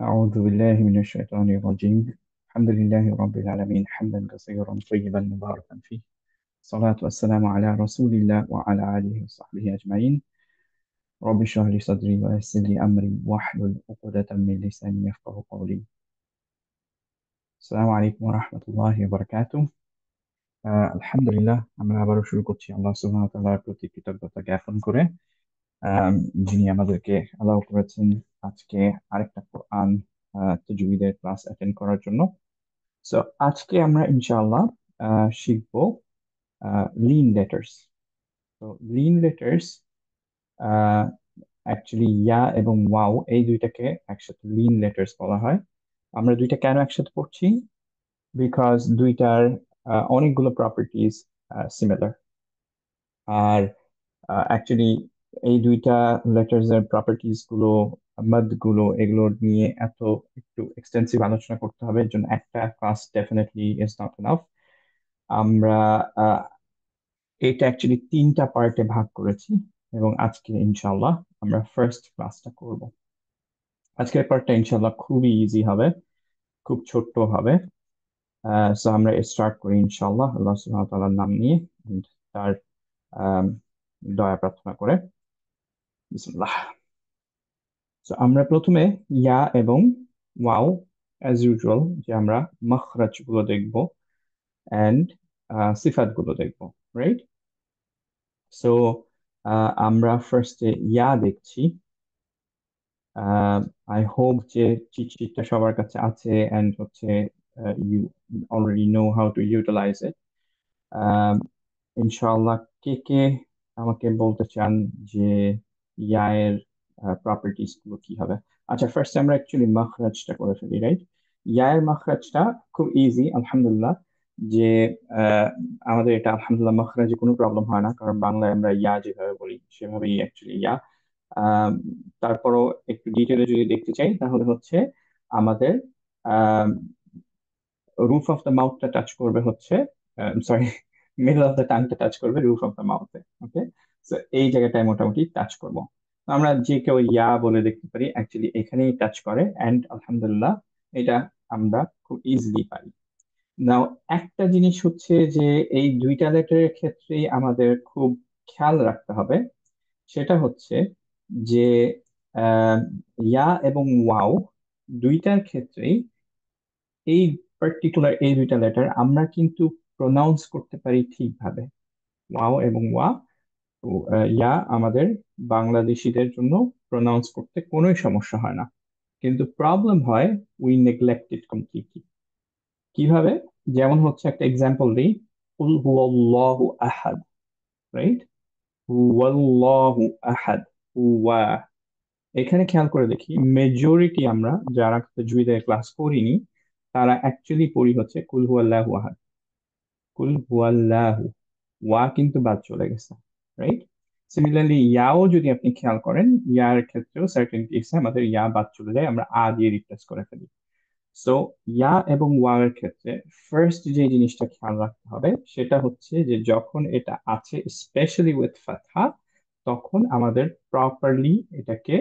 أعوذ بالله من الشيطان الرجيم. الحمد لله رب العالمين حمدا كثيرا طيبا مباركا فيه. الصلاة والسلام على رسول الله وعلى آله وصحبه أجمعين. رب اشرح لي صدري ويسر لي أمري واحلل عقدة من لساني يفقه قولي. السلام عليكم ورحمة الله وبركاته. আলহামদুলিল্লাহ, আমরা আবারও শুরু করছি আল্লাহ সুবহানাহু ওয়া তাআলার প্রতি কৃতজ্ঞতা জ্ঞাপন করে, যিনি আমাদেরকে অ্যালাউ করেছেন আজকে আরেকটা কোরআন তাজউইদের ক্লাস অ্যাটেন্ড করার জন্য। সো আজকে আমরা ইনশাআল্লাহ শিখবো লিন লেটার্স। তো লিন লেটার্স অ্যাকচুয়ালি ইয়া এবং ওয়াও এই দুইটাকে একসাথে লিন লেটার্স বলা হয়। আমরা দুইটা কেন একসাথে পড়ছি? বিকজ দুইটার অনেকগুলো প্রপার্টিজ সিমিলার। আর অ্যাকচুয়ালি এই দুইটা লেটার্স এর প্রপার্টিজ গুলো, মদ গুলো, এগুলো নিয়ে এত একটু এক্সটেন্সিভ আলোচনা করতে হবে, এর জন্য একটা class definitely is not enough. আমরা আহ, এটা অ্যাকচুয়ালি তিনটা পার্টে ভাগ করেছি এবং আজকে ইনশাল্লাহ আমরা ফার্স্ট ক্লাসটা করব। আজকের পার্টটা ইনশাল্লাহ খুবই ইজি হবে, খুব ছোট্ট হবে। সো আমরা স্টার্ট করি ইনশাল্লাহ আল্লাহ সুবহানাহু ওয়া তাআলার নাম নিয়ে and তার আম, দয়া প্রার্থনা করে। বিসমিল্লাহ। সো আমরা প্রথমে ইয়া এবং ওয়াও অ্যাজ ইউজুয়াল যে আমরা মাখরাজ গুলো দেখবো অ্যান্ড সিফাত গুলো দেখবো, রাইট? সো আমরা ফার্স্টে ইয়া দেখছি। আই হোপ যে চিট শিটটা সবার কাছে আছে এন্ড হচ্ছে you already know how to utilize it. ইনশাআল্লাহ, কে কে আমাকে বলতে চান যে ইয়া এর প্রপার্টিস গুলো কি হবে? আচ্ছা, ফার্স্ট আমরা অ্যাকচুয়ালি মাখরাজটা করে ফেলি, রাইট? ইয়া এর মাখরাজটা খুব ইজি আলহামদুলিল্লাহ। যে আহ, আমাদের এটা আলহামদুলিল্লাহ মাখরাজে কোনো প্রবলেম হয় না, কারণ বাংলায় আমরা ইয়া যেভাবে বলি সেভাবেই অ্যাকচুয়ালি ইয়া। আহ, তারপরও একটু ডিটেলে যদি দেখতে চাই তাহলে হচ্ছে আমাদের রুফ অফ দ্য মাউথটা টাচ করবে হচ্ছে, সরি, মিডল অফ দ্য টাংটা টাচ করবে রুফ অফ দ্য মাউথে। ওকে, সো এই জায়গাটায় মোটামুটি টাচ করব। আমরা যে কেউ ইয়া বলে দেখতে পারি, অ্যাকচুয়ালি এখানেই টাচ করে এন্ড আলহামদুলিল্লাহ এটা আমরা খুব ইজিলি পাই। নাও একটা জিনিস হচ্ছে যে এই দুইটা লেটারের ক্ষেত্রেই আমাদের খুব খেয়াল রাখতে হবে। সেটা হচ্ছে যে আহ, ইয়া এবং ওয়াও দুইটার ক্ষেত্রেই এই পার্টিকুলার এই দুইটা লেটার আমরা কিন্তু প্রোনাউন্স করতে পারি ঠিকভাবে। ওয়াও এবং ওয়া, তো ইয়া আমাদের বাংলাদেশিদের জন্য প্রোনাউন্স করতে কোনোই সমস্যা হয় না, কিন্তু প্রবলেম হয় উই নেগলেক্ট ইট কমপ্লিটলি। কিভাবে? যেমন হচ্ছে একটা এক্সাম্পল দিই, কুল হুয়াল্লাহু আহাদ, রাইট? হুয়াল্লাহু আহাদ, হুয়া। এখানে খেয়াল করে দেখি মেজরিটি আমরা যারা তাজউইদের ক্লাস করিনি তারা অ্যাকচুয়ালি পড়ি হচ্ছে কুল হুয়াল্লাহু আহাদ, কুল হুয়াল্লাহু। ওয়া কিন্তু বাদ চলে গেছে, রাইট? সিমিলারলি ইয়াও যদি আপনি খেয়াল করেন, ইয়ার ক্ষেত্রেও সার্টেন কেসে আমাদের ইয়া বাদ চলে যায়, আমরা আ দিয়ে রিপ্লেস করে ফেলি। সো ইয়া এবং ওয়া এর ক্ষেত্রে ফার্স্ট যে জিনিসটা খেয়াল রাখতে হবে সেটা হচ্ছে যে যখন এটা আছে স্পেশালি উইথ ফাতহা, তখন আমাদের প্রপারলি এটাকে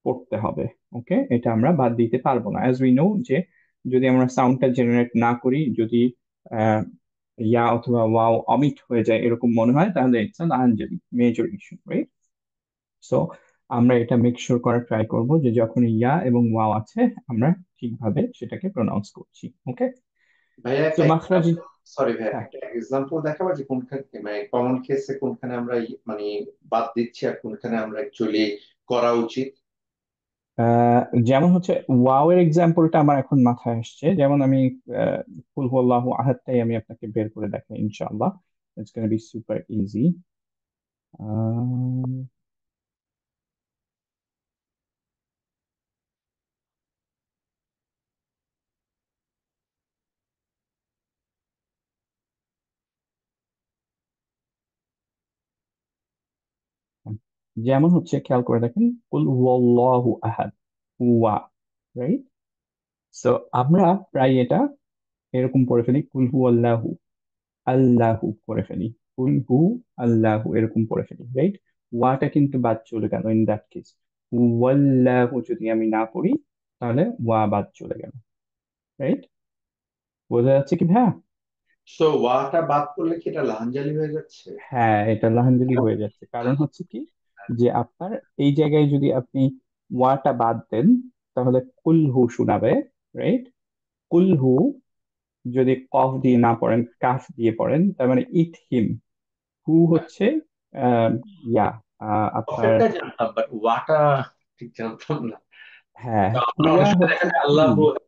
পড়তে হবে। ওকে, এটা আমরা বাদ দিতে পারবো না। অ্যাজ উই নো যে যদি আমরা সাউন্ডটা জেনারেট না করি, যদি আহ, ইয়া অথবা ওয়াও অমিট হয়ে যায় এরকম মনে হয়, তাহলে it's an Anjali major issue, right? So আমরা এটা মেক শিওর করার ট্রাই করব যে যখন ইয়া এবং ওয়াও আছে আমরা ঠিকভাবে সেটাকে প্রনাউন্স করছি। ওকে, ভাইয়া তো একটা মাখরাজ। এক্সাম্পল, সরি ভাইয়া হ্যাঁ, একটা এক্সাম্পল দেখাবো যে কোনখানে মানে কমন কেসে কোনখানে আমরা মানে বাদ দিচ্ছি আর কোনখানে আমরা অ্যাকচুয়ালি করা উচিত। আহ, যেমন হচ্ছে ওয়াও এর এক্সাম্পলটা আমার এখন মাথায় আসছে। যেমন আমি কুল হুয়াল্লাহু আহাদটাই আমি আপনাকে বের করে দেখাই ইনশাআল্লাহ। It's gonna be super easy. যেমন হচ্ছে খেয়াল করে দেখেন, কুল হুয়াল্লাহু আহাদ, হুয়া, রাইট? সো আমরা প্রায় এটা এরকম করে ফেলি, কুল হুয়াল্লাহু, আল্লাহু করে ফেলি, কুল হু আল্লাহু এরকম করে ফেলি, রাইট? ওয়াটা কিন্তু বাদ চলে গেল ইন দ্যাট কেস। ওয়াল্লাহু যদি আমি না পড়ি তাহলে ওয়া বাদ চলে গেল। রাইট? বোঝা যাচ্ছে কি ভাইয়া? সো ওয়াটা বাদ করলে কি এটা লাহানজালি হয়ে যাচ্ছে? হ্যাঁ, এটা লাহানজলি হয়ে যাচ্ছে। কারণ হচ্ছে কি, যে আপনার এই জায়গায় যদি আপনি ওয়াটা বাদ দেন, তাহলে কুলহু শোনাবে। রাইট? কুলহু যদি কফ দিয়ে না পড়েন, কাফ দিয়ে পড়েন, তার মানে ইট হিম। হু হচ্ছে আহ, ইয়া আপনার, প্রফেটটা জানতাম বাট ওয়াটা ঠিক জানতাম না। হ্যাঁ, তো আমরা হুয়া অনেক সময় হচ্ছে দেখা যায় কি, আল্লাহ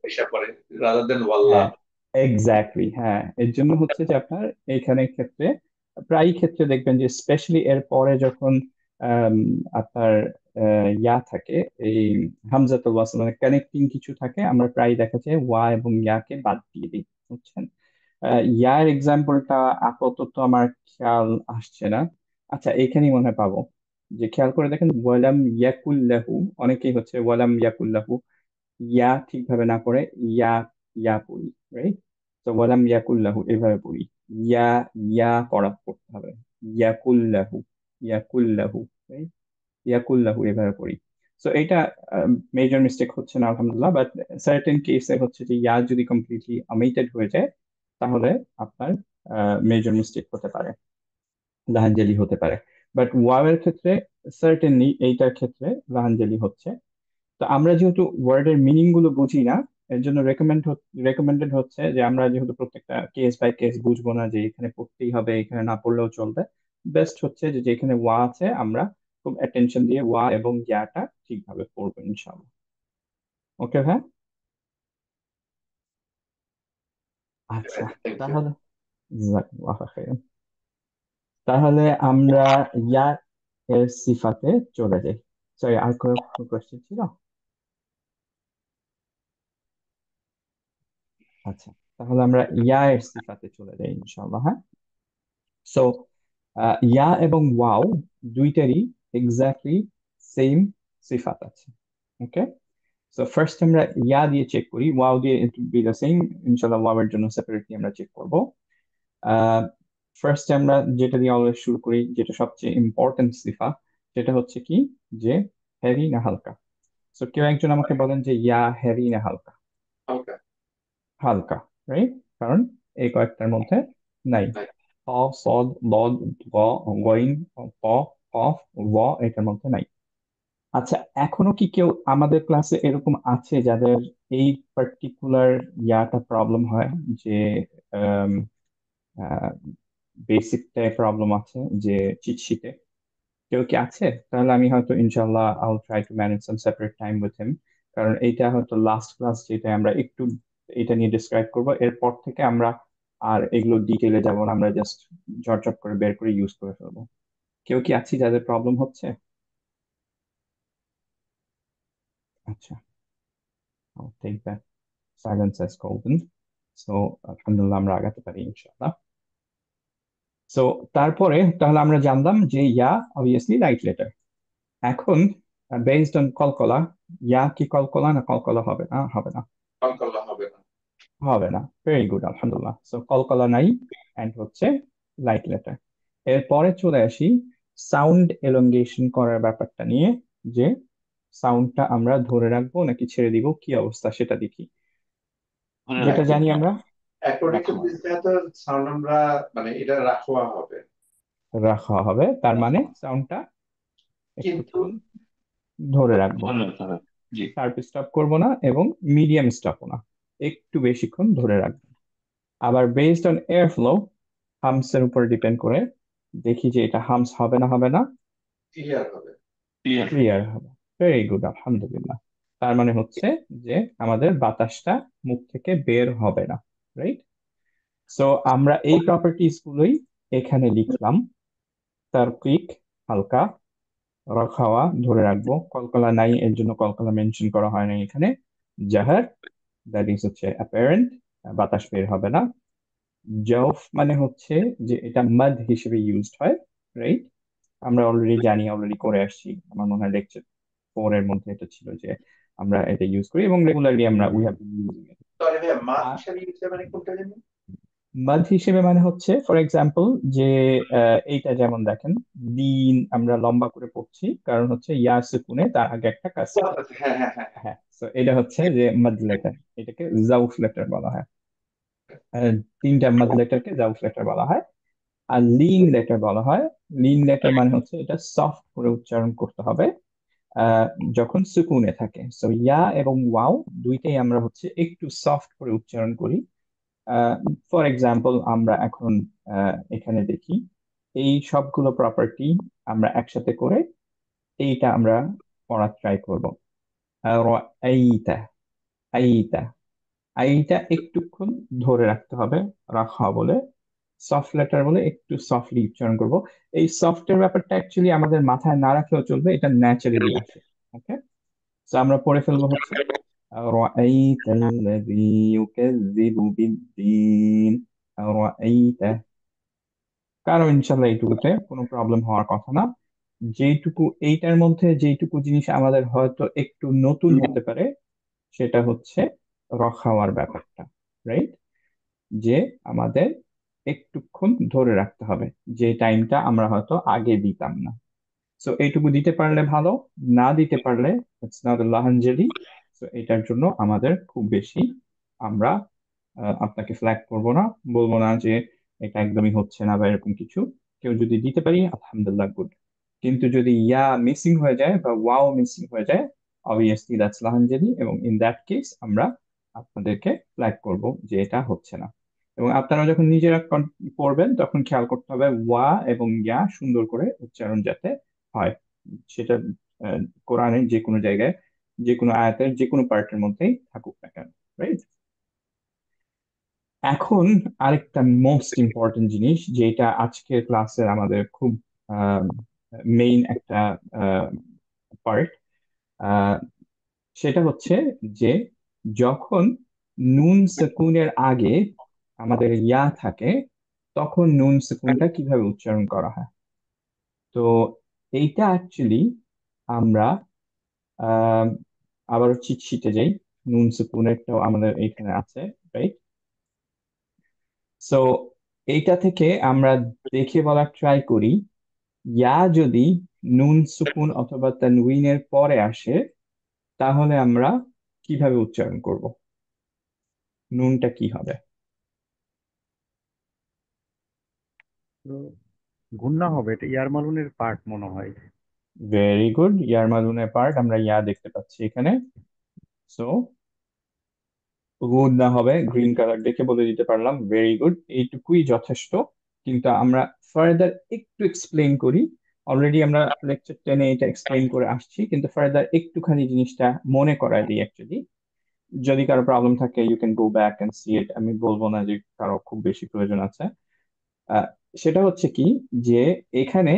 এসে পড়ে রাদার দেন ওয়াল্লাহ। হ্যাঁ, এক্স্যাক্টলি, হ্যাঁ। এর জন্য হচ্ছে যে আপনার এইখানে ক্ষেত্রে, প্রায় ক্ষেত্রে দেখবেন যে স্পেশালি এর পরে যখন আম, আপনার ইয়া থাকে, এই হামজাতুল ওয়াসল মানে কানেক্টিং কিছু থাকে, আমরা প্রায় দেখা যায় ওয়া এবং ইয়াকে বাদ দিয়ে দিই। বুঝছেন? ইয়ার এক্সাম্পলটা আপাতত আমার খেয়াল আসছে না। আচ্ছা, এইখানেই মনে হয় পাবো। যে খেয়াল করে দেখেন, ওয়ালাম ইয়াকুল্লাহু, অনেকেই হচ্ছে ওয়ালাম ইয়াকুল্লাহু ইয়া ঠিকভাবে না করে ইয়া, ইয়া পড়ি। রাইট? তো ওয়ালাম ইয়াকুল্লাহু এভাবে পড়ি। ইয়া, ইয়া পড়া পড়তে হবে। ইয়াকুল্লাহু, ইয়াকুল্লাহু, রাইট? ইয়াকুল্লাহু এভাবে পড়ি। তো এটা মেজর মিস্টেক হচ্ছে না আলহামদুলিল্লাহ, বাট সার্টেন কেসে হচ্ছে যে ইয়া যদি কমপ্লিটলি অমিটেড হয়ে যায়, তাহলে আপনার মেজর মিস্টেক হতে পারে, লাহানজালি হতে পারে। বাট ওয়াওয়ের ক্ষেত্রে সার্টেনলি এইটার ক্ষেত্রে লাহানজালি হচ্ছে। তো আমরা যেহেতু ওয়ার্ডের মিনিং গুলো বুঝি না, এর জন্য রেকমেন্ডেড হচ্ছে যে আমরা যেহেতু প্রত্যেকটা কেস বাই কেস বুঝবো না যে এখানে পড়তেই হবে, এখানে না পড়লেও চলবে, বেস্ট হচ্ছে যে যেখানে ওয়া আছে আমরা খুব অ্যাটেনশন দিয়ে ওয়া এবং ইয়াটা ঠিকভাবে পড়বো ইনশাআল্লাহ। ওকে ভাই? আচ্ছা, থ্যাংক ইউ। তাহলে জাযাকাল্লাহু খাইরান। তাহলে আমরা ইয়া এর সিফাতে চলে যাই। সরি, আর কোনো কোয়েশ্চেন ছিল? আচ্ছা, তাহলে আমরা ইয়া এর সিফাতে চলে যাই ইনশাআল্লাহ। হ্যাঁ। সো ইয়া এবং ওয়াও দুইটারই এক্স্যাক্টলি সেম সিফাত আছে। ওকে। সো ফার্স্ট আমরা ইয়া দিয়ে চেক করি, ওয়াও দিয়ে ইট বি দ্য সেম। ইনশাআল্লাহ ওয়াও এর জন্য সেপারেটলি আমরা চেক করব। ফার্স্ট আমরা যেটা দিয়ে অলওয়েজ শুরু করি, যেটা সবচেয়ে ইম্পর্টেন্ট সিফা, সেটা হচ্ছে কি, যে হেভি না হালকা। সো কেউ একজন আমাকে বলেন যে ইয়া হেভি না হালকা? ওকে। হালকা। রাইট? কারণ এই কয়েকটার মধ্যে নাই। ক, সদ, লদ, গ, গইন, প, কফ, ও এটার মধ্যে নাই। আচ্ছা, এখনো কি কেউ আমাদের ক্লাসে এরকম আছে যাদের এই পার্টিকুলার ইয়াটা প্রবলেম হয়, যে বেসিকটায় প্রবলেম আছে, যে চিটশিটে কেউ কি আছে? তাহলে আমি হয়তো ইনশাল্লাহ I try to manage some separate time with him. কারণ এইটা হয়তো লাস্ট ক্লাস যেটা আমরা একটু এটা নিয়ে ডিসক্রাইব করব, এরপর থেকে আমরা আর এগুলো ডিটেলে যাব না, আমরা জাস্ট ঝটঝট করে বের করে ইউজ করে ফেলবো। কেউ কি আছি যাদের প্রবলেম হচ্ছে? আচ্ছা, I'll take that silence as golden. So আলহামদুলিল্লাহ, আমরা আগাতে পারি ইনশাআল্লাহ। সো তারপরে তাহলে আমরা জানলাম যে ইয়া অবভিয়াসলি রাইট লেটার। এখন বেসড অন কলকলা, ইয়া কি কলকলা না? কলকলা হবে না, হবে না, কল করলে হবে না। হবে না। ভেরি গুড, আলহামদুলিল্লাহ। সো কলকলা নাই, অ্যান্ড হচ্ছে লাইট লেটার। এরপরে চলে আসি সাউন্ড এলongation করার ব্যাপারটা নিয়ে, যে সাউন্ডটা আমরা ধরে রাখবো নাকি ছেড়ে দিব, কি অবস্থা সেটা দেখি। মনে যেটা রাখবো। জানি আমরা অ্যাকর্ডিং টু রাখা দিস মেথড সাউন্ড আমরা মানে এটা রাখা হবে। রাখা হবে, তার মানে সাউন্ডটা কিন্তু একটুক্ষণ ধরে রাখবো। মনে রাখতে হবে। জি। শার্প স্টপ করবো না এবং মিডিয়াম স্টপও না, একটু বেশিক্ষণ ধরে রাখবো। আবার based on air flow, humps এর উপর ডিপেন্ড করে দেখি যে এটা হামস হবে না, হবে না, ক্লিয়ার হবে। ক্লিয়ার। ক্লিয়ার হবে। ভেরি গুড, আলহামদুলিল্লাহ। তার মানে হচ্ছে যে আমাদের বাতাসটা মুখ থেকে বের হবে না। রাইট? সো আমরা এই প্রপার্টিজ গুলোই এখানে লিখলাম। তার কুইক, হালকা, রখাওয়া ধরে রাখবো, কলকলা নাই এর জন্য কলকলা মেনশন করা হয় না এখানে। জাহার, দ্যাট ইজ হচ্ছে অ্যাপারেন্ট, বাতাস বের হবে না। জৌফ মানে হচ্ছে যে এটা মাদ হিসেবে ইউজড হয়। রাইট? আমরা অলরেডি জানি, অলরেডি করে আসছি, আমার মনে হয় লেকচার 4 এর মধ্যে এটা ছিল যে আমরা এটা ইউজ করি এবং রেগুলারলি আমরা we have been using it. Sorry ভাইয়া, মাছ আর হিসাবে ইউজ মানে কোনটা জানি? মাদ হিসেবে মানে হচ্ছে ফর এক্সাম্পল যে এইটা যেমন দেখেন, দিন আমরা লম্বা করে পড়ছি কারণ হচ্ছে ইয়া সুকুনে তার আগে একটা কাসরা। হ্যাঁ হ্যাঁ হ্যাঁ। হ্যাঁ, তো এটা হচ্ছে যে মাদ লেটার, এটাকে জাউফ লেটার বলা হয়। আহ, তিনটা মাদ লেটারকে জাউফ লেটার বলা হয়। আর লিন লেটার বলা হয়, লিন লেটার মানে হচ্ছে এটা সফট করে উচ্চারণ করতে হবে আহ, যখন সুকুনে থাকে। সো ইয়া এবং ওয়াও দুইটাই আমরা হচ্ছে একটু সফট করে উচ্চারণ করি। ফর এক্সাম্পল আমরা এখন এখানে দেখি এই সবগুলো প্রপার্টি আমরা একসাথে করে এইটা আমরা পড়ার ট্রাই করবো। আইতা, আইতা, আইটা একটুক্ষণ ধরে রাখতে হবে, রাখা বলে সফট লেটার বলে একটু সফটলি উচ্চারণ করব। এই সফটের ব্যাপারটা অ্যাকচুয়ালি আমাদের মাথায় না রাখলেও চলবে, এটা ন্যাচারালি আসে। ওকে, তো আমরা পড়ে ফেলবো হচ্ছে أرأيت الذي يكذب بالدين أرأيت। কারণ ইনশাল্লাহ এইটুকুতে কোনো প্রবলেম হওয়ার কথা না। যেইটুকু এইটার মধ্যে যেইটুকু জিনিস আমাদের হয়তো একটু নতুন হতে পারে সেটা হচ্ছে রখাওয়ার ব্যাপারটা, রাইট? যে আমাদের একটুক্ষণ ধরে রাখতে হবে, যে টাইমটা আমরা হয়তো আগে দিতাম না। সো এইটুকু দিতে পারলে ভালো, না দিতে পারলে ইটস নট লাহাঞ্জলি। সো এটার জন্য আমাদের খুব বেশি আমরা আপনাকে ফ্ল্যাগ করব না, বলবো না যে এটা একদমই হচ্ছে না বা এরকম কিছু। কেউ যদি দিতে পারি আলহামদুলিল্লাহ, গুড। কিন্তু যদি ইয়া মিসিং হয়ে যায় বা ওয়াও মিসিং হয়ে যায়, অবভিয়াসলি দ্যাটস লাহাঞ্জলি, এবং ইন দ্যাট কেস আমরা আপনাদেরকে ফ্ল্যাগ করব যে এটা হচ্ছে না। এবং আপনারা যখন নিজেরা পড়বেন তখন খেয়াল করতে হবে ওয়া এবং ইয়া সুন্দর করে উচ্চারণ যাতে হয়। সেটা আহ, কোরআনের যে কোনো জায়গায়, যে কোনো আয়াতের যে কোনো পার্টের মধ্যেই থাকুক না কেন, রাইট? এখন আরেকটা মোস্ট ইম্পর্টেন্ট জিনিস যেটা আজকের ক্লাসের আমাদের খুব মেইন একটা পার্ট, সেটা হচ্ছে যে যখন নুন সেকুনের আগে আমাদের ইয়া থাকে তখন নুন সেকুনটা কিভাবে উচ্চারণ করা হয়। তো এইটা অ্যাকচুয়ালি আমরা আহ আবারও চিট শিটে যাই। নুন সুকুনেরটাও আমাদের এইখানে আছে, রাইট? সো এইটা থেকে আমরা দেখে বলার ট্রাই করি, ইয়া যদি নুন সুকুন অথবা তানউইনের পরে আসে তাহলে আমরা কিভাবে উচ্চারণ করব, নুনটা কি হবে? তো গুন্না হবে, এটা ইয়ারমালুনের পার্ট মনে হয়। ভেরি গুড, ইয়ারমালুনের পার্ট, আমরা ইয়া দেখতে পাচ্ছি এখানে। সো গুড না হবে, গ্রিন কালার দেখে বলে দিতে পারলাম, ভেরি গুড, এইটুকুই যথেষ্ট। কিন্তু আমরা ফার্দার একটু এক্সপ্লেন করি। অলরেডি আমরা লেকচার 10-এ এটা এক্সপ্লেন করে আসছি, কিন্তু ফার্দার একটুখানি জিনিসটা মনে করায় দিই অ্যাকচুয়ালি। যদি কারো প্রবলেম থাকে you can go back and see it, আমি বলবো না যে কারো খুব বেশি প্রয়োজন আছে। আহ, সেটা হচ্ছে কি, যে এখানে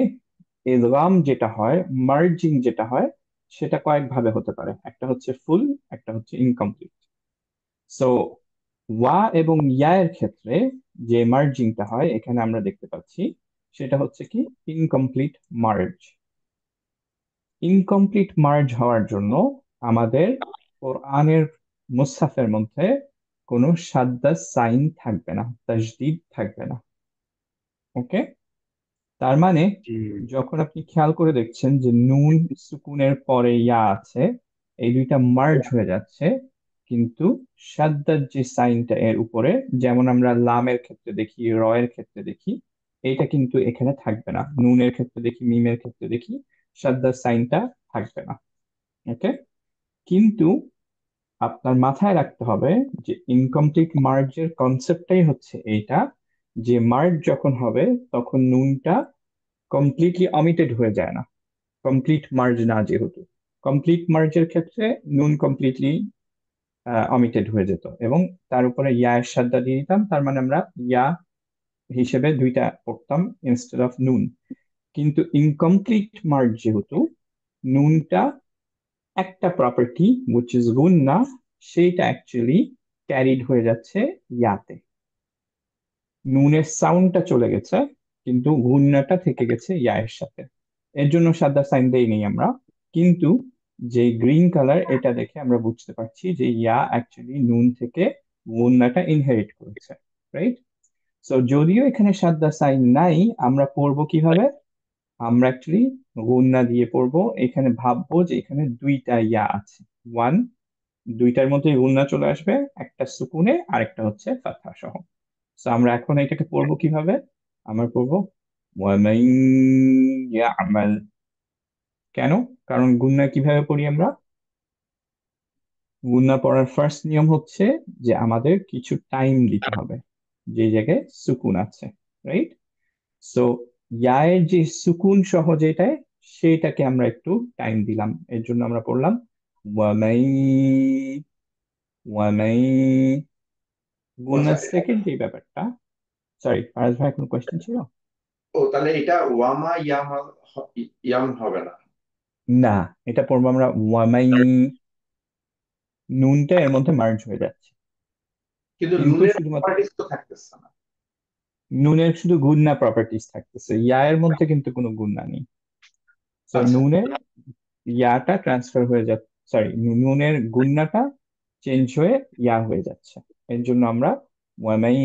ইদগাম যেটা হয়, মার্জিং যেটা হয়, সেটা কয়েক ভাবে হতে পারে। একটা হচ্ছে ফুল, একটা হচ্ছে ইনকমপ্লিট। সো ওয়া এবং ইয়া এর ক্ষেত্রে যে মার্জিংটা হয় এখানে আমরা দেখতে পাচ্ছি, সেটা হচ্ছে কি ইনকমপ্লিট মার্জ। ইনকমপ্লিট মার্জ হওয়ার জন্য আমাদের কোরআনের মুসহাফের মধ্যে কোনো সাদ্দা সাইন থাকবে না, তাজদিদ থাকবে না। ওকে, তার মানে জি। যখন আপনি খেয়াল করে দেখছেন যে নুন সুকুনের পরে ইয়া আছে, এই দুইটা মার্জ হয়ে যাচ্ছে, কিন্তু সাদ্দার যে সাইনটা এর উপরে, যেমন আমরা লামের ক্ষেত্রে দেখি, র এর ক্ষেত্রে দেখি, এটা কিন্তু এখানে থাকবে না। নুনের ক্ষেত্রে দেখি, মিমের ক্ষেত্রে দেখি, সাদ্দার সাইনটা থাকবে না। ওকে, কিন্তু আপনার মাথায় রাখতে হবে যে ইনকমপ্লিট মার্জের কনসেপ্টটাই হচ্ছে এইটা, যে মার্জ যখন হবে তখন নুনটা কমপ্লিটলি অমিটেড হয়ে যায় না। কমপ্লিট মার্জ না যেহেতু, কমপ্লিট মার্জের ক্ষেত্রে নুন কমপ্লিটলি অমিটেড হয়ে যেত এবং তার উপরে ইয়া এর সাদ্দা দিয়ে দিতাম, তার মানে আমরা ইয়া হিসেবে দুইটা পড়তাম ইনস্টেড অফ নুন। কিন্তু ইনকমপ্লিট মার্জ যেহেতু, নুনটা একটা প্রপার্টি উইচ ইজ গুন্না, সেইটা অ্যাকচুয়ালি ক্যারিড হয়ে যাচ্ছে ইয়াতে। নুনের সাউন্ডটা চলে গেছে কিন্তু গুন্নাটা থেকে গেছে ইয়া এর সাথে। এর জন্য সাদা সাইন দেই নেই আমরা, কিন্তু যে গ্রিন কালার এটা দেখে আমরা বুঝতে পারছি যে ইয়া অ্যাকচুয়ালি নুন থেকে গুন্নাটা ইনহেরিট করেছে, রাইট? সো যদিও এখানে সাদ্দা সাইন নাই, আমরা পড়বো কিভাবে? আমরা অ্যাকচুয়ালি গুণনা দিয়ে পড়বো। এখানে ভাববো যে এখানে দুইটা ইয়া আছে, ওয়ান, দুইটার মধ্যে গুণনা চলে আসবে, একটা সুকুনে আর একটা হচ্ছে ফাতহা সহ। তো আমরা এখন এটাকে পড়বো কিভাবে? আমরা পড়বো ওয়ামান ইয়ামাল। কেন? কারণ গুণনা কিভাবে পড়ি আমরা? গুণনা পড়ার ফার্স্ট নিয়ম হচ্ছে যে আমাদের কিছু টাইম দিতে হবে যে জায়গায় সুকুন আছে, রাইট? সো ইয়ায়ের যে সুকুন সহ যেটায়, সেইটাকে আমরা একটু টাইম দিলাম, এর জন্য আমরা পড়লাম ওয়ামাই। ওয়ামাই ও আচ্ছা, গুণনার সেকেন্ড যে ব্যাপারটা, সরি ফারাজ ভাই, কোনো কোয়েশ্চেন ছিল? ও তাহলে এটা ওয়ামা ইয়ামাল ইয়াম হবে না, না, এটা পড়বো আমরা ওয়ামাই। নুনটা এর মধ্যে মার্জ হয়ে যাচ্ছে, কিন্তু কিন্তু নুনের শুধুমাত্র প্রপার্টিস তো থাকতেছে না। নুনের শুধু গুণনা প্রপার্টিস থাকতেছে, ইয়ার মধ্যে কিন্তু কোনো গুণনা নেই। তো আচ্ছা, নুনের ইয়াটা ট্রান্সফার হয়ে যাচ্ছে, সরি, নুনের গুণনাটা চেঞ্জ হয়ে ইয়া হয়ে যাচ্ছে। এর জন্য আমরা ওয়ামাই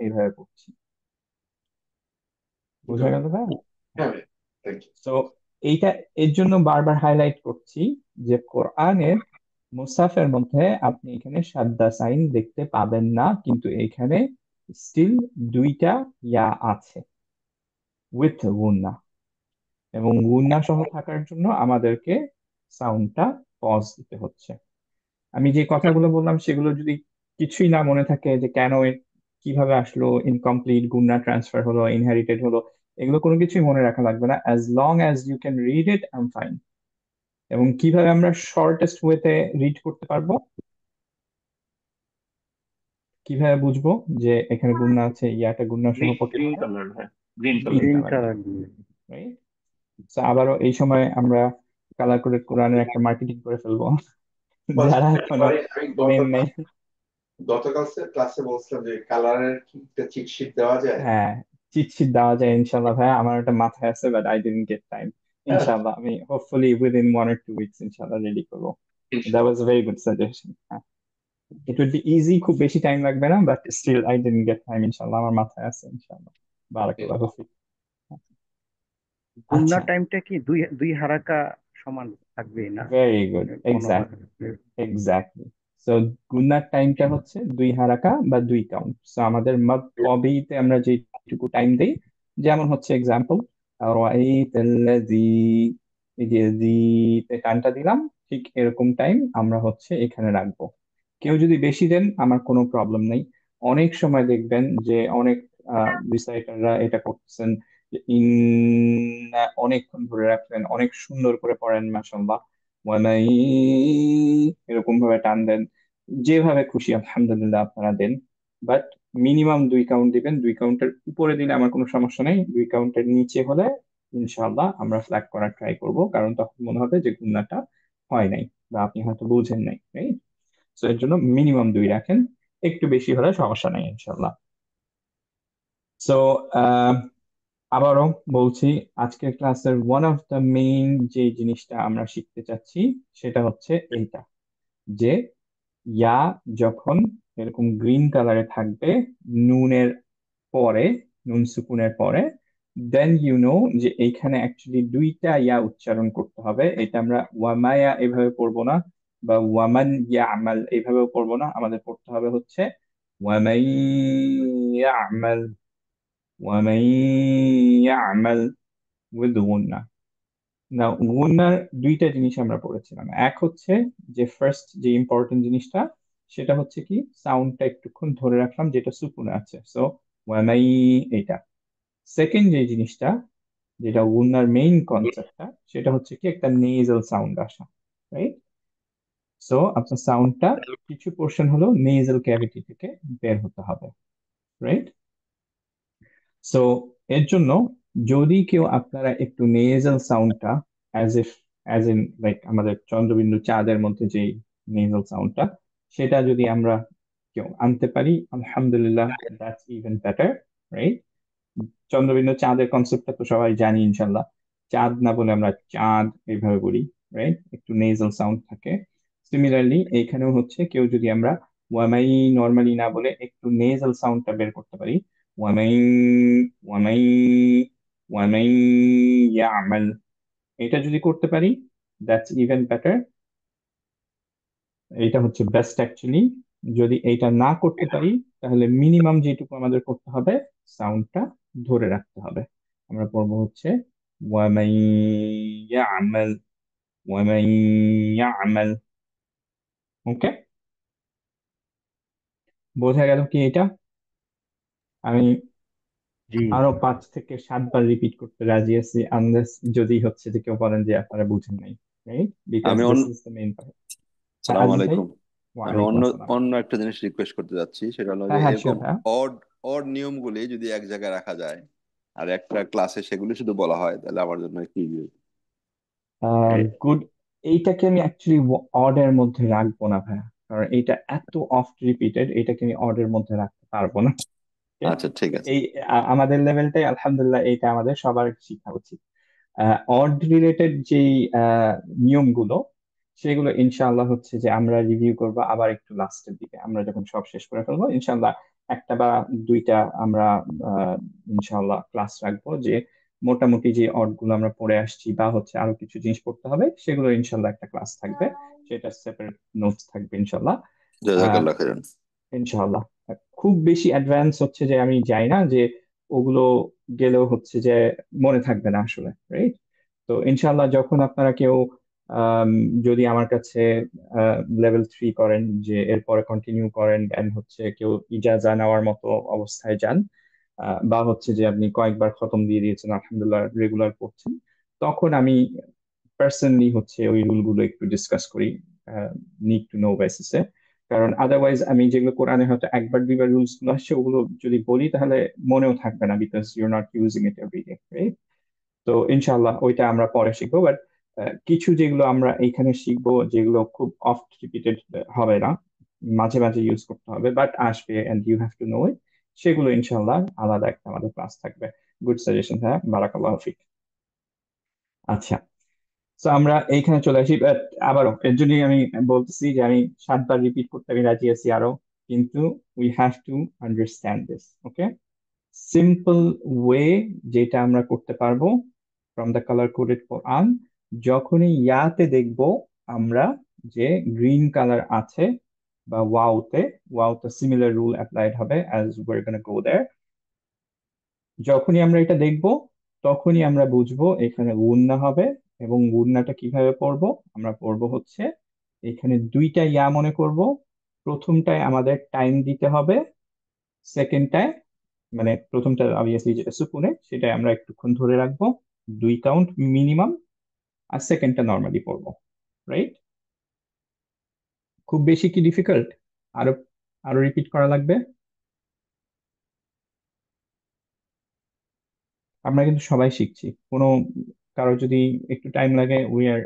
এইভাবে পড়ছি। বোঝা গেল ভাই? হ্যাঁ, থ্যাংক ইউ। তো এইটা এর জন্য বারবার হাইলাইট করছি যে কোরআনের মুসাফের মধ্যে আপনি এখানে সাদ্দা সাইন দেখতে পাবেন না, কিন্তু এখানে স্টিল দুইটা ইয়া আছে উইথ গুন্না, এবং গুন্না সহ থাকার জন্য আমাদেরকে সাউন্ডটা পজ দিতে হচ্ছে। আমি যে কথাগুলো বললাম সেগুলো যদি কিছুই না মনে থাকে, যে কেন কিভাবে আসলো, ইনকমপ্লিট গুণনা ট্রান্সফার হলো, ইনহেরিটেড হলো, এগুলো কোনো কিছুই মনে রাখা লাগবে না। As long as you can read it, I am fine. এবং কিভাবে আমরা শর্টেস্ট ওয়েতে রিড করতে পারবো, কিভাবে বুঝবো যে এখানে গুণনা আছে, ইয়াটা গুণনা সহ পড়তে গ্রিন হবে? কালার, হ্যাঁ, green green colour. Green colour colour দিয়ে, দিয়ে। রাইট? আবারও এই সময় আমরা কালার কোডেড কোরআনের একটা মার্কেটিং করে ফেলবো। যারা এখনো সরি, আমি নেন নাই, গতকাল ক্লাসে বলছিলাম যে কালারের কি একটা চিট শিট দেওয়া যায়। হ্যাঁ, চিট শিট দেওয়া যায় ইনশাল্লাহ ভাই, আমার ওটা মাথায় আছে, but I didn't get time. ইনশাল্লাহ আমি হোপফুলি উইদিন 1 or 2 weeks ইনশাল্লাহ রেডি করবো। দ্যাট ওয়াজ ইনশাআল্লাহ। A very good suggestion. It will be easy, খুব বেশি টাইম লাগবে না, but still I didn't get time. ইনশাল্লাহ আমার মাথায় আছে ইনশাল্লাহ। বারাকাল্লাহু ফিক। গুণনা আচ্ছা, টাইমটা কি দুই দুই হারাকা সমান থাকবে না? ভেরি গুড, কোনো এক্স্যাক্টলি, এক্স্যাক্টলি। সো গুনার টাইমটা হচ্ছে 2 হারাকা বা 2 কাউন্ট। সো আমাদের মদ কবিতে আমরা যেটুকু টাইম দেই, যেমন হচ্ছে এক্সাম্পল রাআইতাল্লাযী, এই যে তে টানটা দিলাম, ঠিক এরকম টাইম আমরা হচ্ছে এখানে রাখবো। কেউ যদি বেশি দেন আমার কোনো প্রবলেম নেই। অনেক সময় দেখবেন যে অনেক রিসাইটাররা এটা করতেছেন, যে অনেকক্ষণ ধরে রাখলেন, অনেক সুন্দর করে পড়েন মাশাআল্লাহ, ওয়ালাই এরকম ভাবে টান দেন, যেভাবে খুশি আলহামদুলিল্লাহ আপনারা দেন। বাট মিনিমাম 2 কাউন্ট দিবেন। 2 কাউন্টের উপরে দিলে আমার কোনো সমস্যা নেই, 2 কাউন্টের নিচে হলে ইনশাআল্লাহ আমরা ফ্ল্যাগ করার ট্রাই করব, কারণ তখন মনে হবে যে গুণাটা হয় নাই বা আপনি হয়তো বুঝেন নাই, রাইট? তো এর জন্য মিনিমাম 2 রাখেন, একটু বেশি হলে সমস্যা নাই ইনশাআল্লাহ। সো আবারও বলছি, আজকের ক্লাসের ওয়ান অফ দ্য মেইন যে জিনিসটা আমরা শিখতে চাচ্ছি সেটা হচ্ছে এইটা, যে ইয়া যখন এরকম গ্রিন কালারে থাকবে নুনের পরে, নুন সুকুনের পরে, দেন ইউ নো যে এইখানে অ্যাকচুয়ালি দুইটা ইয়া উচ্চারণ করতে হবে। এটা আমরা ওয়ামায়া এভাবে পড়বো না, বা ওয়ামান ইয়া আমাল এইভাবেও পড়বো না, আমাদের পড়তে হবে হচ্ছে ওয়ামাই ইয়ামাল, ওয়ামাই ইয়ামাল উইথ গুন্না। না, গুন্নার দুইটা জিনিস আমরা পড়েছিলাম। এক হচ্ছে যে ফার্স্ট যে ইম্পর্টেন্ট জিনিসটা, সেটা হচ্ছে কি সাউন্ডটা একটুক্ষণ ধরে রাখলাম যেটা সুকুনে আছে, সো ওয়ামাই, এইটা। সেকেন্ড যে জিনিসটা, যেটা গুন্নার মেইন কনসেপ্টটা, সেটা হচ্ছে কি একটা নেজাল সাউন্ড আসা, রাইট? সো আপনার সাউন্ডটা কিছু পোর্শন হলো নেজাল ক্যাভিটি থেকে বের হতে হবে, রাইট? সো এর জন্য যদি কেউ আপনারা একটু নেজাল সাউন্ডটা, অ্যাজ ইন লাইক আমাদের চন্দ্রবিন্দু চাঁদের মধ্যে যে নেজাল সাউন্ডটা, সেটা যদি আমরা কেউ আনতে পারি আলহামদুলিল্লাহ, that's even better, right? Chandrabindu চাঁদের কনসেপ্টটা তো সবাই জানি ইনশাল্লাহ। চাঁদ না বলে আমরা চাঁদ এইভাবে বলি, রাইট? একটু নেজাল সাউন্ড থাকে। সিমিলারলি এইখানেও হচ্ছে কেউ যদি আমরা ওয়ামাই নর্মালি না বলে একটু নেজাল সাউন্ডটা বের করতে পারি, ওয়ামাই ওয়ামাই ওয়ামাই ইয়ামাল, এটা যদি করতে পারি দ্যাটস ইভেন বেটার। এটা হচ্ছে বেস্ট অ্যাকচুয়ালি। যদি এইটা না করতে পারি তাহলে মিনিমাম যেটুকু আমাদের করতে হবে, সাউন্ডটা ধরে রাখতে হবে। আমরা পড়বো হচ্ছে ওয়ামাই ইয়ামাল, ওয়ামাই ইয়ামাল। ওকে, বোঝা গেল কি এটা? আমি জি। আরো 5 থেকে 7 বার রিপিট করতে রাজি আছি, আনলেস যদি হচ্ছে যে কেউ বলেন যে আপনারা বুঝেন নাই, রাইট? বিকজ আমি দিস অন্য ইজ দ্য মেইন পার্ট। হ্যাঁ, সালাম আজিজ ভাই। আলাইকুম। আমি ওয়ালাইকুম অন্য আসসালাম। অন্য একটা জিনিস রিকোয়েস্ট করতে যাচ্ছি, সেটা হলো যে হ্যাঁ হ্যাঁ, এরকম শিওর ভাইয়া। অড অড নিয়মগুলি যদি এক জায়গায় রাখা যায় আর একটা ক্লাসে সেগুলি শুধু বলা হয়, তাহলে আমার জন্য কি গুড। এইটাকে আমি অ্যাকচুয়ালি অর্ডের মধ্যে রাখবো না ভাইয়া, কারণ এইটা এত অফট রিপিটেড, এটাকে আমি অর্ডের মধ্যে রাখতে পারবো না। Okay? আচ্ছা, ঠিক আছে। এই আমাদের লেভেলটাই আলহামদুলিল্লাহ এইটা আমাদের সবার শেখা উচিত। অড রিলেটেড যেই নিয়মগুলো, সেগুলো ইনশাআল্লাহ হচ্ছে যে আমরা রিভিউ করব আবার একটু লাস্টের দিকে, আমরা যখন সব শেষ করে ফেলবো ইনশাআল্লাহ। একটা বা দুইটা আমরা ইনশাআল্লাহ ক্লাস রাখবো, যে মোটামুটি যে অড গুলো আমরা পড়ে আসছি বা হচ্ছে আরো কিছু জিনিস পড়তে হবে, সেগুলো ইনশাআল্লাহ একটা ক্লাস থাকবে, সেটা সেপারেট নোটস থাকবে ইনশাআল্লাহ। জাজাকাল্লাহ খাইরান। ইনশাআল্লাহ। খুব বেশি অ্যাডভান্স হচ্ছে যে আমি যাই না যে ওগুলো গেলেও হচ্ছে যে মনে থাকবে না আসলে, রাইট? তো ইনশাআল্লাহ যখন আপনারা কেউ আম, যদি আমার কাছে লেভেল 3 করেন, যে এরপরে কন্টিনিউ করেন, দেন হচ্ছে কেউ ইজাজা নেওয়ার মতো অবস্থায় যান, বা হচ্ছে যে আপনি কয়েকবার খতম দিয়ে দিয়েছেন আলহামদুলিল্লাহ, রেগুলার করছেন, তখন আমি পার্সোনালি হচ্ছে ওই রুলগুলো একটু ডিসকাস করি, নিড টু নো বেসিসে। কারণ আদারওয়াইজ আমি যেগুলো কোরআনে হয়তো একবার দুইবার রুলস গুলো আসছে, ওগুলো যদি বলি তাহলে মনেও থাকবে না, because you're not using it every day, right? তো ইনশাল্লাহ ওইটা আমরা পরে শিখবো, বাট কিছু যেগুলো আমরা এইখানে শিখবো, যেগুলো খুব অফট রিপিটেড হবে না, মাঝে মাঝে ইউজ করতে হবে বাট আসবে, and you have to know it, সেগুলো ইনশাল্লাহ আলাদা একটা আমাদের ক্লাস থাকবে। গুড সাজেশন, হ্যাঁ, বারাকাল্লাহ ফিক। আচ্ছা, তো আমরা এইখানে চলে আসি, বাট আবারও এর জন্যই আমি বলতেছি যে আমি 7 বার রিপিট করতে আমি রাজি আছি আরো, কিন্তু we have to understand this, okay? Simple way যেটা আমরা করতে পারবো ফ্রম দ্য কালার কোডেড কোরআন, যখনই ইয়াতে দেখবো আমরা যে গ্রিন কালার আছে, বা ওয়াওতে, ওয়াওতে সিমিলার রুল অ্যাপ্লাইড হবে অ্যাজ ওয়ের গোনা গো দেয়ার। যখনই আমরা এটা দেখব তখনই আমরা বুঝবো এখানে গুণনা হবে। এবং গুণনাটা কিভাবে পড়বো? আমরা পড়বো হচ্ছে এখানে দুইটা ইয়া মনে করব। প্রথমটায় আমাদের টাইম দিতে হবে, সেকেন্ডটায়, মানে প্রথমটা অবভিয়াসলি যেটা সুকুনে, সেটাই আমরা একটুক্ষণ ধরে রাখবো, 2 কাউন্ট মিনিমাম, আর সেকেন্ডটা নর্মালি পড়বো, রাইট? খুব বেশি কি ডিফিকাল্ট? আরো আরো রিপিট করা লাগবে? আমরা কিন্তু সবাই শিখছি, কোনো কারো যদি একটু টাইম লাগে, উই আর,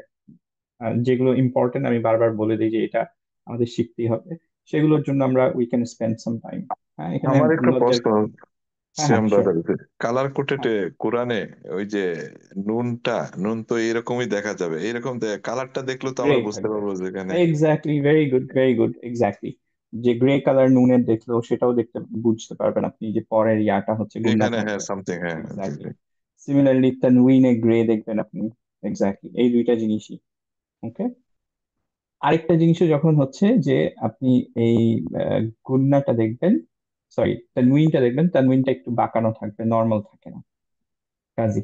যেগুলো ইম্পর্টেন্ট আমি বারবার বলে দিই যে এটা আমাদের শিখতেই হবে, সেগুলোর জন্য আমরা we can spend some time. হ্যাঁ, এখানে আমার একটা লজ্জার প্রশ্ন, কিছু নেই। হ্যাঁ হ্যাঁ, সিয়াম শিওর। ব্রাদার, কালার কোটেড কোরআনে ওই যে নুনটা, নুন তো এরকমই দেখা যাবে, এরকম কালারটা দেখলে তো গ্রে আমরা বুঝতে থাকবে, পারবো যে এখানে exactly, very good very good, exactly. যে গ্রে কালার নুনের দেখলেও সেটাও দেখতে বুঝতে পারবেন আপনি যে পরের ইয়াটা হচ্ছে গুন্না এখানে, হ্যাঁ, থাকবে। সামথিং, হ্যাঁ, জি এক্স্যাক্টলি। জি। সিমিলারলি তানউইনে গ্রে দেখবেন আপনি। এক্স্যাক্টলি, এই দুইটা জিনিসই। ওকে। আরেকটা জিনিসও যখন হচ্ছে যে আপনি এই গুন্নাটা দেখবেন, সরি তানউইনটা দেখবেন, তানউইনটা একটু বাঁকানো থাকবে, নর্মাল থাকে না, কাজী।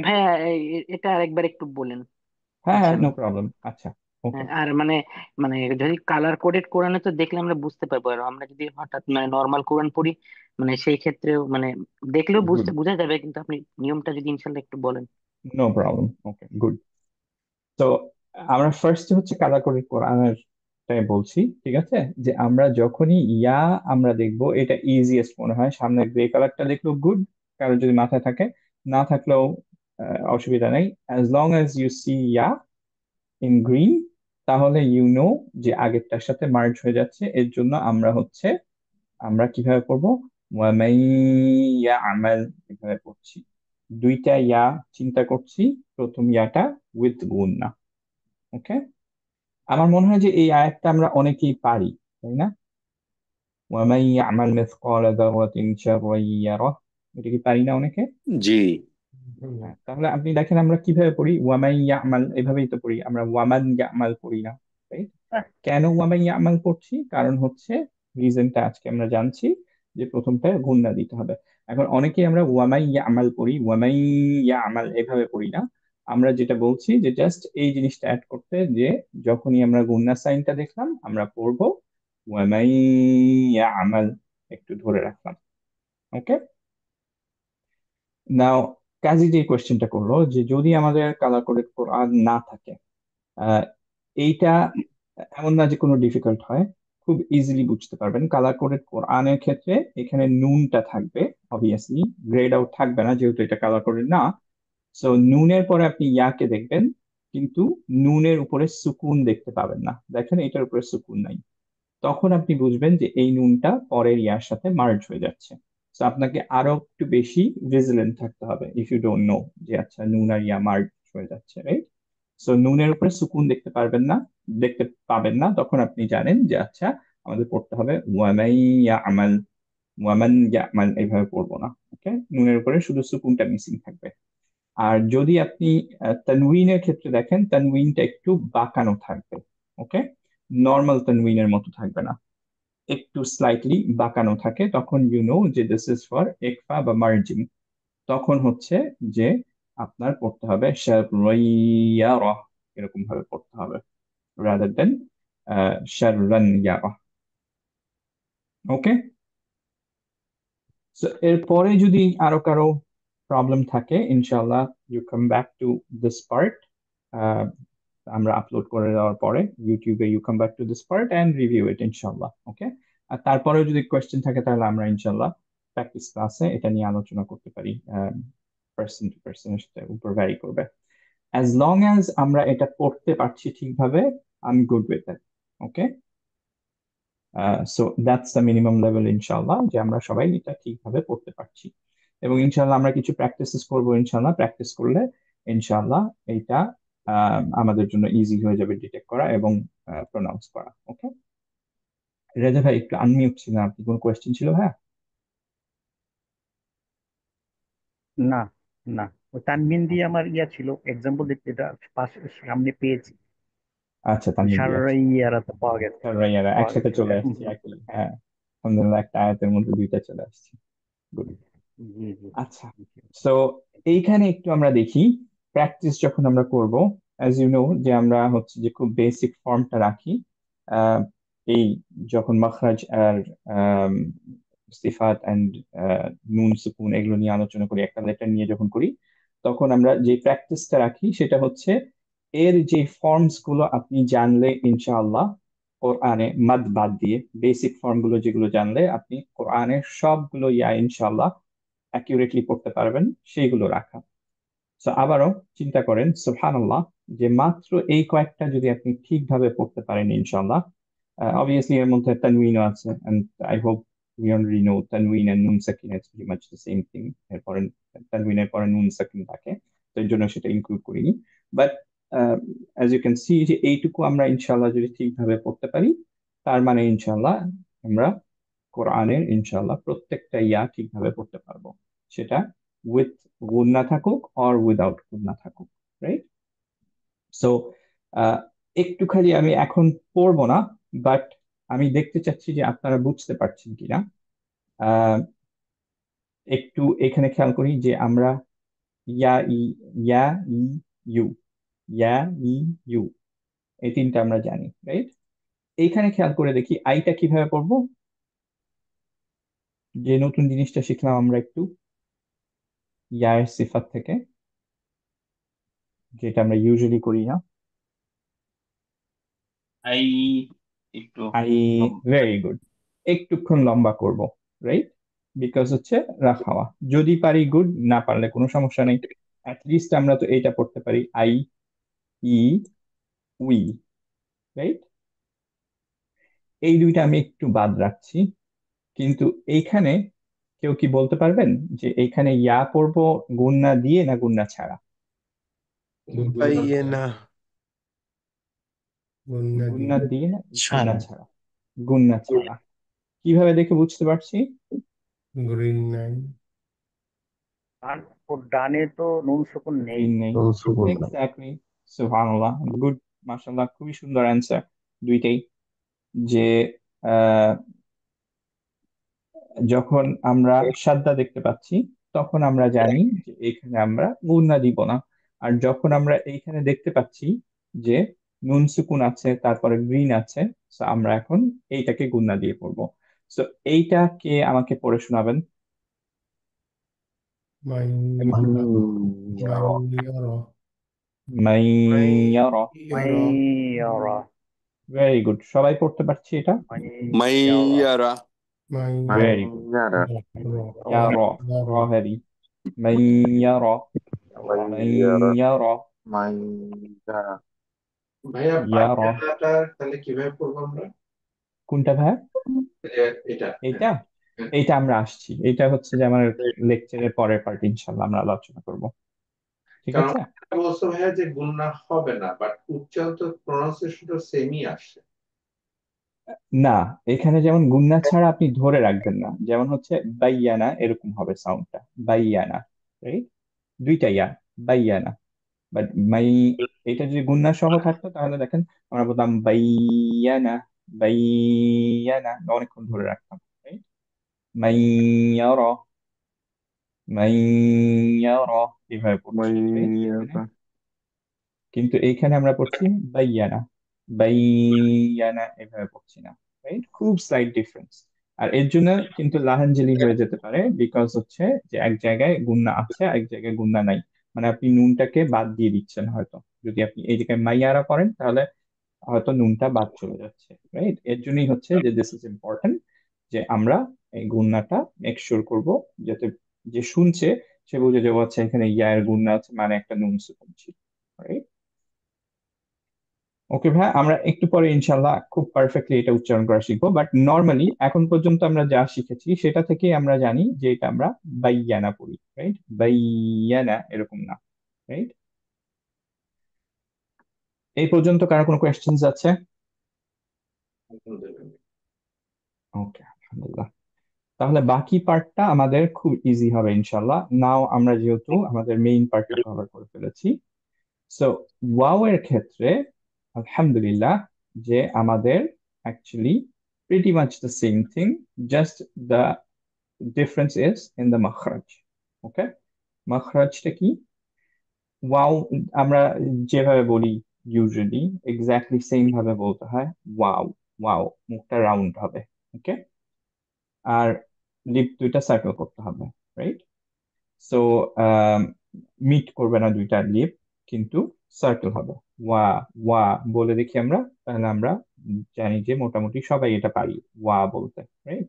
ভাইয়া এটা আরেকবার একটু বলেন হ্যাঁ হ্যাঁ, বুঝছেন। No problem. আচ্ছা, ওকে। আর মানে মানে যদি কালার কোডেড কোরআনে তো দেখলে আমরা বুঝতে পারবো, আর আমরা যদি হঠাৎ মানে নর্মাল কোরআন পড়ি মানে সেই ক্ষেত্রেও মানে দেখলেও গুড, বুঝতে বোঝা যাবে, কিন্তু আপনি নিয়মটা যদি ইনশাল্লাহ একটু বলেন। নো প্রবলেম, ওকে, গুড। তো আমরা ফার্স্ট হচ্ছে কালাকড়ি কোরআনের টাই বলছি, ঠিক আছে? যে আমরা যখনই ইয়া আমরা দেখবো, এটা ইজিয়েস্ট মনে হয়, সামনে গ্রে কালারটা দেখলেও গুড, কারো যদি মাথায় থাকে, না থাকলেও অসুবিধা নেই, as long as you see yeah in green, তাহলে ইউ নো যে আগেরটার সাথে মার্জ হয়ে যাচ্ছে। এর জন্য আমরা হচ্ছে, আমরা কিভাবে পড়বো? ওয়ামাই ইয়ামাল, এভাবে পড়ছি। দুইটা ইয়া চিন্তা করছি, প্রথম ইয়াটা উইথ গুণ, ওকে? আমার মনে হয় যে এই আয়াতটা আমরা অনেকেই পারি, তাই না? ওয়ামান ইয়ামাল মিসকালা যাররাতিন শাররান ইয়ারাহ। এটা কি পারি না অনেকে? জি। হ্যাঁ, তাহলে আপনি দেখেন আমরা কিভাবে পড়ি, ওয়ামান ইয়ামাল এভাবেই তো পড়ি আমরা, ওয়ামান ইয়ামাল পড়ি না, right? কেন ওয়ামান ইয়ামাল পড়ছি? কারণ হচ্ছে রিজনটা আজকে আমরা জানছি, যে প্রথমটা গুণনা দিতে হবে। এখন অনেকেই আমরা ওয়ামাই ইয়ামাল পড়ি, ওয়ামাই ইয়ামাল এভাবে পড়ি না। আমরা যেটা বলছি যে জাস্ট এই জিনিসটা অ্যাড করতে, যে যখনই আমরা গুণনা সাইনটা দেখলাম আমরা পড়বো ওয়ামাই ইয়ামাল, একটু ধরে রাখলাম। ওকে, নাও কাজী যে কোয়েশ্চেনটা করলো যে যদি আমাদের কালার কোডেড কোরআন না থাকে, আহ, এইটা এমন না যে কোনো ডিফিকাল্ট হয়, খুব ইজিলি বুঝতে পারবেন। কালার কোডেড কোরআনের ক্ষেত্রে এখানে নুনটা থাকবে, অবভিয়াসলি গ্রেড আউট থাকবে না যেহেতু এটা কালার কোডেড না। সো নুনের পরে আপনি ইয়াকে দেখবেন, কিন্তু নুনের উপরে সুকুন দেখতে পাবেন না। দেখেন এটার উপরে সুকুন নাই, তখন আপনি বুঝবেন যে এই নুনটা পরের ইয়ার সাথে মার্জ হয়ে যাচ্ছে। তো আপনাকে আরো একটু বেশি ভিজিলেন্ট থাকতে হবে ইফ ইউ ডোন্ট নো যে আচ্ছা নুন আর ইয়া মার্জ হয়ে যাচ্ছে, রাইট? সো নুনের উপরে সুকুন দেখতে পারবেন না, দেখতে পাবেন না, তখন আপনি জানেন যে আচ্ছা আমাদের পড়তে হবে ওয়ামাই ইয়ামাল, ওয়ামান ইয়ামাল এইভাবে পড়বো না। ওকে, নুনের উপরে শুধু সুকুনটা মিসিং থাকবে। আর যদি আপনি তানউইনের ক্ষেত্রে দেখেন, তানউইনটা একটু বাঁকানো থাকবে। ওকে, নর্মাল তানউইনের মতো থাকবে না, একটু স্লাইটলি বাঁকানো থাকে, তখন ইউ নো যে দিস ইজ ফর একফা বা মার্জিং। তখন হচ্ছে যে আপনার পড়তে হবে শাররাইয়ারা, এরকম ভাবে পড়তে হবে রাদার দেন শাররান ইয়ারা। ওকে, সো এরপরে যদি আরো কারো প্রবলেম থাকে ইনশাল্লাহ you come back to this part. আমরা আপলোড করে দেওয়ার পরে ইউটিউবে you come back to this part and review it ইনশাল্লাহ। ওকে, আর তারপরেও যদি কোয়েশ্চেন থাকে তাহলে আমরা ইনশাল্লাহ প্র্যাকটিস ক্লাসে এটা নিয়ে আলোচনা করতে পারি, পার্সন টু পার্সনের সাথে উপর ভ্যারি করবে। অ্যাজ লং অ্যাজ আমরা এটা পড়তে পারছি ঠিকভাবে, I am good with it. Okay, so that's the minimum level ইনশাল্লাহ, যে আমরা সবাই এটা ঠিকভাবে পড়তে পারছি। এবং ইনশাল্লাহ আমরা কিছু প্র্যাকটিসেস করবো, ইনশাল্লাহ প্র্যাকটিস করলে ইনশাল্লাহ এইটা আমাদের জন্য ইজি হয়ে যাবে ডিটেক্ট করা এবং প্রোনাউন্স করা। ওকে, রেজা ভাই একটু আনমিউট ছিলেন আপনি, কোনো কোয়েশ্চেন ছিল ভাই? না, না, ওই তানবিন দিয়ে আমার ইয়া ছিল এক্সাম্পল দেখতে, এটা পাশে সামনে পেয়েছি। আচ্ছা, তানভীর দিয়ে, আচ্ছা। সারাইয়ারা তো পাওয়া গেছে। রাইয়ারা পাওয়া একসাথে গেছে চলে আসছে একই, হ্যাঁ, আলহামদুলিল্লাহ একটা আয়াতের মধ্যে দুইটা চলে আসছে। গুড। জি, জি। আচ্ছা, তো এইখানে একটু আমরা দেখি প্র্যাকটিস যখন আমরা করব, অ্যাজ ইউ নো যে আমরা হচ্ছে যে খুব বেসিক ফর্মটা রাখি। আহ, এই যখন মাখরাজ আর আম, সিফাত অ্যান্ড নুন সুকুন এগুলো নিয়ে আলোচনা করি, একটা লেটার নিয়ে যখন করি, তখন আমরা যে প্র্যাকটিসটা রাখি সেটা হচ্ছে এর যে ফর্মস গুলো আপনি জানলে ইনশাআল্লাহ কোরআনে মাদ বাদ দিয়ে বেসিক ফর্ম গুলো যেগুলো জানলে আপনি কোরআনের সবগুলো ইয়া ইনশাআল্লাহ অ্যাকিউরেটলি পড়তে পারবেন, সেইগুলো রাখা। তো আবারও চিন্তা করেন সুবহানাল্লাহ, যে মাত্র এই কয়েকটা যদি আপনি ঠিকভাবে পড়তে পারেন ইনশাআল্লাহ, অবভিয়াসলি এর মধ্যে তানউইনও আছে, and I hope we already know তানউইন and নুন সাকিন is pretty much the same thing। এরপরে তানউইনের পরে নুন সাকিন থাকে, তো এর জন্য সেটা ইনক্লুড করিনি। But as you can see যে এইটুকু আমরা ইনশাআল্লাহ যদি ঠিকভাবে পড়তে পারি, তার মানে ইনশাআল্লাহ আমরা কোরআনের ইনশাআল্লাহ প্রত্যেকটা ইয়া ঠিকভাবে পড়তে পারবো, সেটা উইথ গুণনা থাকুক অর উইদাউট গুণনা থাকুক, রাইট? সো একটু খালি আমি এখন পড়বো না, বাট আমি দেখতে চাচ্ছি যে আপনারা বুঝতে পারছেন কিনা। আহ, একটু এখানে খেয়াল করি যে আমরা ইয়া ই, ইয়া ই, ইউ, ইয়া ই, ইউ, এই তিনটা আমরা জানি, রাইট? এইখানে খেয়াল করে দেখি আইটা কিভাবে পড়বো, যে নতুন জিনিসটা শিখলাম আমরা একটু ইয়ার সিফাত থেকে, যেটা আমরা ইউজুয়ালি করি না। আই একটু আই, ভেরি গুড, একটুক্ষণ লম্বা করব, রাইট? বিকজ হচ্ছে রাখাওয়া, যদি পারি গুড, না পারলে কোনো সমস্যা নেই। লিস্ট আমরা তো এইটা পড়তে পারি আই, ই, উই, রাইট? এই দুইটা আমি একটু বাদ রাখছি, কিন্তু এইখানে কেউ কি বলতে পারবেন যে এইখানে ইয়া পড়বো গুণনা দিয়ে না গুণনা ছাড়া? ভাই ইয়ে না, গুণনা দিয়ে না গুণনা ছাড়া। ছাড়া? গুণনা ছাড়া। কিভাবে দেখে বুঝতে পারছি? green nine, ওর ডানে তো নুন সুকুন নেই। গ্রিন নেই, no sugar. এক্স্যাক্টলি। সুবহানাল্লাহ, গুড, মাশাআল্লাহ, খুবই সুন্দর অ্যান্সার দুইটাই। যে আহ, যখন আমরা সাদা দেখতে পাচ্ছি তখন আমরা জানি যে এইখানে আমরা গুণনা দিব না। আর যখন আমরা এইখানে দেখতে পাচ্ছি যে নুন সুকুন আছে তারপরে গ্রিন আছে, তো আমরা এখন এইটাকে গুণনা দিয়ে পড়বো। তো এইটা কে আমাকে পড়ে শোনাবেন? My, মাইয়ারা my, মাইয়ারা। মাইয়ারা, ভেরি গুড, সবাই পড়তে পারছি এটা? মাইয়ারা, মাইয়ারা my, ভেরি গুড। মাইয়ারা ইয়া র, র হেভি। মাইয়ারা, মাইয়ারা মাইয়ারা, মাইয়ারা ভাইয়া ইয়ারা। বাকিটাটা তাহলে কিভাবে করবো আমরা? কোনটা ভাই? এটা, হ্যাঁ। এইটা এইটা আমরা আসছি, এটা হচ্ছে যে আমার লেকচারের পরের পার্ট, ইনশাল্লাহ আমরা আলোচনা করব। ঠিক কারণ আছে। একটা বলছো ভাইয়া যে গুণনা হবে না, বাট উচ্চারণ তো প্রনাউন্সিয়েশন তো সেমই আসছে। না, এখানে যেমন গুন্না ছাড়া আপনি ধরে রাখবেন না, যেমন হচ্ছে বাইয়ানা এরকম হবে সাউন্ডটা, বাইয়ানা, রাইট? দুইটা ইয়া, বাইয়ানা। বাট মাই, এটা যদি গুন্না সহ থাকতো তাহলে দেখেন আমরা বলতাম বাইয়ানা, বাইয়ানা, অনেকক্ষণ ধরে রাখতাম, রাইট? মাইয়ারা, মাইয়ারা, এভাবে পড়ছি, রাইট? এখানে মাইয়ারা কিন্তু এইখানে আমরা পড়ছি বাইয়ানা, বাইয়ানা, এভাবে পড়ছি না, রাইট? খুব স্লাইট ডিফারেন্স। আর এর জন্য কিন্তু লাহানজলি হয়ে যেতে পারে, বিকজ হচ্ছে যে এক জায়গায় গুন্না আছে এক জায়গায় গুন্না নাই। মানে আপনি নুনটাকে বাদ দিয়ে দিচ্ছেন হয়তো, যদি আপনি এই জায়গায় মাইয়ারা করেন তাহলে হয়তো নুনটা বাদ চলে যাচ্ছে, রাইট? এর জন্যই হচ্ছে যে দিস ইজ ইম্পর্টেন্ট, যে আমরা এই গুন্নাটা মেক শিওর করব, যাতে যে শুনছে সে বুঝে যে ও আচ্ছা এখানে ইয়ার গুন্না আছে, মানে একটা নুন সুকুন ছিল, রাইট? ওকে ভাই, আমরা একটু পরে ইনশাল্লাহ খুব পারফেক্টলি এটা উচ্চারণ করা শিখবো, বাট নর্মালি এখন পর্যন্ত আমরা যা শিখেছি সেটা থেকে আমরা জানি যে এটা আমরা বাইয়ানা পড়ি, রাইট? বাইয়ানা এরকম না, রাইট? এই পর্যন্ত কারো কোনো কোয়েশ্চেন্স আছে? আলহামদুলিল্লাহ। ওকে, আলহামদুলিল্লাহ। তাহলে বাকি পার্টটা আমাদের খুব ইজি হবে ইনশাল্লাহ। নাও আমরা যেহেতু আমাদের মেইন পার্টটা কভার করে ফেলেছি, সো ওয়াও এর ক্ষেত্রে আলহামদুলিল্লাহ যে আমাদের actually pretty much the same thing, just the difference is in the makhraj. ওকে, মাখরাজটা কি? ওয়াও আমরা যেভাবে বলি ইউজুয়ালি এক্স্যাক্টলি সেম ভাবে বলতে হয়, ওয়াও, ওয়াও, মুখটা রাউন্ড হবে, ওকে? আর লিপ দুইটা সার্কেল করতে হবে, রাইট? সো মিট করবে না দুইটা লিপ, কিন্তু সার্কেল হবে। ওয়া, ওয়া বলে দেখি আমরা, তাহলে আমরা জানি যে মোটামুটি সবাই এটা পারি ওয়া বলতে, রাইট?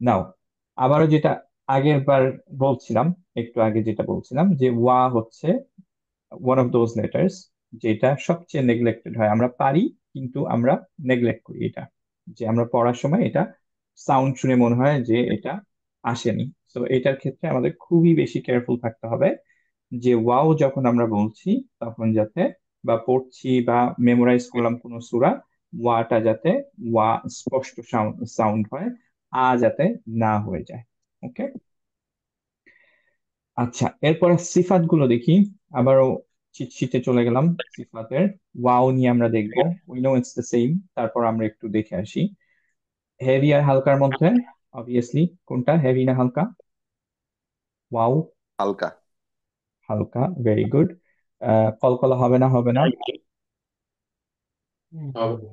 নাও আবারও যেটা আগের বার বলছিলাম, একটু আগে যেটা বলছিলাম যে ওয়া হচ্ছে ওয়ান অফ দোজ লেটার্স যেটা সবচেয়ে নেগলেক্টেড হয়, আমরা পারি কিন্তু আমরা নেগলেক্ট করি এটা, যে আমরা পড়ার সময় এটা সাউন্ড শুনে মনে হয় যে এটা আসেনি। তো এটার ক্ষেত্রে আমাদের খুবই বেশি কেয়ারফুল থাকতে হবে যে ওয়াও যখন আমরা বলছি তখন যাতে, বা পড়ছি বা মেমোরাইজ করলাম কোনো সূরা, ওয়াটা যাতে ওয়া স্পষ্ট সাউন্ড হয়, যাতে না হয়ে যায়। ওকে, আচ্ছা, এরপরে সিফাত গুলো দেখি। আবারও চিট শিটে চলে গেলাম সিফাতের। ওয়াও নিয়ে আমরা দেখবো, we know it's the same, তারপর আমরা একটু দেখে আসি। হেভি আর হালকার মধ্যে অবভিয়াসলি কোনটা হেভি না হালকা? ওয়াও হালকা হালকা, ভেরি গুড। কলকলা হবে না, হবে না, হবে।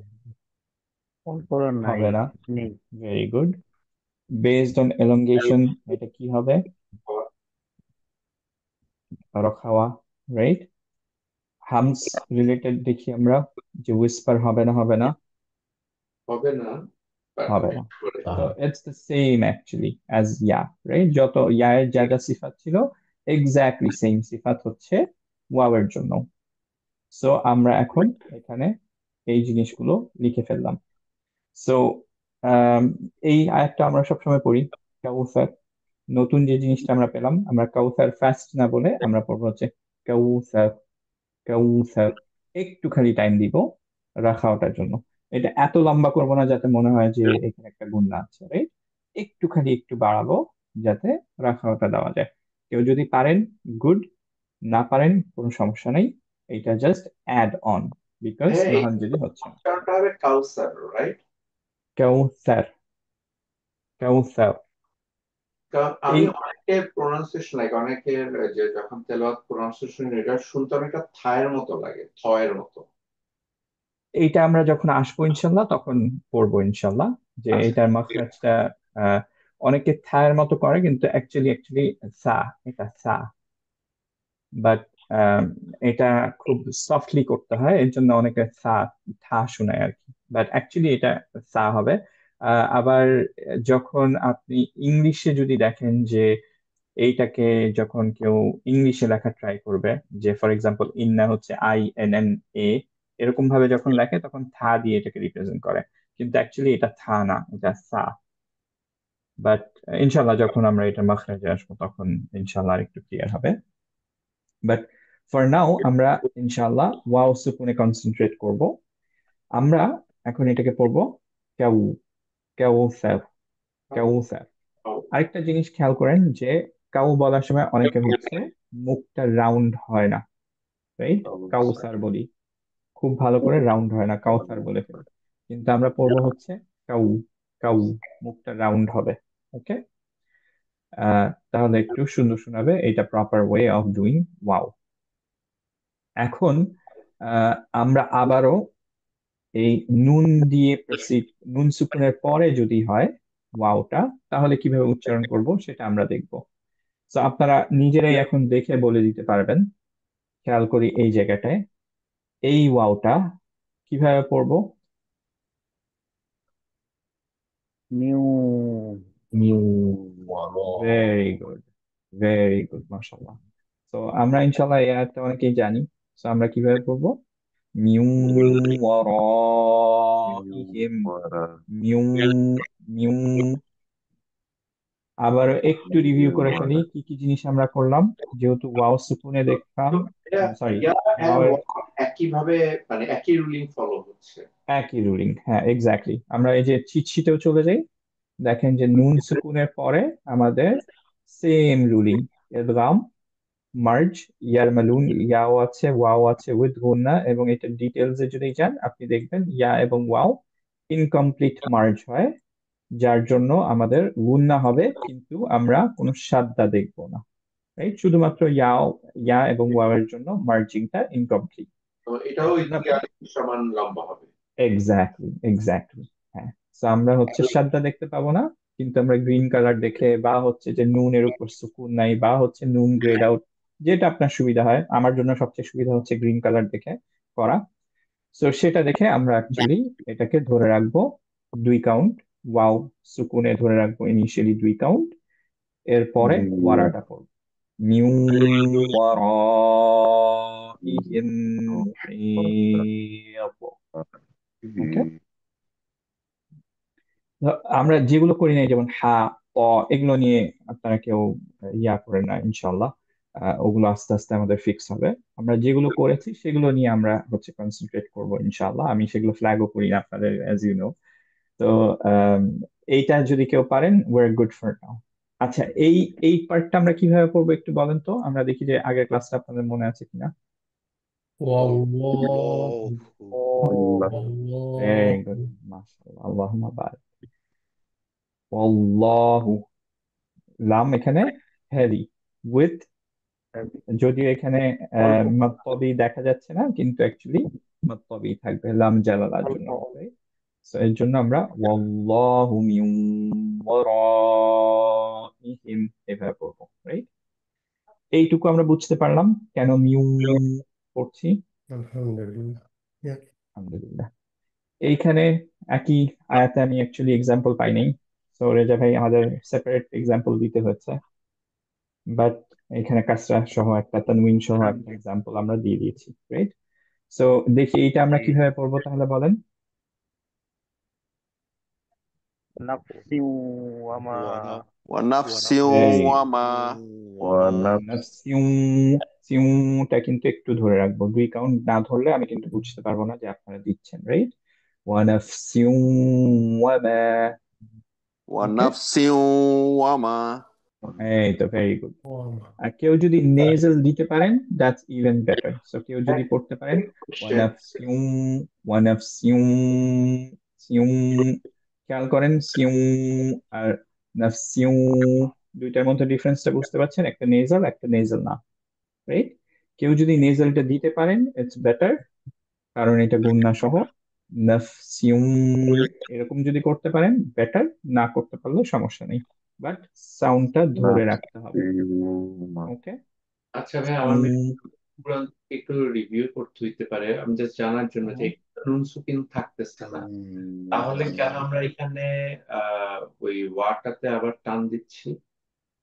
কোন করার নাই, হবে না, নেই। Very good. বেসড অন এলongation এটা কি হবে? রখাওয়া, রাইট? হামস রিলেটেড দেখি আমরা, যে উইসপার হবে না, হবে না, হবে না, but হবে না। করে। তো it's the same actually as yeah, right? যত ইয়ার যা যা সিফাত ছিল এক্স্যাক্টলি সেম সিফাত হচ্ছে ওয়াও এর জন্য। সো আমরা এখন এখানে এই জিনিসগুলো লিখে ফেললাম। সো এই আয়াতটা আমরা সবসময় পড়ি, কাউসার। নতুন যে জিনিসটা আমরা পেলাম, আমরা কাউসার ফাস্ট না বলে আমরা পড়বো হচ্ছে কাউসার, কাউসার। একটু খালি টাইম দিব রাখা ওটার জন্য। এটা এত লম্বা করবো না যাতে মনে হয় যে এখানে একটা গুণনা আছে, রাইট? একটুখানি একটু বাড়াবো যাতে রাখাটা দেওয়া যায়। কেউ যদি পারেন গুড, না পারেন কোনো সমস্যা নেই, এটা জাস্ট অ্যাড অন, বিকজ হ্যাঁ, এই নাহান যদি হচ্ছে না। উচ্চারণটা হবে কাউসার, রাইট? কেউ স্যার, কেউ স্যার। কারণ আমি এই অনেকের প্রোনাউন্সিয়েশন লাগে, অনেকের যে যখন তেলাওয়াত প্রোনাউন্সিয়েশন এটা শুনতে অনেকটা থায়ের মতো লাগে, থয়ের মতো। এইটা আমরা যখন আসবো ইনশাল্লাহ তখন পড়বো ইনশাল্লাহ, যে আচ্ছা, এটার মাখরাজটা আহ, অনেকে থায়ের মতো করে, কিন্তু অ্যাকচুয়ালি সা, এটা সা, বাট এটা খুব সফটলি করতে হয়, এর জন্য অনেকে সা, থা শোনায় আর কি, বাট অ্যাকচুয়ালি এটা সা হবে। আবার যখন আপনি ইংলিশে যদি দেখেন যে এইটাকে, যখন কেউ ইংলিশে লেখা ট্রাই করবে, যে ফর এক্সাম্পল ইন্না হচ্ছে INNA, এরকম ভাবে যখন লেখে তখন থা দিয়ে এটাকে রিপ্রেজেন্ট করে, কিন্তু অ্যাকচুয়ালি এটা থা না, এটা সা। বাট ইনশাল্লাহ যখন আমরা এটা মাখরাজে আসবো তখন ইনশাল্লাহ আর একটু ক্লিয়ার হবে। বাট ফর নাও আমরা ইনশাল্লাহ ওয়াও সুকুনে কনসেন্ট্রেট করব। আমরা এখন এটাকে পড়বো কেউ, কেউ স্যার, কেউ স্যার। আরেকটা জিনিস খেয়াল করেন যে কাউ বলার সময় অনেকের হচ্ছে মুখটা রাউন্ড হয় না, রাইট? কাউসার বলি, খুব ভালো করে রাউন্ড হয় না, কাউসার বলে ফেলি, কিন্তু আমরা পড়বো হচ্ছে কাউ, কাউ, মুখটা রাউন্ড হবে। ওকে, তাহলে একটু সুন্দর শোনাবে, এটা proper way of doing wow. এখন আহ, আমরা আবারও এই নুন দিয়ে প্রসিড, নুন সুকুনের পরে যদি হয় ওয়াওটা, তাহলে কিভাবে উচ্চারণ করব সেটা আমরা দেখব। তো আপনারা নিজেরাই এখন দেখে বলে দিতে পারবেন। খেয়াল করি এই জায়গাটায়, এই ওয়াওটা কিভাবে পড়বো? New. Mu, very good, very good, মাশাআল্লাহ। তো আমরা ইনশাআল্লাহ এই আয়াতটা অনেকেই জানি। তো আমরা কিভাবে পড়বো? মিউ ওয়ারাইহিম, মিউ, মিউ। আবার একটু রিভিউ করে ফেলি কি কি জিনিস আমরা করলাম, যেহেতু ওয়াও সুকুনে দেখলাম, তো এটা sorry, yeah and wow one একই ভাবে, মানে একই রুলিং ফলো হচ্ছে। একই রুলিং, হ্যাঁ এক্স্যাক্টলি। আমরা এই যে চিট শিটেও চলে যাই, দেখেন যে নুন সুকুনের পরে আমাদের সেম রুলিং, ইদগাম, মার্জ, ইয়ারমালুন, ইয়াও আছে, ওয়াও আছে উইথ গুন্না, এবং এটা ডিটেলস এ যদি যান আপনি দেখবেন ইয়া এবং ওয়াও ইনকমপ্লিট মার্জ হয়, যার জন্য আমাদের গুন্না হবে, কিন্তু আমরা কোনো সাদ্দা দেখবো না, রাইট? শুধুমাত্র ইয়াও, ইয়া এবং ওয়াও এর জন্য মার্জিংটা ইনকমপ্লিট। তো এটাও এর ওই জন্য দুই আপনি আলিফ সমান লম্বা হবে। এক্স্যাক্টলি, এক্স্যাক্টলি, হ্যাঁ। তো আমরা হচ্ছে সাদটা দেখতে পাবো না, কিন্তু আমরা গ্রিন কালার দেখে, বা হচ্ছে যে নুনের উপর সুকুন নাই, বা হচ্ছে নুন গ্রেড আউট, যেটা আপনার সুবিধা হয়, আমার জন্য সবচেয়ে সুবিধা হচ্ছে গ্রিন কালার দেখে করা। তো সেটা দেখে আমরা অ্যাকচুয়ালি এটাকে ধরে রাখবো 2 কাউন্ট, ওয়াও সুকুনে ধরে রাখবো ইনিশিয়ালি 2 কাউন্ট, এরপরে ওয়ারাটা পড়বো, মিউ ওয়ারাইহিম হিয়াব। ওকে, আমরা যেগুলো করি নাই যেমন হা, প, এগুলো নিয়ে আপনারা কেউ ইয়া করেন না ইনশাল্লাহ, ওগুলো আস্তে আস্তে আমাদের ফিক্স হবে। আমরা যেগুলো করেছি সেগুলো নিয়ে আমরা হচ্ছে কনসেন্ট্রেট করবো ইনশাল্লাহ, আমি সেগুলো ফ্ল্যাগও করি না আপনাদের, অ্যাজ ইউ নো। তো আম, এইটা যদি কেউ পারেন ওয়ার গুড ফর নাও। আচ্ছা, এই পার্টটা আমরা কিভাবে করবো একটু বলেন তো, আমরা দেখি যে আগের ক্লাসটা আপনাদের মনে আছে কিনা। والله ভেরি والله গুড, মাশাআল্লাহ, আল্লাহুম্মা বারিক। ওয়াল্লাহু, লাম এখানে হেভি, উইথ, যদিও এখানে অল্প। মাত্তাবি দেখা যাচ্ছে না, কিন্তু অ্যাকচুয়ালি মাত্তাবি থাকবে লাম জালালার জন্য, right? So এর জন্য আমরা ওয়াল্লাহু মিন ওয়ারাইহিম এভাবে পড়বো, রাইট? এইটুকু আমরা বুঝতে পারলাম কেন মিউ পড়ছি। الحمد لله. Yeah. আলহামদুলিল্লাহ। এইখানে একই আয়াতে আমি অ্যাকচুয়ালি এক্সাম্পল পাই নাই, তো রেজা ভাই আমাদের সেপারেট এক্সাম্পল দিতে হচ্ছে, বাট এখানে কাসরা সহ একটা, তানউইন সহ একটা এক্সাম্পল আমরা দিয়ে দিয়েছি, রাইট? সো দেখি এইটা আমরা কিভাবে পড়বো তাহলে বলেন। নাফসি ওয়ামা ওয়ানাফসি ভেরি ওয়ামা, সিউ, সিউটা কিন্তু একটু ধরে রাখবো, 2 কাউন্ট না ধরলে আমি কিন্তু বুঝতে পারবো না যে আপনারা দিচ্ছেন, রাইট? ওয়ানাফসিউ ওয়ামা। ওকে, ওয়ানাফসিউ ওয়ামা। এই তো ভেরি গুড। Warm. আর কেউ যদি নেজাল দিতে পারেন, দ্যাটস ইভেন বেটার। সো কেউ যদি পড়তে পারেন কোশ্চেন ওয়ানাফসিউ ওয়ানাফসিউ সিউ, খেয়াল করেন সিউ আর নাফসিউ, দুইটার মধ্যে ডিফারেন্সটা বুঝতে পারছেন? একটা নেজাল, একটা নেজাল না, রাইট? কেউ যদি নেজালটা দিতে পারেন ইটস বেটার, কারণ এটা গুণনা সহ। নাফসিউ এরকম যদি করতে পারেন বেটার, না করতে পারলে সমস্যা নেই, বাট সাউন্ডটা ধরে রাখতে হবে। নাফসিউমা। ওকে, আচ্ছা ভাই, আমার পুরো একটু রিভিউ করতে হইতে পারে, আমি জাস্ট জানার জন্য যে নুন সুকিন থাকতেছে না, তাহলে কেন আমরা এখানে ওই ওয়াটাতে আবার টান দিচ্ছি?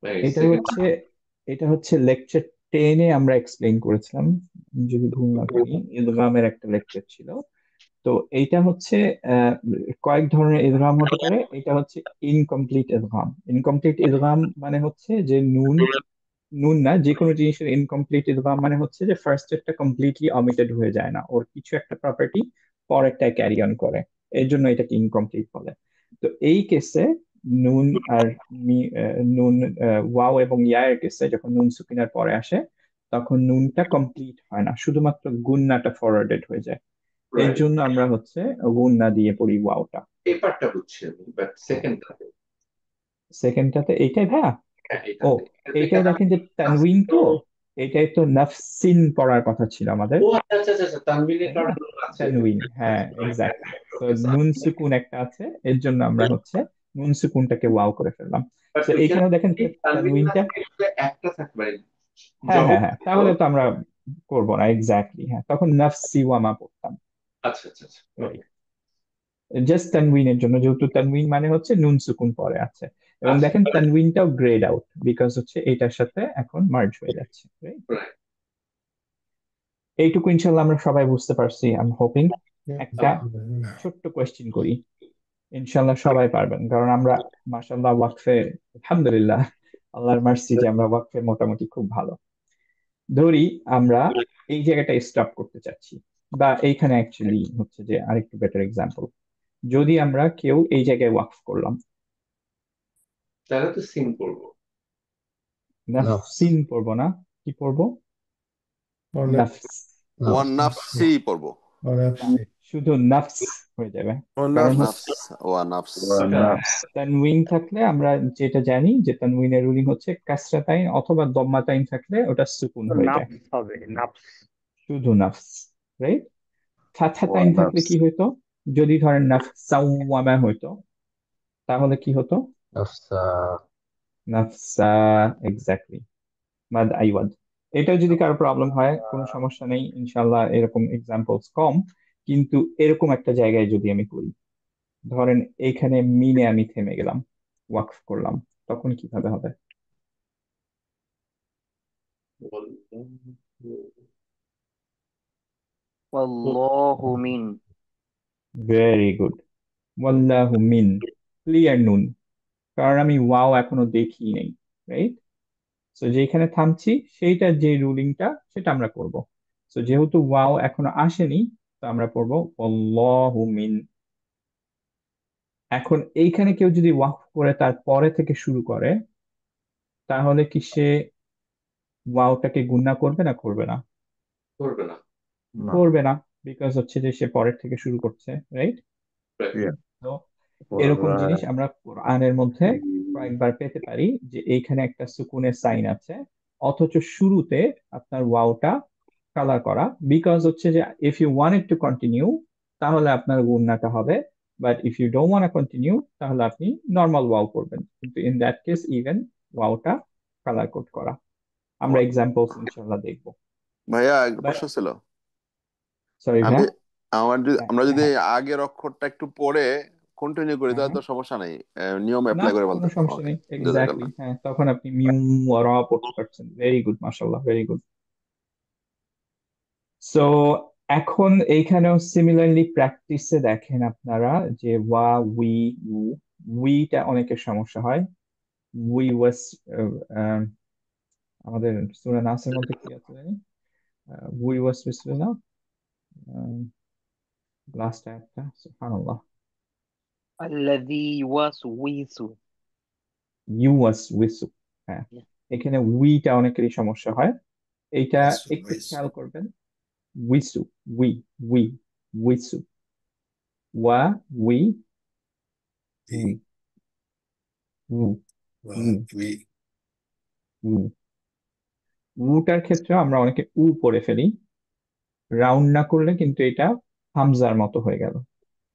এটা সেকেন্ড হচ্ছে লেকচার 10-এ আমরা এক্সপ্লেইন করেছিলাম, আমি যদি ভুল না করি ইদগামের একটা লেকচার ছিল। তো এইটা হচ্ছে আহ, কয়েক ধরনের ইদগাম হতে পারে। এটা হচ্ছে ইনকমপ্লিট ইদগাম। ইনকমপ্লিট ইদগাম মানে হচ্ছে যে নুন নুন না, যে কোনো জিনিসের ইনকমপ্লিট ইদগাম মানে হচ্ছে যে ফার্স্ট একটা কমপ্লিটলি অমিটেড হয়ে যায় না, ওর কিছু একটা প্রপার্টি পরেরটা ক্যারি অন করে, এর জন্য এটাকে ইনকমপ্লিট বলে। তো এই কেসে নুন আর নুন, ওয়াও এবং ইয়া এর কেসে যখন নুন সুকিনার পরে আসে, তখন নুনটা কমপ্লিট হয় না, শুধুমাত্র গুন্নাটা ফরওয়ার্ডেড হয়ে যায়। এর রাইট, জন্য আমরা হচ্ছে গুন্না দিয়ে পড়ি ওয়াওটা। এই পার্টটা বুঝছি আমি, বাট সেকেন্ডটাতে, সেকেন্ডটাতে এইটাই ভাইয়া। হ্যাঁ ও, এটাতে এটাতে এইটাই কেন দেখেন যে তানউইন, তো এইটাই তো নাফসিন পড়ার কথা ছিল আমাদের, ও আচ্ছা আচ্ছা আচ্ছা, তানভীরের তাই না? কারণ আছে। তানউইন, হ্যাঁ এক্স্যাক্টলি। তো নুন ওকে, সুকুন একটা আছে, এর জন্য আমরা হচ্ছে নুন সুকুনটাকে ওয়াও করে ফেললাম। বাট তো ওইখানে এইখানেও দেখেন কি তানভীর না তানউইনটা, থেকে আসলে একটা থাকবে, হ্যাঁ জবর হ্যাঁ হ্যাঁ, ছিল। তাহলে তো আমরা করবো না, এক্স্যাক্টলি, হ্যাঁ তখন নাফসি ওয়ামা পড়তাম। আচ্ছা আচ্ছা আচ্ছা, ওকে, জাস্ট তানউইনের জন্য, যেহেতু তানউইন মানে হচ্ছে নুন সুকুন পরে আছে, এবং আচ্ছা, দেখেন তানউইনটাও গ্রেড আউট, বিকজ হচ্ছে এটার সাথে এখন মার্জ হয়ে যাচ্ছে, right? রাইট, এইটুকু ইনশাল্লাহ আমরা সবাই বুঝতে পারছি, আই এম হোপিং। Yeah. একটা Alhamdulillah. ছোট্ট কোয়েশ্চেন করি, ইনশাল্লাহ সবাই পারবেন, কারণ আমরা মাশাল্লাহ ওয়াকফে, আলহামদুলিল্লাহ, আল্লাহর মার্সি যে আমরা ওয়াকফে মোটামুটি খুব ভালো। ধরি আমরা এই জায়গাটা স্টপ করতে চাচ্ছি, বা এইখানে অ্যাকচুয়ালি হচ্ছে যে আরেকটু বেটার এক্সাম্পল, যদি আমরা কেউ এই জায়গায় ওয়াকফ করলাম, তাহলে তো সিন করবো। Nafs. নাফসিন পড়বো না, কি পড়বো? Or nafs. নাফস, ওয়ান Nafs. নাফসি পড়বো। Or nafsi. শুধু নাফস হয়ে যাবে, ও কারণ নাফস। হচ্ছে নাফস, ওয়া নাফস। নাফস। তানউইন থাকলে আমরা যেটা জানি যে তানউইনের রুলিং হচ্ছে কাসরাতাইন অথবা দম্মাতাইন থাকলে ওটা সুকুন তো হয়ে যায়, নাফস হবে, নাফস। শুধু নাফস, রাইট? ওয়া ফাতহাতাইন থাকলে নাফস। কি হইতো? যদি ধরেন নাফসাউওয়ামা হইতো, তাহলে কি হতো? Nafsa. নাফসা, এক্স্যাক্টলি, মাদ আইওয়াদ। এটাও যদি কারো প্রবলেম হয় কোনো সমস্যা নেই, ইনশাল্লাহ এরকম এক্সাম্পলস কম, কিন্তু এরকম একটা জায়গায় যদি আমি করি, ধরেন এইখানে মিনে আমি থেমে গেলাম, ওয়াকফ করলাম, তখন কিভাবে হবে? আল্লাহু মিন। ভেরি গুড, ওয়াল্লাহু মিন, ক্লিয়ার নুন, কারণ আমি ওয়াও এখনো দেখি নেই, রাইট? তো যেখানে থামছি সেইটা যে রুলিংটা সেটা আমরা করব। তো যেহেতু ওয়াও এখনো আসেনি, তো আমরা পড়বো আল্লাহু মিন। এখন এইখানে কেউ যদি ওয়াকফ করে তার পরে থেকে শুরু করে, তাহলে কি সে ওয়াওটাকে গুণা করবে না করবে না? করবে না। না। করবে না, বিকজ হচ্ছে যে সে পরের থেকে শুরু করছে, রাইট? Right. Yeah. তো এরকম ওয়াল্লাহ। জিনিস আমরা কোরআনের মধ্যে কয়েকবার পেতে পারি, যে এইখানে একটা সুকুনের সাইন আছে, অথচ শুরুতে আপনার ওয়াওটা কালার করা, বিকজ হচ্ছে যে if you want to continue তাহলে আপনার গুণনাটা হবে, but if you don't want continue তাহলে আপনি নর্মাল ওয়াও করবেন, কিন্তু ইন দ্যাট কেস ইভেন ওয়াওটা কালার কোড করা। আমরা এক্সাম্পলস ইনশাল্লাহ দেখবো। ভাইয়া একটা বাট প্রশ্ন ছিল। সরি আমি ভাইয়া, হ্যাঁ আমরা যদি হ্যাঁ আগের অক্ষরটা একটু পড়ে কন্টিনিউ করি হ্যাঁ তাহলে হ্যাঁ, তো সমস্যা নেই, নিয়ম না অ্যাপ্লাই করে কোনো বলতে। সমস্যা ওকে, নেই, এক্স্যাক্টলি, জাজাকাল্লাহ। হ্যাঁ তখন আপনি মিউ র পড়তে পারছেন, ভেরি গুড, মাশাআল্লাহ, ভেরি গুড। সো এখন এইখানেও সিমিলারলি প্র্যাকটিসে দেখেন আপনারা যে ওয়া উই উ, উইটা অনেকের সমস্যা হয়। উই ওয়াজ, আমাদের সূরা নাসের মধ্যে কি আছে জানি, উই ওয়াজ বিসমিল্লাহ, লাস্ট একটা সুবহানাল্লাহ। الذي يوسوس. ইউয়াস উইসু। হ্যাঁ, এখানে উইটা অনেকেরই সমস্যা হয়, এইটা ওয়াসু একটু ওয়াসু খেয়াল করবেন। উইসু, উই, উই, উইসু, ওয়া, উই, ই উই, উ, ওয়া উ, উই উ। উটার ক্ষেত্রে আমরা অনেকে উ পড়ে ফেলি, রাউন্ড না করলে কিন্তু এটা হামজার মতো হয়ে গেল,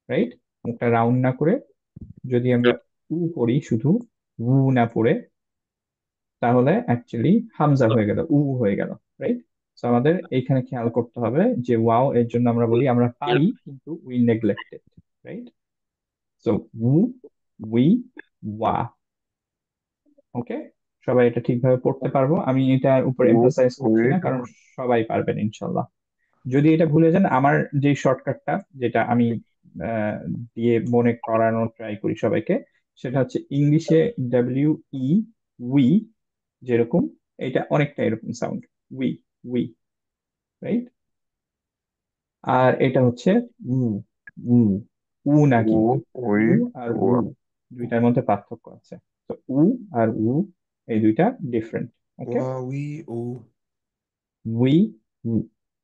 রাইট? মুখটা রাউন্ড না করে যদি আমরা উ পড়ি শুধু, উ না পড়ে, তাহলে অ্যাকচুয়ালি হামজা হয়ে গেল, উ হয়ে গেল, রাইট? তো আমাদের এইখানে খেয়াল করতে হবে যে ওয়াও এর জন্য আমরা বলি আমরা পারি কিন্তু উই নেগলেক্টেড, রাইট? সো উ, উই, ওয়া। ওকে, সবাই এটা ঠিকভাবে পড়তে পারবো, আমি এটার উপর উ এমফাসাইজ করছি উই না কারণ সবাই পারবেন ইনশাল্লাহ। যদি এটা ভুলে যান, আমার যে শর্টকাটটা যেটা আমি আহ, দিয়ে মনে করানোর ট্রাই করি সবাইকে, সেটা হচ্ছে ইংলিশে ডাব্লিউ ই, উই, যেরকম এটা অনেকটা এরকম সাউন্ড, উই, উই, রাইট? আর এটা হচ্ছে উ, উ, উ না উ কিন্তু, উই উ আর উ ওয়া। দুইটার মধ্যে পার্থক্য আছে। তো উ আর উ এই দুইটা ডিফারেন্ট। ওকে, ওয়া উই উ উই, উ,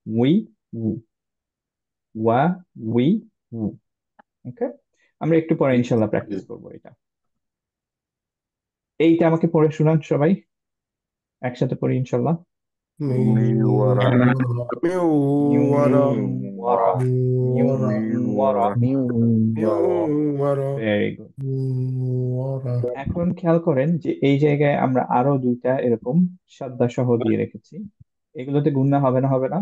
উই, উ, ওয়া, উই, উ। ওকে, আমরা একটু পরে উই ইনশাল্লাহ উ প্র্যাকটিস করবো এটা। এইটা আমাকে পড়ে শোনান সবাই, একসাথে পড়ি ইনশাল্লাহ। মিওয়ারা মিউ, মিওয়ারা ওয়ারা, মিউ, মিওয়ারা ওয়ারা। মিওয়ারা মিওয়ারা ভেরি গুড। মিওয়ারা এখন খেয়াল করেন যে এই জায়গায় আমরা আরো দুইটা এরকম সাদা সহ দিয়ে রেখেছি, এগুলোতে গুণনা হবে না? হবে না?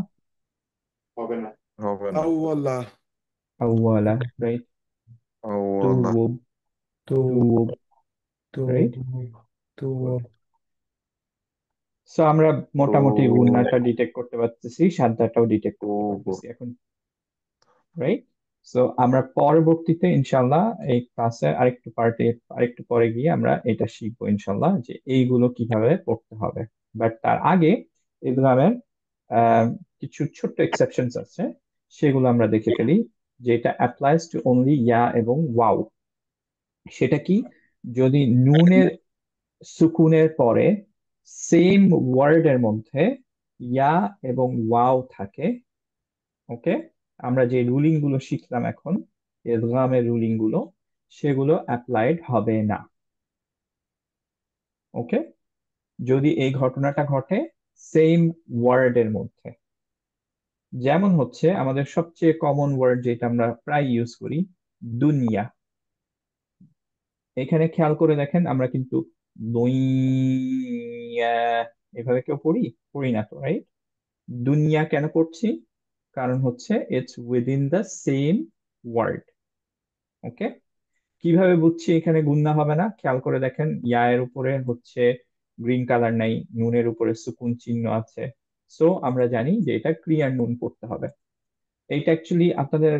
হবে না। হবে না। আউয়ালা আউয়ালা, রাইট? আওয়ালা তুওব, তো তুওব, তো রাইট? তো সো আমরা তো মোটামুটি গুণনাটা ডিটেক্ট করতে পারতেছি, সাদাটাও ডিটেক্ট করতে তো পারতেছি এখন, রাইট? সো আমরা পরবর্তীতে ইনশাল্লাহ এই ক্লাসে আরেকটু পার্টে আরেকটু পরে গিয়ে আমরা এটা শিখবো ইনশাল্লাহ যে এইগুলো কিভাবে পড়তে হবে। বাট তার আগে ইসলামের আহ, কিছু ছোট্ট এক্সেপশনস আছে, সেগুলো আমরা দেখে ফেলি, যেটা অ্যাপ্লাইজ টু অনলি ইয়া এবং ওয়াও। সেটা কি? যদি নুনের সুকুনের পরে সেম ওয়ার্ডের মধ্যে ইয়া এবং ওয়াও থাকে, ওকে, আমরা যে রুলিং গুলো শিখলাম এখন, ইদগামের রুলিং গুলো, সেগুলো অ্যাপ্লাইড হবে না। ওকে, যদি এই ঘটনাটা ঘটে সেম ওয়ার্ডের মধ্যে, যেমন হচ্ছে আমাদের সবচেয়ে কমন ওয়ার্ড যেটা আমরা প্রায় ইউজ করি, দুনিয়া। এখানে খেয়াল করে দেখেন আমরা কিন্তু দুইয়া এভাবে কেউ পড়ি? পড়ি না তো, রাইট? দুনিয়া কেন পড়ছি? কারণ হচ্ছে it's within the same word. Okay, কিভাবে বুঝছি এখানে গুণনা হবে না? খেয়াল করে দেখেন, ইয়া এর উপরে হচ্ছে গ্রিন কালার নাই, নুনের উপরে সুকুন চিহ্ন আছে, সো আমরা জানি যে এটা ক্রিয়ার নুন পড়তে হবে। এইটা অ্যাকচুয়ালি আপনাদের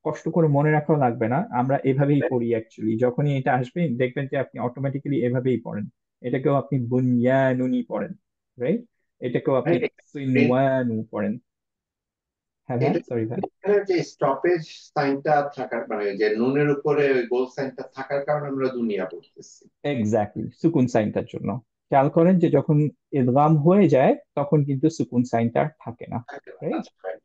কষ্ট করে মনে রাখাও লাগবে না, আমরা এভাবেই পড়ি অ্যাকচুয়ালি, যখনই এটা আসবে দেখবেন যে আপনি অটোমেটিক্যালি এভাবেই পড়েন। এটাকেও আপনি বুনয়ানুনি পড়েন, রাইট? এটাকেও আপনি মানে সিনওয়ানু পড়েন। হ্যাঁ ভাই, এটা সরি ভাই। এখানে যে স্টপেজ সাইনটা থাকার মানে যে নুনের উপরে ওই গোল সাইনটা থাকার কারণে আমরা দুনিয়া পড়তেছি। এক্স্যাক্টলি, সুকুন সাইনটার জন্য। খেয়াল করেন যে যখন ইদগাম হয়ে যায় তখন কিন্তু সুকুন সাইনটা আর থাকে না, রাইট? That's right.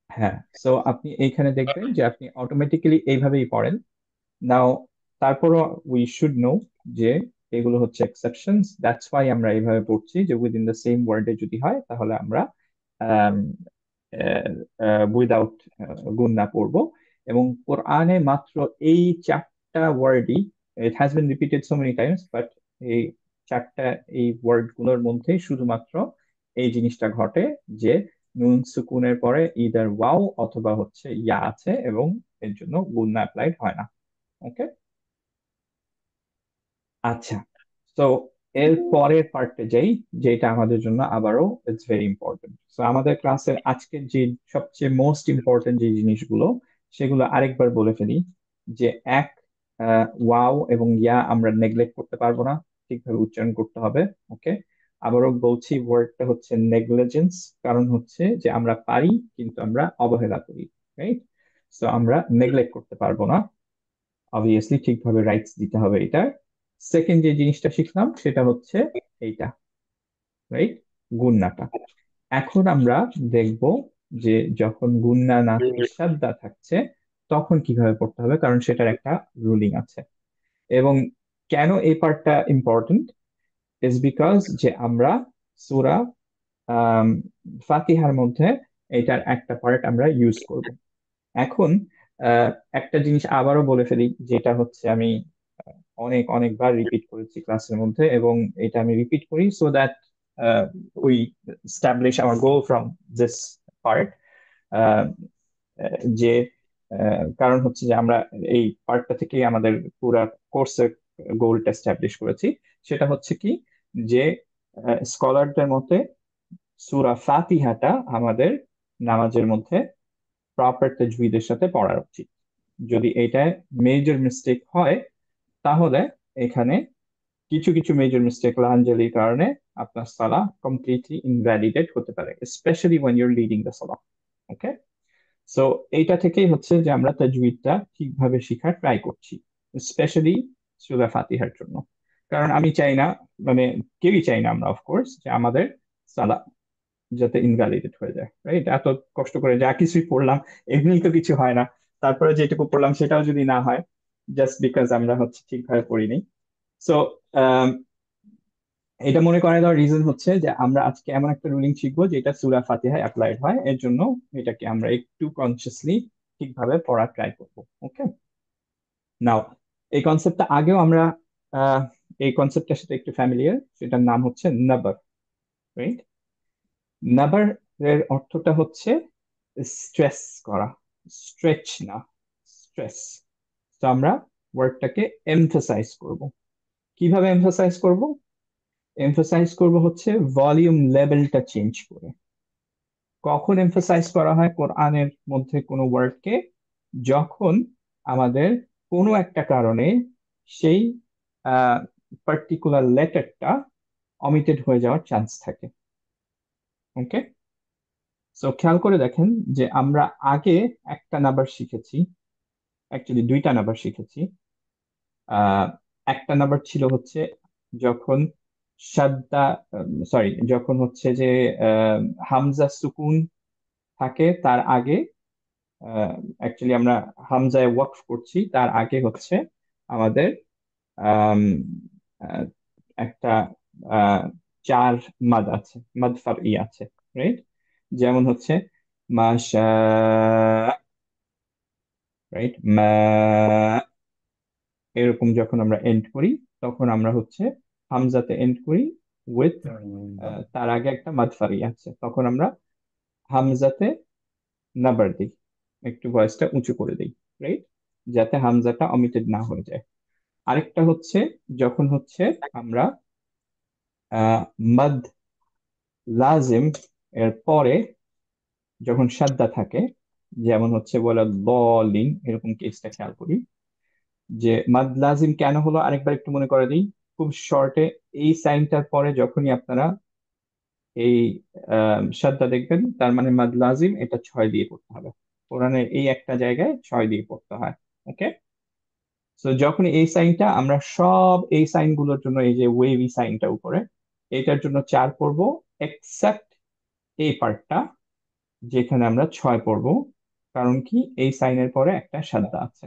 হ্যাঁ, সো আপনি এইখানে দেখবেন যে আপনি অটোমেটিক্যালি এইভাবেই পড়েন। নাও, তারপরও উই শুড নো যে এগুলো হচ্ছে এক্সেপশনস, দ্যাটস ওয়াই আমরা এইভাবে পড়ছি যে উইদিন দ্য সেম ওয়ার্ডে যদি হয় তাহলে আমরা উইদাউট গুণনা পড়বো। এবং কোরআনে মাত্র এই চারটা ওয়ার্ডই, it has been repeated so many times, but এই চারটা, এই ওয়ার্ড গুলোর মধ্যে শুধুমাত্র এই জিনিসটা ঘটে যে নুন সুকুনের পরে ইদার ওয়াও অথবা হচ্ছে ইয়া আছে এবং এর জন্য গুণনা অ্যাপ্লাইড হয় না। ওকে, আচ্ছা, তো এর পরের পার্টে যাই, যেটা আমাদের জন্য আবারও ইটস ভেরি ইম্পর্টেন্ট। তো আমাদের ক্লাসের আজকের যে সবচেয়ে মোস্ট ইম্পর্টেন্ট যে জিনিসগুলো, সেগুলো আরেকবার বলে ফেলি। যে এক, ওয়াও এবং ইয়া আমরা নেগলেক্ট করতে পারবো না, ঠিকভাবে উচ্চারণ করতে হবে। ওকে, আবারও বলছি, ওয়ার্ডটা হচ্ছে নেগলিজেন্স, কারণ হচ্ছে যে আমরা পারি কিন্তু আমরা অবহেলা করি, রাইট? সো আমরা নেগলেক্ট করতে পারবো না, অবভিয়াসলি ঠিকভাবে রাইটস দিতে হবে এটার। সেকেন্ড যে জিনিসটা শিখলাম সেটা হচ্ছে এইটা, রাইট, গুণনাটা। এখন আমরা দেখব যে যখন গুণনা না থেকে সাদ্দা থাকছে তখন কিভাবে পড়তে হবে, কারণ সেটার একটা রুলিং আছে। এবং কেন এই পার্টটা ইম্পর্টেন্ট ইজ বিকজ যে আমরা সূরা আম, ফাতিহার মধ্যে এটার একটা পার্ট আমরা ইউজ করব। এখন আহ, একটা জিনিস আবারও বলে ফেলি, যেটা হচ্ছে আমি অনেক অনেকবার রিপিট করেছি ক্লাসের মধ্যে, এবং এটা আমি রিপিট করি so that we establish hour goal from this part. যে কারণ হচ্ছে যে আমরা এই পার্টটা থেকে আমাদের পুরা কোর্সের গোলটা স্টাবলিশ করেছি। সেটা হচ্ছে কি, যে স্কলারদের মতে সূরা ফাতিহাটা আমাদের নামাজের মধ্যে প্রপার তাজউইদের সাথে পড়া উচিত। যদি এটা মেজর মিস্টেক হয় তাহলে এখানে কিছু কিছু মেজর মিস্টেক লাহানজালির কারণে আপনার সালাহ কমপ্লিটলি ইনভ্যালিডেট হতে পারে, specially when you're leading the সালাহ। ওকে, সো এইটা থেকেই হচ্ছে যে আমরা তাজউইদটা ঠিকভাবে শেখার ট্রাই করছি, স্পেশালি সূরা ফাতিহার জন্য। কারণ আমি চাই না, মানে কেউই চাই না আমরা অফকোর্স, যে আমাদের সালাহ যাতে ইনভ্যালিডেট হয়ে যায়, রাইট? এত কষ্ট করে যা কিছুই পড়লাম, এমনি তো কিছু হয় না, তারপরে যেটুকু পড়লাম সেটাও যদি না হয়, জাস্ট বিকজ আমরা হচ্ছে ঠিকভাবে পড়িনি। সো এটা মনে করায় দেওয়ার রিজন হচ্ছে যে আমরা আজকে এমন একটা রুলিং শিখবো যেটা সূরা ফাতিহায় অ্যাপ্লাইড হয়, এর জন্য এটাকে আমরা একটু কনসিয়াসলি ঠিকভাবে পড়ার ট্রাই করবো। ওকে, নাও এই কনসেপ্টটা আগেও আমরা আহ, এই কনসেপ্টটার সাথে একটু ফ্যামিলিয়ার, সেটার নাম হচ্ছে নাবার, রাইট? নাবার এর অর্থটা হচ্ছে স্ট্রেস করা, স্ট্রেচ না, স্ট্রেস। তো আমরা ওয়ার্ডটাকে এমফাসাইজ করব। কিভাবে এমফাসাইজ করব? এমফাসাইজ করব হচ্ছে ভলিউম লেভেলটা চেঞ্জ করে। কখন এমফাসাইজ করা হয় কোরআনের মধ্যে কোনো ওয়ার্ডকে? যখন আমাদের কোনো একটা কারণে সেই পার্টিকুলার লেটারটা অমিটেড হয়ে যাওয়ার চান্স থাকে। ওকে, সো খেয়াল করে দেখেন যে আমরা আগে একটা নাম্বার শিখেছি, অ্যাকচুয়ালি দুইটা নাম্বার শিখেছি। আহ একটা নাম্বার ছিল হচ্ছে যখন সাদ্দা, সরি, যখন হচ্ছে যে আহ, হামজা সুকুন থাকে তার আগে, অ্যাকচুয়ালি আমরা হামজায় ওয়াকফ করছি, তার আগে হচ্ছে আমাদের আম, আহ, একটা আহ, চার মাদ আছে, মাদ ফারই আছে, রাইট? যেমন হচ্ছে মাশা, রাইট, মা, এরকম যখন আমরা এন্ড করি তখন আমরা হচ্ছে হামজাতে এন্ড করি উইথ, তার আগে একটা মাদ ফারই আছে, তখন আমরা হামজাতে নাবার দিই, একটু ভয়েসটা উঁচু করে দিই, রাইট, যাতে হামজাটা অমিটেড না হয়ে যায়। আরেকটা হচ্ছে যখন হচ্ছে আমরা মাদ লাজিম এর পরে যখন সাদ্দা থাকে, যেমন হচ্ছে বলে বলিং, এরকম কেসটা খেয়াল করি। যে মাদ লাজিম কেন হলো আরেকবার একটু মনে করে দিই খুব শর্টে। এই সাইনটার পরে যখনই আপনারা এই সাদ্দা দেখবেন, তার মানে মাদ লাজিম, এটা 6 দিয়ে পড়তে হবে। কোরআনের এই একটা জায়গায় 6 দিয়ে পড়তে হয়। ওকে, তো যখন এই সাইনটা আমরা সব এই সাইন গুলোর জন্য, এই যে ওয়েভি সাইনটা উপরে, এটার জন্য 4 পড়বো, এক্সেপ্ট এই পার্টটা যেখানে আমরা 6 পড়বো। কারণ কি, এই সাইনের পরে একটা সাদ্দা আছে।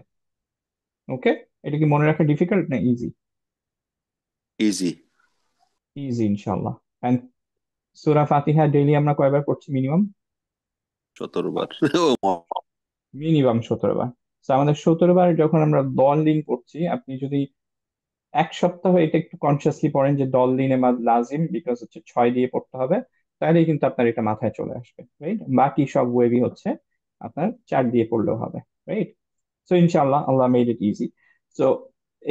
ওকে, এটা কি মনে রাখা ডিফিকাল্ট না ইজি? ইজি। ইজি ইনশাল্লাহ। এন্ড সূরা ফাতিহা ডেইলি আমরা কয়বার পড়ছি মিনিমাম? 17 বার। মিনিমাম 17 বার। তো আমাদের 17 বার যখন আমরা দল লিঙ্ক করছি, আপনি যদি এক সপ্তাহ এটা একটু কনসিয়াসলি পড়েন যে দল দিনে লাজিম, বিকজ হচ্ছে 6 দিয়ে পড়তে হবে, তাহলেই কিন্তু আপনার এটা মাথায় চলে আসবে, রাইট? বাকি সব ওয়েবই হচ্ছে আপনার 4 দিয়ে পড়লেও হবে, রাইট? সো ইনশাআল্লাহ আল্লাহ মেড ইট ইজি। সো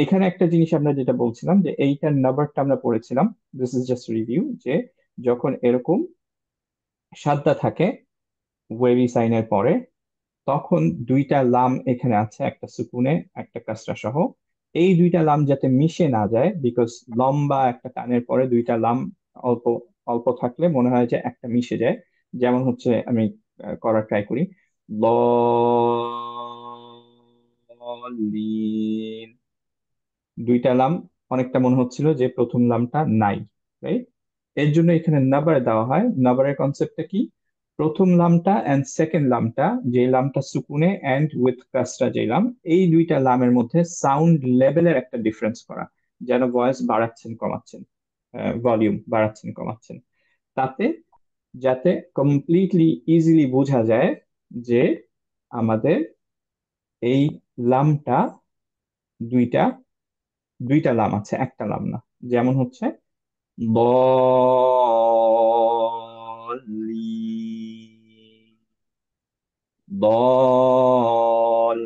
এখানে একটা জিনিস আমরা যেটা বলছিলাম যে এইটার নাম্বারটা আমরা পড়েছিলাম, দিস ইজ জাস্ট রিভিউ, যে যখন এরকম সাদ্দা থাকে ওয়েবি সাইনের পরে, তখন দুইটা লাম এখানে আছে, একটা সুকুনে একটা কাসরা সহ। এই দুইটা লাম যাতে মিশে না যায়, বিকজ লম্বা একটা টানের পরে দুইটা লাম অল্প অল্প থাকলে মনে হয় যে একটা মিশে যায়। যেমন হচ্ছে আমি করার ট্রাই করি, ল, দলিন। দুইটা লাম, অনেকটা মনে হচ্ছিল যে প্রথম লামটা নাই, রাইট? এর জন্য এখানে নাবার দেওয়া হয়। নাবারের কনসেপ্টটা কি? প্রথম লামটা এন্ড সেকেন্ড লামটা, যে লামটা সুকুনে এন্ড উইথ কাসরা, যে লাম, এই দুইটা লামের মধ্যে সাউন্ড লেভেলের একটা ডিফারেন্স করা, যেন ভয়েস বাড়াচ্ছেন কমাচ্ছেন, ভলিউম বাড়াচ্ছেন কমাচ্ছেন, তাতে যাতে কমপ্লিটলি ইজিলি বোঝা যায় যে আমাদের এই লামটা দুইটা দুইটা লাম আছে, একটা লাম না। যেমন হচ্ছে বলি, বল,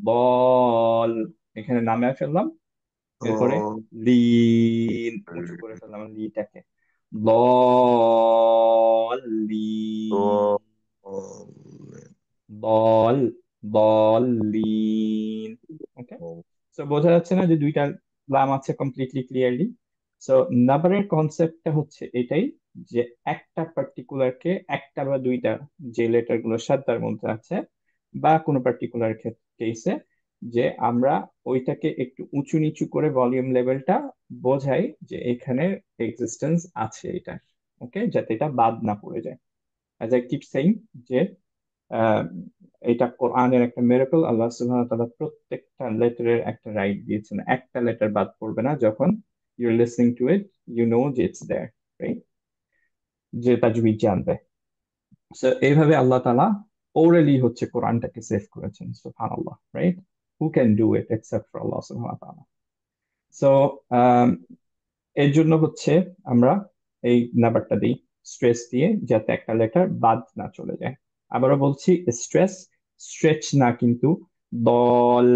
বল, এখানে নামে ফেললাম, এরপরে লিন, উঁচু করে ফেললাম লিটাকে, বলিন, বল, বলিন। ওকে, সো বোঝা যাচ্ছে না যে দুইটা লাম আছে কমপ্লিটলি ক্লিয়ারলি? সো নাবারের কনসেপ্টটা হচ্ছে এটাই, যে একটা পার্টিকুলারকে, একটা বা দুইটা যে লেটার গুলো সাতটার মধ্যে আছে, বা কোনো পার্টিকুলার কেসে, যে আমরা ওইটাকে একটু উঁচু নিচু করে ভলিউম লেভেলটা বোঝাই যে এখানে এক্সিস্টেন্স আছে এটা। ওকে, যাতে এটা বাদ না পড়ে যায়। অ্যাজ আই কিপ সেইং, যে আহ, এটা কোরআনের একটা মিরাকল। আল্লাহ সুবহানাহু ওয়া তাআলা প্রত্যেকটা লেটারের একটা রাইট দিয়েছেন, একটা লেটার বাদ পড়বে না। যখন you are listening to it, you know যে ইটস দেয়ার, রাইট? যে তাজউইদ জানবে। সো এইভাবে আল্লাহ তাআলা ওরালি হচ্ছে কোরআনটাকে সেভ করেছেন। সুবহানাল্লাহ, right? Who can do it except for Allah সুবহানাহু ওয়া তাআলা? সো এর জন্য হচ্ছে আমরা এই নাম্বারটা দিই, স্ট্রেস দিয়ে, যাতে একটা লেটার বাদ না চলে যায়। আবারও বলছি, স্ট্রেস, স্ট্রেচ না কিন্তু, দল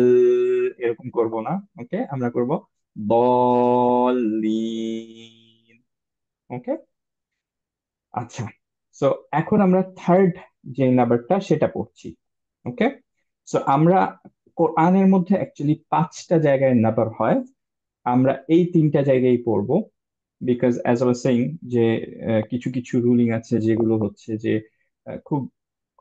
এরকম করব না। ওকে, আমরা করব দলিন। ওকে, আচ্ছা। সো এখন আমরা থার্ড যে নাম্বারটা সেটা পড়ছি। ওকে, সো আমরা কোরআনের মধ্যে অ্যাকচুয়ালি 5টা জায়গায় নাম্বার হয়, আমরা এই 3টা জায়গায় পড়বো। Because as I was saying, যে কিছু কিছু রুলিং আছে যেগুলো হচ্ছে যে খুব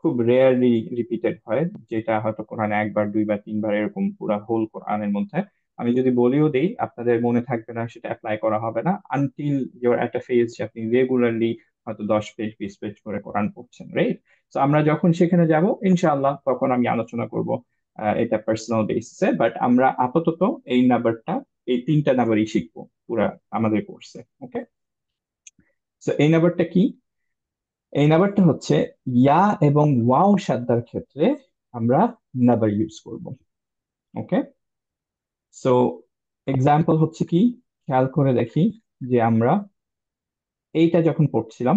খুব রেয়ারলি রিপিটেড হয়, যেটা হয়তো কোরআনে একবার দুইবার তিনবার এরকম পুরো হোল কোরআনের মধ্যে। আমি যদি বলিও দেই, আপনাদের মনে থাকবে না, সেটা অ্যাপ্লাই করা হবে না until your at a phase যে আপনি রেগুলারলি হয়তো 10 পেজ 20 পেজ করে কোরআন পড়ছেন, রাইট? তো আমরা যখন সেখানে যাব ইনশাআল্লাহ, তখন আমি আলোচনা করব এটা পার্সোনাল বেসিসে। বাট আমরা আপাতত এই নাম্বারটা, এই 3টা নাম্বারই শিখবো পুরা আমাদের কোর্সে। ওকে, সো এই নাম্বারটা কি? এই নাম্বারটা হচ্ছে ইয়া এবং ওয়াও সাদ্দার ক্ষেত্রে আমরা নাম্বার ইউজ করব। ওকে, সো এক্সাম্পল হচ্ছে কি, খেয়াল করে দেখি, যে আমরা এইটা যখন পড়ছিলাম,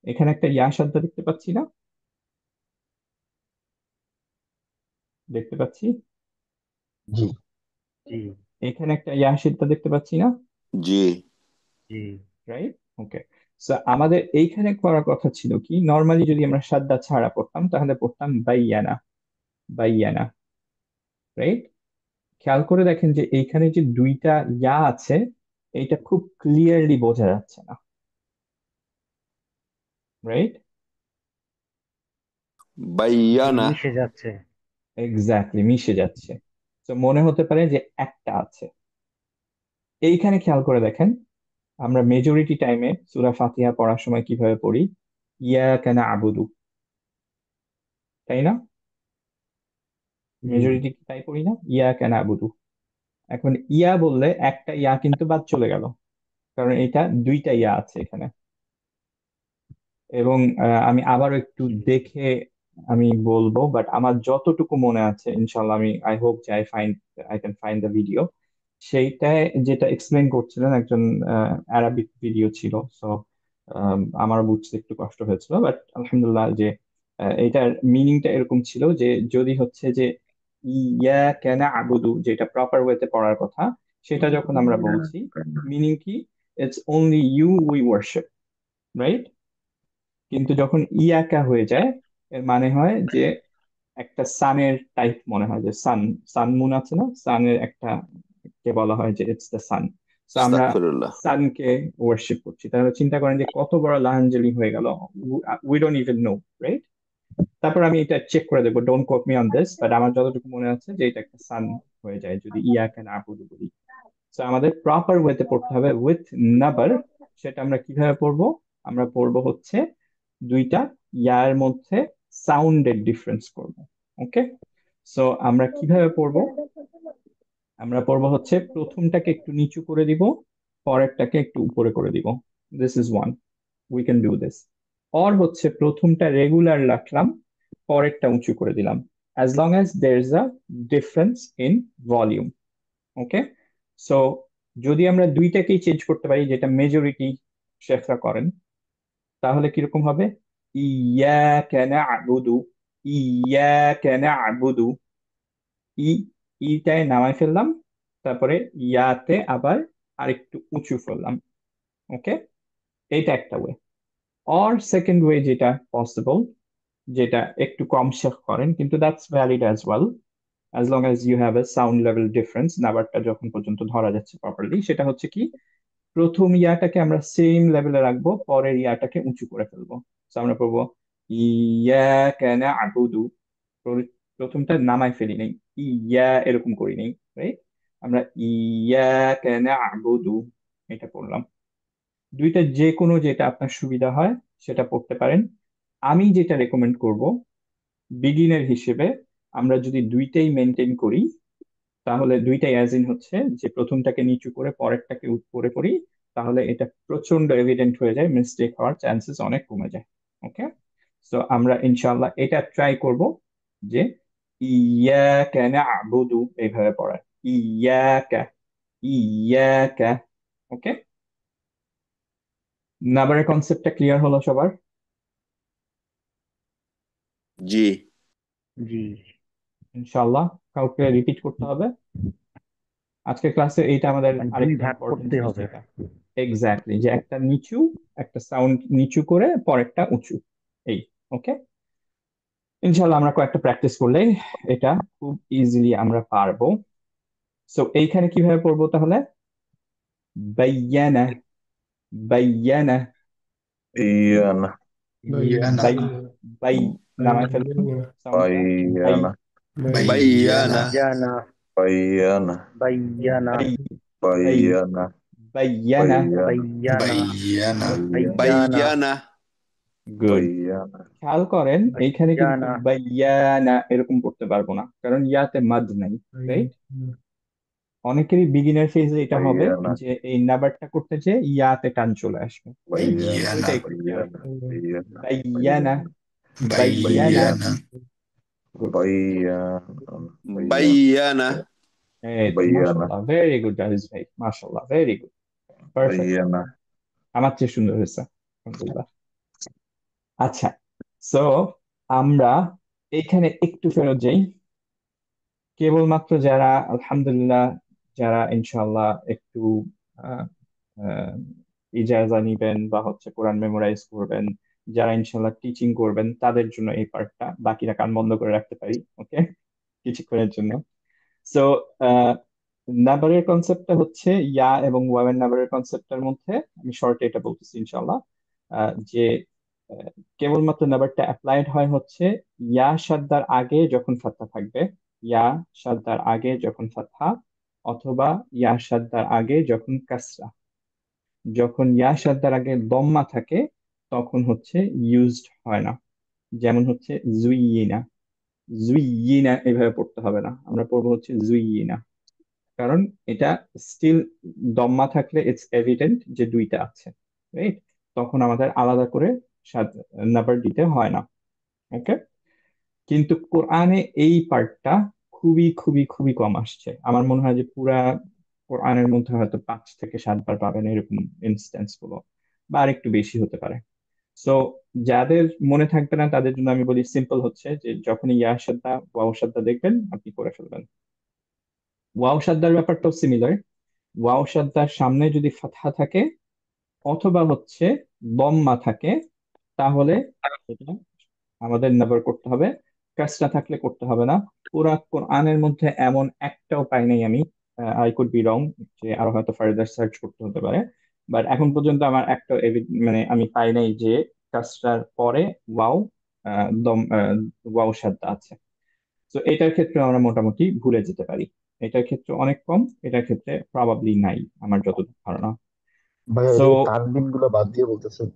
এখানে একটা ইয়া সাদ্দা দেখতে পাচ্ছি না? দেখতে পাচ্ছি। জি, জি, এখানে একটা ইয়া সাদ্দা দেখতে পাচ্ছি না? জি। জি, রাইট, ওকে। সো আমাদের এইখানে করার কথা ছিল কি, নর্মালি যদি আমরা সাদ্দা ছাড়া পড়তাম তাহলে পড়তাম বাইয়ানা, বাইয়ানা, রাইট? খেয়াল করে দেখেন যে এইখানে যে দুইটা ইয়া আছে, এইটা খুব ক্লিয়ারলি বোঝা যাচ্ছে না, রাইট? জি, বাইয়ানা। মিশে যাচ্ছে। এক্স্যাক্টলি, মিশে যাচ্ছে। তো মনে হতে পারে যে একটা আছে। এইখানে খেয়াল করে দেখেন, আমরা মেজরিটি টাইমে সূরা ফাতিহা পড়ার সময় কিভাবে পড়ি? ইয়াকা না'বুদু, তাই না? জি, মেজরিটি তাই পড়ি না, ইয়াকা না'বুদু। এখন ইয়া বললে একটা ইয়া কিন্তু বাদ চলে গেল, কারণ এটা দুইটা ইয়া আছে এখানে। এবং আমি আবারও একটু জি, দেখে আমি বলবো, বাট আমার যতটুকু মনে আছে ইনশাল্লাহ, আমি আই হোপ যে I can find the video, সেইটায় যেটা এক্সপ্লেন করছিলেন একজন, আরবিক ভিডিও ছিল। সো আমার বুঝতে একটু কষ্ট হয়েছিল, বাট আলহামদুলিল্লাহ যে এটার মিনিংটা এরকম ছিল, যে যদি হচ্ছে যে ইয়া কেন আবুদু, যেটা প্রপার ওয়েতে পড়ার কথা, সেটা যখন আমরা বলছি, মিনিং কি? It's only you we worship, right? কিন্তু যখন ইয়াকা হয়ে যায়, এর মানে হয় যে একটা সানের টাইপ, মনে হয় যে সান, সান মুন আছে না, সানের একটা কে বলা হয় যে ইটস দ্য সান। তো আমরা আস্তাগফিরুল্লাহ। সানকে ওয়ার্শিপ করছি, তাহলে চিন্তা করেন যে কত বড় লাহাঞ্জলি হয়ে গেল। We don't even know, right? তারপর আমি এটা চেক করে দেবো, don't quote me on this, but আমার যতটুকু মনে আছে যে এটা একটা সান হয়ে যায় যদি ইয়াকা নাবুদু বলি। তো আমাদের প্রপার ওয়েতে পড়তে হবে উইথ নাবার। সেটা আমরা কিভাবে পড়বো? আমরা পড়বো হচ্ছে দুইটা ইয়ার মধ্যে সাউন্ডের ডিফারেন্স করব। ওকে, সো আমরা কিভাবে পড়বো? আমরা পড়বো হচ্ছে প্রথমটাকে একটু নিচু করে দিব, পরেরটাকে একটু উপরে করে দিব। This is one, we can do this. Or হচ্ছে প্রথমটা রেগুলার রাখলাম, পরেরটা উঁচু করে দিলাম, as long as there is a difference in volume. Okay, so যদি আমরা দুইটাকেই চেঞ্জ করতে পারি, যেটা মেজরিটি শেখরা করেন, তাহলে কিরকম হবে? ইয়াকা না'বুদু, ইয়াকা না'বুদু। ই, ইটায় নামাই ফেললাম, তারপরে ইয়াতে আবার আরেকটু উঁচু ফেললাম। ওকে, এইটা একটা ওয়ে। অর সেকেন্ড ওয়ে যেটা পসিবল, যেটা একটু কম শেখ করেন, কিন্তু that's valid as well, as long as you have a sound level difference, নাম্বারটা যখন পর্যন্ত ধরা যাচ্ছে প্রপারলি। সেটা হচ্ছে কি, প্রথম ইয়াটাকে আমরা সেম লেভেলে রাখবো, পরের ইয়াটাকে উঁচু করে ফেলবো। তো আমরা পড়বো ইয়াকা না'বুদু, প্রথমটা নামাই ফেলি নাই, ইয়া এরকম করি নাই, রাইট? আমরা ইয়াকা না'বুদু এটা পড়লাম। দুইটা যে কোনো যেটা আপনার সুবিধা হয় সেটা পড়তে পারেন। আমি যেটা রেকমেন্ড করব বিগিনার হিসেবে, আমরা যদি দুইটাই মেনটেন করি, তাহলে দুইটাই অ্যাজ ইন হচ্ছে যে প্রথমটাকে নিচু করে পরেরটাকে উপরে করি, তাহলে এটা প্রচন্ড এভিডেন্ট হয়ে যায়, মিস্টেক হওয়ার চান্সেস অনেক কমে যায়। ওকে, তো আমরা ইনশাআল্লাহ এটা ট্রাই করব যে ইয়াকা না'বুদু এইভাবে পড়ার, ইয়াকা, ইয়াকা। ওকে, নাবারের কনসেপ্টটা ক্লিয়ার হলো সবার? জি। জি। ইনশাআল্লাহ কাউকে রিপিট করতে হবে আজকের ক্লাসে, এইটা আমাদের মানে দুই আরেকটা ভাগ ইম্পর্টেন্ট করতে জিনিস হবে। যেটা, এক্স্যাক্টলি, যে একটা নিচু, একটা সাউন্ড নিচু করে পরেরটা উঁচু, এই। ওকে, ইনশাআল্লাহ আমরা কয়েকটা প্র্যাকটিস করলেই এটা খুব ইজিলি আমরা পারবো। সো এইখানে কিভাবে পড়বো তাহলে? বায়ানা, বায়ানা, ইয়ানা, بينا বাই, বাই, নামায় ফেললাম بينا সাউন্ডটা, বাই, বাইয়ানা, بينا বাইয়ানা, জানা, বাইয়ানা, বাইয়ানা, বাই, বাই, বাইয়ানা, বায়ানা। বাইয়ানা, বাইয়ানা, بينا বাইয়ানা, বাইয়ানা, গুড। বাইয়ানা, খেয়াল করেন এইখানে কিন্তু বাইয়ানা। বাইয়ানা এরকম করতে পারবো না, কারণ ইয়াতে মাদ নাই, রাইট? অনেকেরই বিগিনার ফেজে এটা হবে বাইয়ানা, যে এই নাম্বারটা করতে যে ইয়াতে টান চলে আসবে, রাইট? বাইয়ানা, ওইটাই করতে হয়। বাইয়ানা, বাইয়ানা, বাইয়ানা, বাইয়ানা। بينا গুড, বাইয়ানা, বাইয়ানা এই তো বাইয়ানা, মাশাআল্লাহ, ভেরি গুড আজিজ ভাই, মাশাআল্লাহ, ভেরি গুড, পারফেক্ট, বাইয়ানা। আমার চেয়ে সুন্দর হয়েছে, আলহামদুলিল্লাহ। আচ্ছা, সো আমরা এইখানে একটু ফেরত যাই। কেবলমাত্র যারা আলহামদুলিল্লাহ, যারা ইনশাআল্লাহ একটু আহ, আহ, ইজাজা নিবেন বা হচ্ছে কোরআন মেমোরাইজ করবেন, যারা ইনশাআল্লাহ টিচিং করবেন, তাদের জন্য এই পার্টটা, বাকিরা কান বন্ধ করে রাখতে পারি। ওকে, কিছুক্ষণের জন্য। সো নাবারের কনসেপ্টটা হচ্ছে ইয়া এবং ওয়াবের নাবারের কনসেপ্টের মধ্যে আমি শর্টে এটা বলতেছি ইনশাআল্লাহ, যে আহ, কেবলমাত্র নাবারটা অ্যাপ্লাইড হয় হচ্ছে ইয়া সাদ্দার আগে যখন ফাতহা থাকবে, ইয়া সাদ্দার আগে যখন ফাতহা, অথবা ইয়া সাদ্দার আগে যখন কাসরা। যখন ইয়া সাদ্দার আগে দম্মা থাকে তখন হচ্ছে ইউজড হয় না। যেমন হচ্ছে জুইয়িনা, জুইয়িনা এভাবে পড়তে হবে না, আমরা পড়বো হচ্ছে জুইয়িনা, কারণ এটা স্টিল দম্মা থাকলে ইটস এভিডেন্ট যে দুইটা আছে, রাইট? তখন আমাদের আলাদা করে নাম্বার দিতে হয় না। ওকে, কিন্তু কোরআনে এই পার্টটা খুবই খুবই খুবই কম আসছে। আমার মনে হয় যে পুরা কোরআনের মধ্যে হয়তো 5 থেকে 7 বার পাবেন এরকম ইনস্ট্যান্স গুলো, বা আরেকটু বেশি হতে পারে। সো যাদের মনে থাকবে না তাদের জন্য আমি বলি, সিম্পল হচ্ছে যে যখন ইয়া সাদ্দা ওয়াও সাদ্দা দেখবেন আপনি করে ফেলবেন। ওয়াও সাদ্দার ব্যাপারটাও সিমিলার, ওয়াও সাদ্দার সামনে যদি ফাতহা থাকে অথবা হচ্ছে দম্মা থাকে, তাহলে এটা আমাদের নেভার করতে হবে, কাজটা থাকলে করতে হবে না। পুরা কোরআনের মধ্যে এমন একটাও পাই নাই আমি, আই কুড বি রং, যে আরো হয়তো ফার্দার সার্চ করতে হতে পারে, বাট এখন পর্যন্ত আমার একটা মানে আমি পাই নাই যে কাজটার পরে ওয়াও ওয়াও সাদ্দা আছে। তো এটার ক্ষেত্রে আমরা মোটামুটি ভুলে যেতে পারি। এটার ক্ষেত্রে অনেক কম, এটার ক্ষেত্রে প্রবাবলি নাই আমার যতদূর ধারণা। ভাইয়া সো এটা কি তানবিন গুলো বাদ দিয়ে বলতেছেন?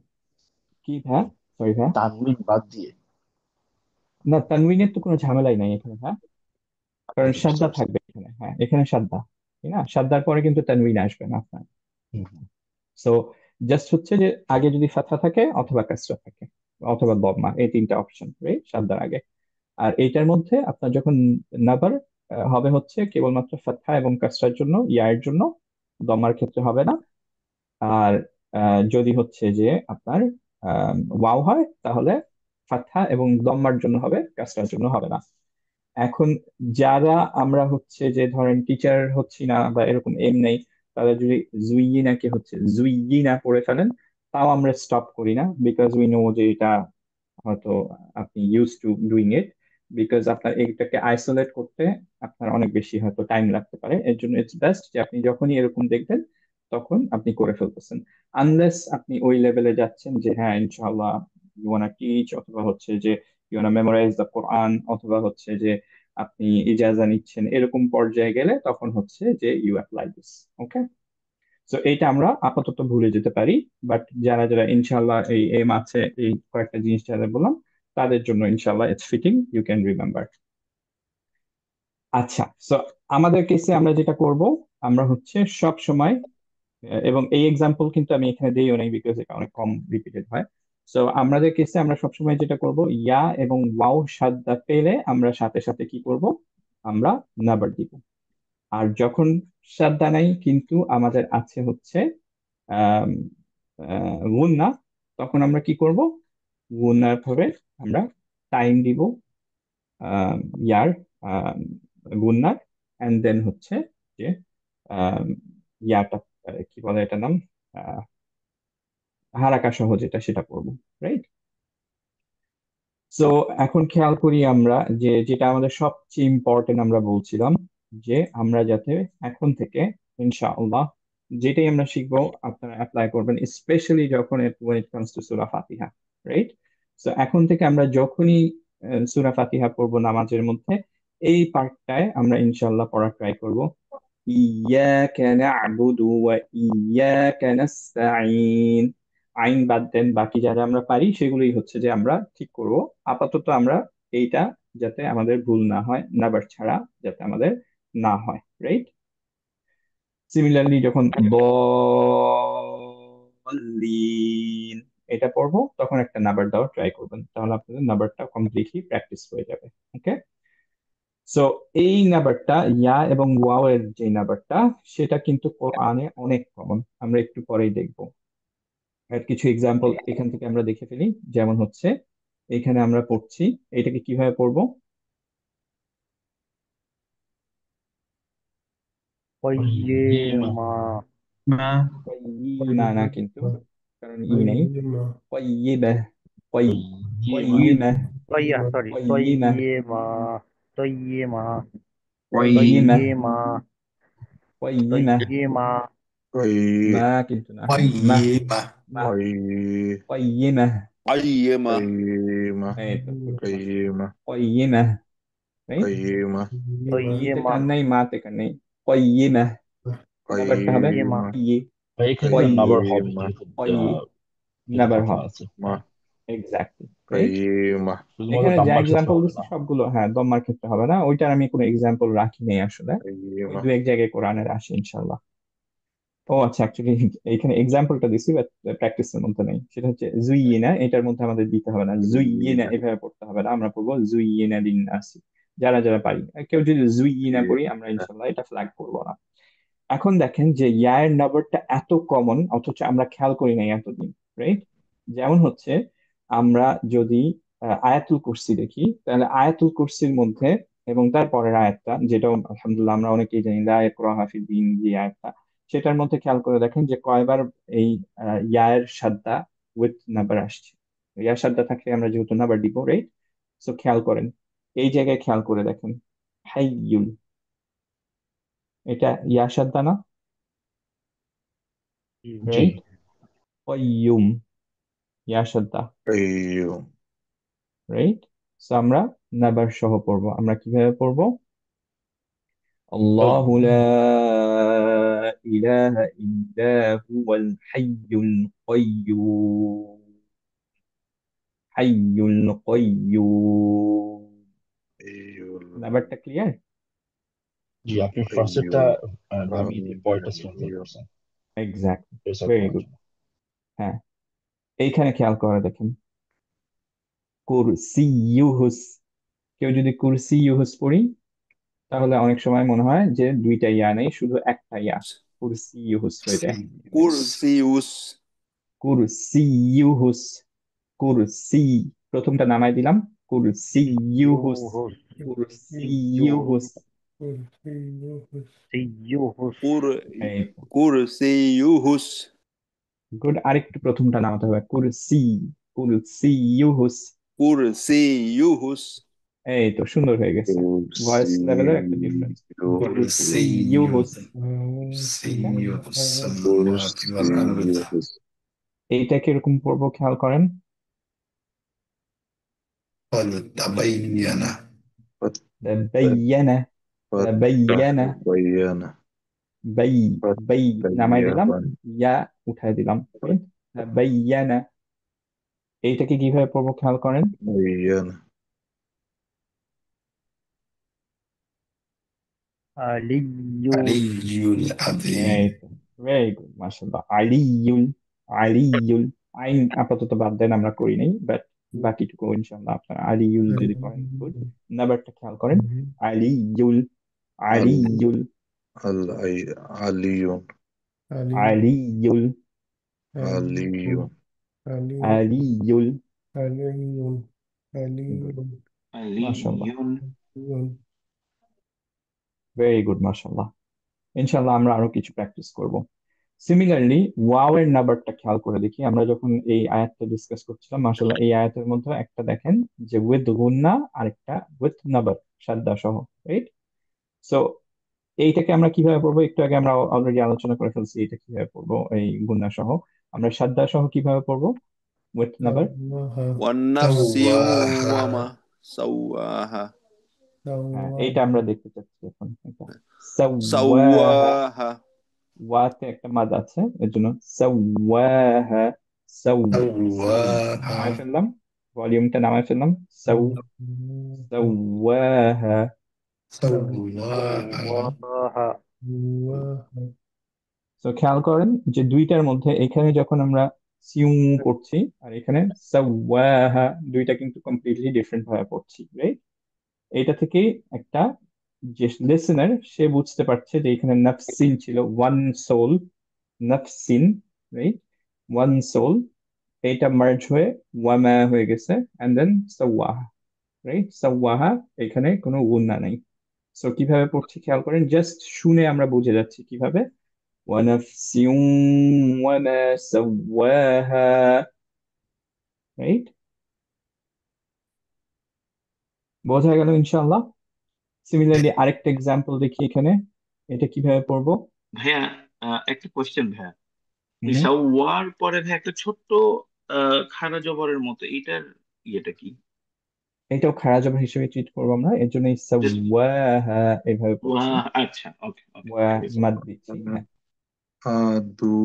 কি ভাই, সরি ভাই, তানবিন বাদ দিয়ে? না তানউইনের তো কোনো ঝামেলাই নাই এখানে, হ্যাঁ, কারণ আচ্ছা, বুঝতে সাদ্দা পারছি। থাকবে এখানে, হ্যাঁ এখানে সাদ্দা, তাই না? সাদ্দার পরে কিন্তু তানউইন আসবে না আপনার। হুম, হুম। সো জাস্ট হচ্ছে যে আগে যদি ফাতহা থাকে অথবা কাসরা থাকে অথবা দম্মা, এই তিনটা অপশন রাইট সাদ্দার আগে। আর এইটার মধ্যে আপনার যখন নাবার হবে হচ্ছে কেবলমাত্র ফাতহা এবং কাসরার জন্য, ইয়ার জন্য, দম্মার ক্ষেত্রে হবে না। আর যদি হচ্ছে যে আপনার ওয়াও হয় তাহলে ফাতহা এবং দম্মার জন্য হবে, কাসরার জন্য হবে না। এখন যারা আমরা হচ্ছে যে ধরেন টিচার হচ্ছি না বা এরকম এম নেই, তারা যদি জুইয়িনাকে হচ্ছে জুইয়িনা পড়ে ফেলেন, তাও আমরা স্টপ করি না, বিকজ উই নো যে এটা হয়তো আপনি use to doing it, because আপনার এইটাকে আইসোলেট করতে আপনার অনেক বেশি হয়তো টাইম লাগতে পারে। এর জন্য ইটস বেস্ট যে আপনি যখনই এরকম দেখবেন তখন আপনি করে ফেলতেছেন, আনলেস আপনি ওই লেভেলে যাচ্ছেন যে হ্যাঁ ইনশাআল্লাহ ইউ ওয়ানা টিচ, অথবা হচ্ছে যে ইউ ওয়ানা মেমোরাইজ দ্য কোরআন, অথবা হচ্ছে যে আপনি ইজাজা নিচ্ছেন, এরকম পর্যায়ে গেলে তখন হচ্ছে যে ইউ অ্যাপ্লাই দিস। ওকে, তো এইটা আমরা আপাতত ভুলে যেতে পারি, বাট যারা যারা ইনশাল্লাহ এই এম আছে, এই কয়েকটা জিনিস যারা বললাম, তাদের জন্য ইনশাল্লাহ it's fitting, you can remember. আচ্ছা, সো আমাদের কেসে আমরা যেটা করব, আমরা হচ্ছে সব সময়, এবং এই এক্সাম্পল কিন্তু আমি এখানে দিইও নাই বিকজ এটা অনেক কম রিপিটেড হয়। সো আমাদের কেসে আমরা সবসময় যেটা করব, ইয়া এবং ওয়াও সাদ্দা পেলে আমরা সাথে সাথে কি করব, আমরা নাম্বার দিব। আর যখন সাদ্দা নাই কিন্তু আমাদের আছে হচ্ছে গুন্না, তখন আমরা কি করব, গুন্নার পরে আমরা টাইম দিব আহ, ইয়ার গুন্নার, এন্ড দেন হচ্ছে যে আহ, ইয়াটা কি বলে এটার নাম, আহ, হারাকা সহ যেটা সেটা করবো, রাইট? সো এখন খেয়াল করি আমরা যে যেটা আমাদের সবচেয়ে ইম্পর্টেন্ট আমরা বলছিলাম, যে আমরা যাতে এখন থেকে ইনশাআল্লাহ যেটাই আমরা শিখবো আপনারা অ্যাপ্লাই করবেন, স্পেশালি যখন when it comes to Surah Fatiha, right? So এখন থেকে আমরা যখনই সূরা ফাতিহা পড়বো নামাজের মধ্যে, এই পার্টটায় আমরা ইনশাআল্লাহ পড়ার ট্রাই করব। ইয়াকা না'বুদু ওয়া ইয়াকা নাস্তাঈন, আইন বাদ দেন, বাকি যারা আমরা পারি সেগুলোই হচ্ছে যে আমরা ঠিক করব। আপাতত আমরা এইটা যাতে আমাদের ভুল না হয়, নাবার ছাড়া যাতে আমাদের না হয়, রাইট? সিমিলারলি যখন বলিন এটা পড়বো তখন একটা নাম্বার দেওয়ার ট্রাই করবেন, তাহলে আপনাদের নাম্বারটা কমপ্লিটলি প্র্যাকটিস হয়ে যাবে। ওকে, সো এই নাম্বারটা ইয়া এবং ওয়াও এর যে নাম্বারটা, সেটা কিন্তু কোরআনে অনেক কমন, আমরা একটু পরেই দেখবো। আর কিছু এক্সাম্পল এখান থেকে আমরা দেখে ফেলি, যেমন হচ্ছে এখানে আমরা পড়ছি, এটাকে কিভাবে পড়বো, قيمة মা ما না না কিন্তু, কারণ ই নেই। قيمة قيمة قي قيمة قيمة তৈয়া, সরি, قيمة মা, মা, قيمة قيمة মা, قيمة মা, طيب. ما كنت না মা طيبة মা طيب. قيمة, قيمة. قيمة. এই তো good job. قيمة. قيمة, right? قيمة. ইতে মা, কান নাই, মাতে কান নাই, قيمة, ব্যাপারটা হবে মা। قيمة. ইয়ে, এক্ষেত্রে قي নাম্বার হবে قيمة. যেহেতু قي, যেটা নেভার কথা হবে, আছে, ما এক্স্যাক্টলি, রাইট? قيمة. শুধুমাত্র এখানে যা দাম্মার ক্ষেত্রে এক্সাম্পল হবে দিচ্ছি না। সবগুলো হ্যাঁ দম্মার ক্ষেত্রে হবে না, ওইটার আমি কোনো এক্সাম্পল রাখি নেই আসলে, ওই قيمة. দু এক জায়গায় কোরআনের আসে ইনশাল্লাহ। ও আচ্ছা, অ্যাকচুয়ালি এইখানে এক্সাম্পলটা দিছি বাট প্র্যাকটিসের মধ্যে নেই, সেটা হচ্ছে জুইয়িনা, এটার মধ্যে আমাদের দিতে হবে না, জুইয়িনা قيمة. এভাবে পড়তে হবে না, আমরা পড়বো জুইয়িনা লিন্নাসি, যারা যারা পারি। আর কেউ যদি জুইয়িনা পড়ি আমরা ইনশাল্লাহ এটা ফ্ল্যাগ করবো না। এখন দেখেন যে ইয়ার নাম্বারটা এত কমন অথচ আমরা খেয়াল করি নাই এতদিন, রাইট? যেমন হচ্ছে আমরা যদি আয়াতুল কুরসি দেখি, তাহলে আয়াতুল কুরসির মধ্যে এবং তার পরের আয়াতটা, যেটা আলহামদুলিল্লাহ আমরা অনেকেই জানি লা ইকরাহা ফিদ্দিন, যে আয়াতটা, সেটার মধ্যে খেয়াল করে দেখেন যে কয়বার এই ইয়ার সাদ্দা উইথ নাম্বার আসছে। ইয়ার সাদ্দা থাকলে আমরা যেহেতু নাম্বার দিব, রাইট? সো খেয়াল করেন, এই জায়গায় খেয়াল করে দেখেন, হাইয়ুল, এটা ইয়া সাদ্দা না, জি। রাইট? قيوم, يا شدة. قيوم. রাইট? সো আমরা নাবার সহ পড়বো। আমরা কিভাবে পড়বো? আল্লাহু লা ইলাহা ইল্লা হুয়াল হাইয়ুল কাইয়্যুম, হাইয়ুল কাইয়্যুম। নাবারটা ক্লিয়ার? জি, আপনি ফার্স্টেরটা নামিয়ে দিয়ে পরেরটা স্ট্রেংথেন করছেন। এক্স্যাক্টলি, প্রেসার ভেরি করার গুড। জন্য। হ্যাঁ, এইখানে খেয়াল করে দেখেন, কুরসিয়ুহুস। কেউ যদি কুরসিয়ুহুস পড়ি তাহলে অনেক সময় মনে হয় যে দুইটা ইয়া নেই, শুধু একটা ইয়া, কুরসিয়ুহুস হয়ে যায়। কুরসিউস, কুরসিয়ুহুস, কুরসি, প্রথমটা নামাই দিলাম, কুরসিয়ুহুস, কুরসিয়ুহুস। কুর এই কুরসিউহুস, গুড। আরেকটু প্রথমটা নামাতে হবে, কুরসি, কুরসিয়ুহুস। কুরসিউহুস, এই তো সুন্দর হয়ে গেছে। ভয়েস লেভেলের একটা ডিফারেন্স, কুরসিয়ুহুস। এইটা কিরকম পড়বো খেয়াল করেন। তাবাইয়ানা, তাবাইয়ানা, বাই, বাই নামাই দিলাম, ইয়া উঠাই দিলাম, right? তাবাইয়ানা। এইটাকে কিভাবে পড়বো খেয়াল করেন। এই তো, ভেরি গুড, মাশাআল্লাহ। আলিয়ুল, আলিয়ুল। আইন আপাতত বাদ দেন, আমরা করি নাই, বাট বাকিটুকু ইনশাআল্লাহ আপনারা আলিয়ুল যদি করেন গুড। নাম্বারটা খেয়াল করেন, আলিয়ুল, আলিয়ুল, আলিয়ুন, আলিয়ুল, আলিয়ুন, আলিয়ুল। علي গুড, علي মাশাআল্লাহ, আলিয়ুন। ভেরি গুড, মাশাআল্লাহ। ইনশাআল্লাহ আমরা আরো কিছু প্র্যাকটিস করব। সিমিলারলি ওয়াও এর নাম্বারটা খেয়াল করে দেখি, আমরা যখন এই আয়াতটা ডিসকাস করছিলাম, মাশাআল্লাহ এই আয়াতের মধ্যে একটা দেখেন যে উইথ গুন্না, আরেকটা উইথ নাবার, সাদ্দা সহ, রাইট? সো এইটাকে আমরা কিভাবে পড়বো, একটু আগে আমরা অলরেডি আলোচনা করে ফেলছি এটা কিভাবে পড়বো, এই গুন্না সহ। আমরা সাদ্দা সহ কিভাবে পড়বো উইথ নাবার? ওয়ান্নাফসি ওয়ামা সাওয়াহা, হ্যাঁ, এইটা আমরা দেখতে চাচ্ছি এখন। এটা সাওয়াহা, সাওয়াহা, ওয়াতে একটা মাদ আছে, এর জন্য সাওয়াহা, সাউ, নামায় ফেললাম, ভলিউমটা নামায় ফেললাম, সাউ, সাওয়াহা। তো খেয়াল করেন যে দুইটার মধ্যে এখানে যখন আমরা সিউ পড়ছি আর এখানে সাওয়াহা, দুইটা কিন্তু কমপ্লিটলি ডিফারেন্ট ভাবে পড়ছি, রাইট? এটা থেকে একটা যে লিসেনার সে বুঝতে পারছে যে এখানে নাফসিন ছিল, ওয়ান সোল, নাফসিন, রাইট? ওয়ান সোল, এটা মার্জ হয়ে ওয়ামা হয়ে গেছে, এন্ড দেন সাওয়াহা, রাইট? সাওয়াহা, এখানে কোনো গুন্না নাই। সো কিভাবে পড়ছি খেয়াল করেন, জাস্ট শুনে আমরা বুঝে যাচ্ছি কিভাবে। ওয়ানাফসিউ ওয়ামা সাওয়াহা, রাইট? বোঝা গেল ইনশাআল্লাহ। সিমিলারলি আরেকটা এক্সাম্পল দেখি এখানে, এটা কিভাবে পড়বো। ভাইয়া, একটা কোশ্চেন ভাইয়া। এই হুম, সাওয়ার পরে ভাইয়া একটা ছোট্ট খাড়া জবরের মতো, এটার ইয়েটা কি? এটাও খাড়া জবর হিসেবে ট্রিট করবো আমরা, এর জন্য জাস্ট সাওয়াহা এভাবে পড়ছি, আচ্ছা, ওকে ওকে, ওয়া থ্যাংক ইউ সো মাদ মাচ। দিচ্ছি। হ্যাঁ, আদু,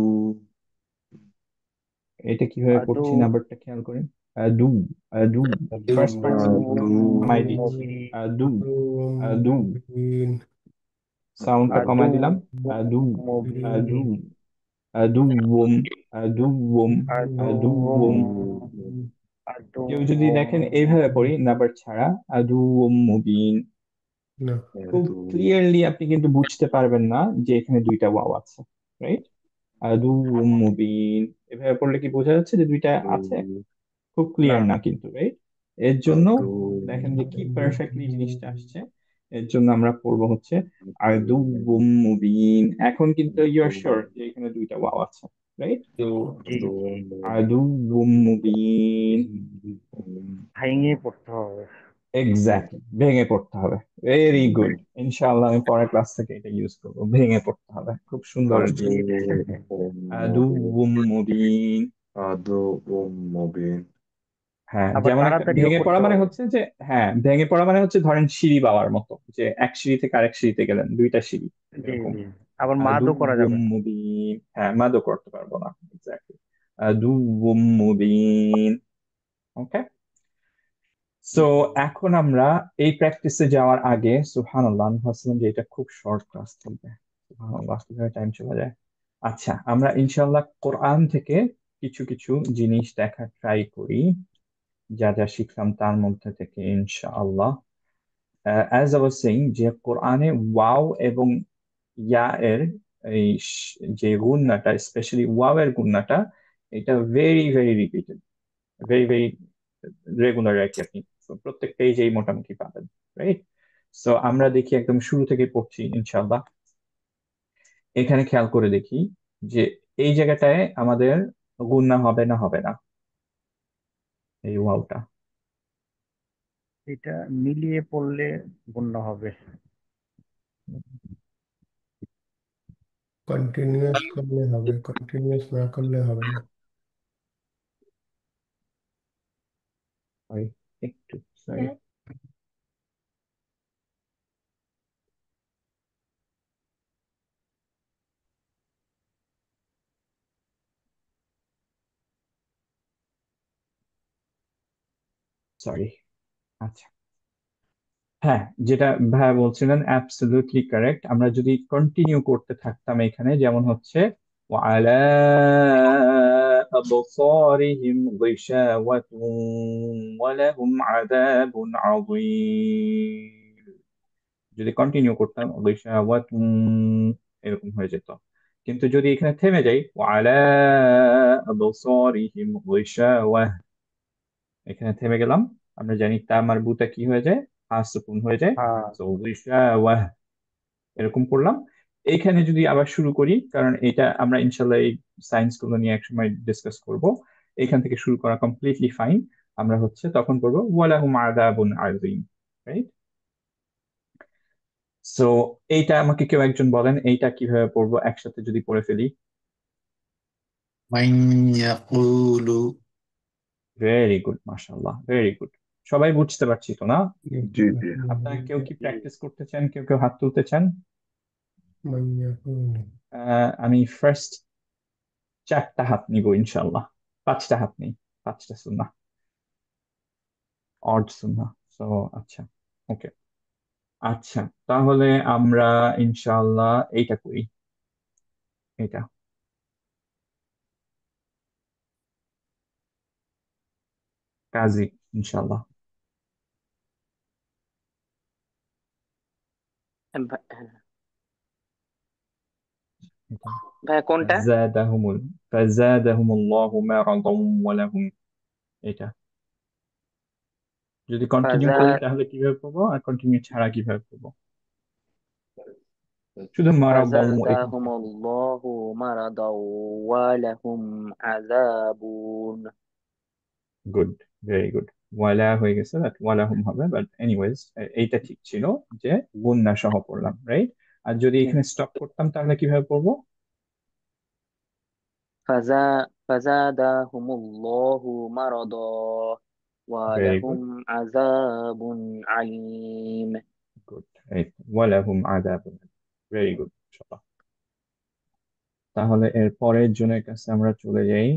এটা কিভাবে আদু, পড়ছি নাম্বারটা খেয়াল করেন। আদু, আদু, ফার্স্ট পার্টটা আদু, কমাই দিচ্ছি, আদু, আদু, সাউন্ডটা আদু কমাই দিলাম, আদু, আদু, মুবিন, আদুউম, আদুউম, আদুম, আদুউম। কেউ যদি দেখেন এইভাবে পড়ি নাম্বার ছাড়া, আদুউম মুবিন, খুব আদু, ক্লিয়ারলি আপনি কিন্তু বুঝতে পারবেন না যে এখানে দুইটা ওয়াও আছে, রাইট? আদুউম মুবিন, এভাবে পড়লে কি বোঝা যাচ্ছে যে দুইটা আছে? খুব না, ক্লিয়ার না কিন্তু, রাইট? এর জন্য আদু, দেখেন যে কি পারফেক্টলি জিনিসটা আসছে। এর জন্য আমরা পড়বো হচ্ছে আদুউম মুবিন। এখন কিন্তু ইউ আর শিওর যে এখানে দুইটা ওয়াও আছে, রাইট? জি জি, আদুউম মুবিন। ভেঙে পড়তে হবে। এক্স্যাক্টলি, ভেঙে পড়তে হবে। ভেরি গুড, ইনশাআল্লাহ আমি পরের ক্লাস থেকে এটা ইউজ করবো, ভেঙে পড়তে হবে, খুব সুন্দর আদু, জিনিস। আদুউম মুবিন। আদু, মুবিন। হ্যাঁ, আবার যেমন একটা তাড়াতাড়িও ভেঙে পড়া করতে মানে হবে। হচ্ছে যে, হ্যাঁ ভেঙে পড়া মানে হচ্ছে ধরেন সিঁড়ি বাওয়ার মতো, যে এক সিঁড়ি থেকে আরেক সিঁড়িতে গেলেন, দুইটা সিঁড়ি জি এরকম। জি। আবার মাদও করা যাবে না। মুবিন, হ্যাঁ মাদও করতে পারবো না, এক্স্যাক্টলি। মুবিন। ওকে। সো এখন আমরা এই প্র্যাকটিসে যাওয়ার আগে, সুবহানাল্লাহ, আমি ভাবছিলাম যে এটা খুব শর্ট ক্লাস থাকবে। সুবহানাল্লাহ, কিভাবে টাইম চলে যায়। আচ্ছা, আমরা ইনশাআল্লাহ কোরআন থেকে কিছু কিছু জিনিস দেখার ট্রাই করি, যা যা শিখলাম তার মধ্যে থেকে ইনশাআল্লাহ। অ্যাজ আই ওয়াজ সেইং, যে কোরআনে ওয়াও এবং ইয়া এর এই যে গুণনাটা, স্পেশালি ওয়াও এর গুণনাটা, এটা very very repeated, very very regular আর কি। আপনি প্রত্যেক পেজেই মোটামুটি পাবেন, রাইট? সো আমরা দেখি, একদম শুরু থেকে পড়ছি ইনশাআল্লাহ। এখানে খেয়াল করে দেখি যে এই জায়গাটায় আমাদের গুণনা হবে না, হবে না এই ওয়াওটা? এটা মিলিয়ে পড়লে গণ্য হবে। কন্টিনিউয়াস করলে হবে, কন্টিনিউয়াস না করলে হবে না। সরি, একটু সরি। সরি। আচ্ছা, হ্যাঁ, যেটা ভাইয়া বলছিলেন অ্যাবসলিউটলি কারেক্ট। আমরা যদি কন্টিনিউ করতে থাকতাম এখানে, যেমন হচ্ছে وعلى أبصارهم غشاوة ولهم عذاب عظيم, যদি কন্টিনিউ করতাম غشاوة এরকম হয়ে যেত। কিন্তু যদি এখানে থেমে যাই وعلى أبصارهم غشاوة, এখানে থেমে গেলাম, আমরা জানি তা মারবুতা কি হয়ে যায়, সুকুন হয়ে যায়। হ্যাঁ। তো غشاوة এরকম করলাম। এইখানে যদি আবার শুরু করি, কারণ এটা আমরা ইনশাল্লাহ এই সায়েন্স গুলো নিয়ে একসময় ডিসকাস করব, এখান থেকে শুরু করা কমপ্লিটলি ফাইন। আমরা হচ্ছে তখন করবো ওয়ালাহুম আযাবুন আযীম, রাইট? সো এইটা আমাকে কেউ একজন বলেন, এইটা কিভাবে পড়বো একসাথে যদি পড়ে ফেলি? من يقول ভেরি গুড, মাশাআল্লাহ, ভেরি গুড। সবাই বুঝতে পারছি তো না? জি জি। আপনারা কেউ কি প্র্যাকটিস করতে চান? কেউ কেউ হাত তুলতে চান? আমি ফার্স্ট 4টা হাত নিব ইনশাআল্লাহ। 5টা হাত নেই, 5টা সুন্নাহ, অড সুন্নাহ। সো আচ্ছা, ওকে। আচ্ছা, তাহলে আমরা ইনশাআল্লাহ এইটা করি, এটা কাজী, ইনশাআল্লাহ। হ্যাঁ, এটা ভাইয়া কোনটা? ফাজাদাহুমুল ফাজাদাহুমুল্লাহু মারাদাম ওয়ালাহুম, এটা যদি কন্টিনিউ ফাজা করি তাহলে কিভাবে করবো, আর কন্টিনিউ ছাড়া কিভাবে করবো? শুধু মারাদাম এখান থেকে শুরু। ফাজাদাহুমুল্লাহু মারাদাও ওয়ালাহুম আযাবুন। Good, very good. ওয়ালা হয়ে গেছে, বাট ওয়ালাহুম হবে, বাট এনিওয়েজ এইটা ঠিক ছিল যে গুন্না সহ পড়লাম, রাইট? আর যদি এখানে স্টপ করতাম তাহলে কিভাবে পড়বো? ফাজা ফাজাদাহুমুল্লাহু মারাদা ভেরি গুড, ওয়ালাহুম আযাবুন আলীম। গুড, রাইট, ওয়ালাহুম আযাবুন, ভেরি গুড। তাহলে এর পরের জনের কাছে আমরা চলে যাই।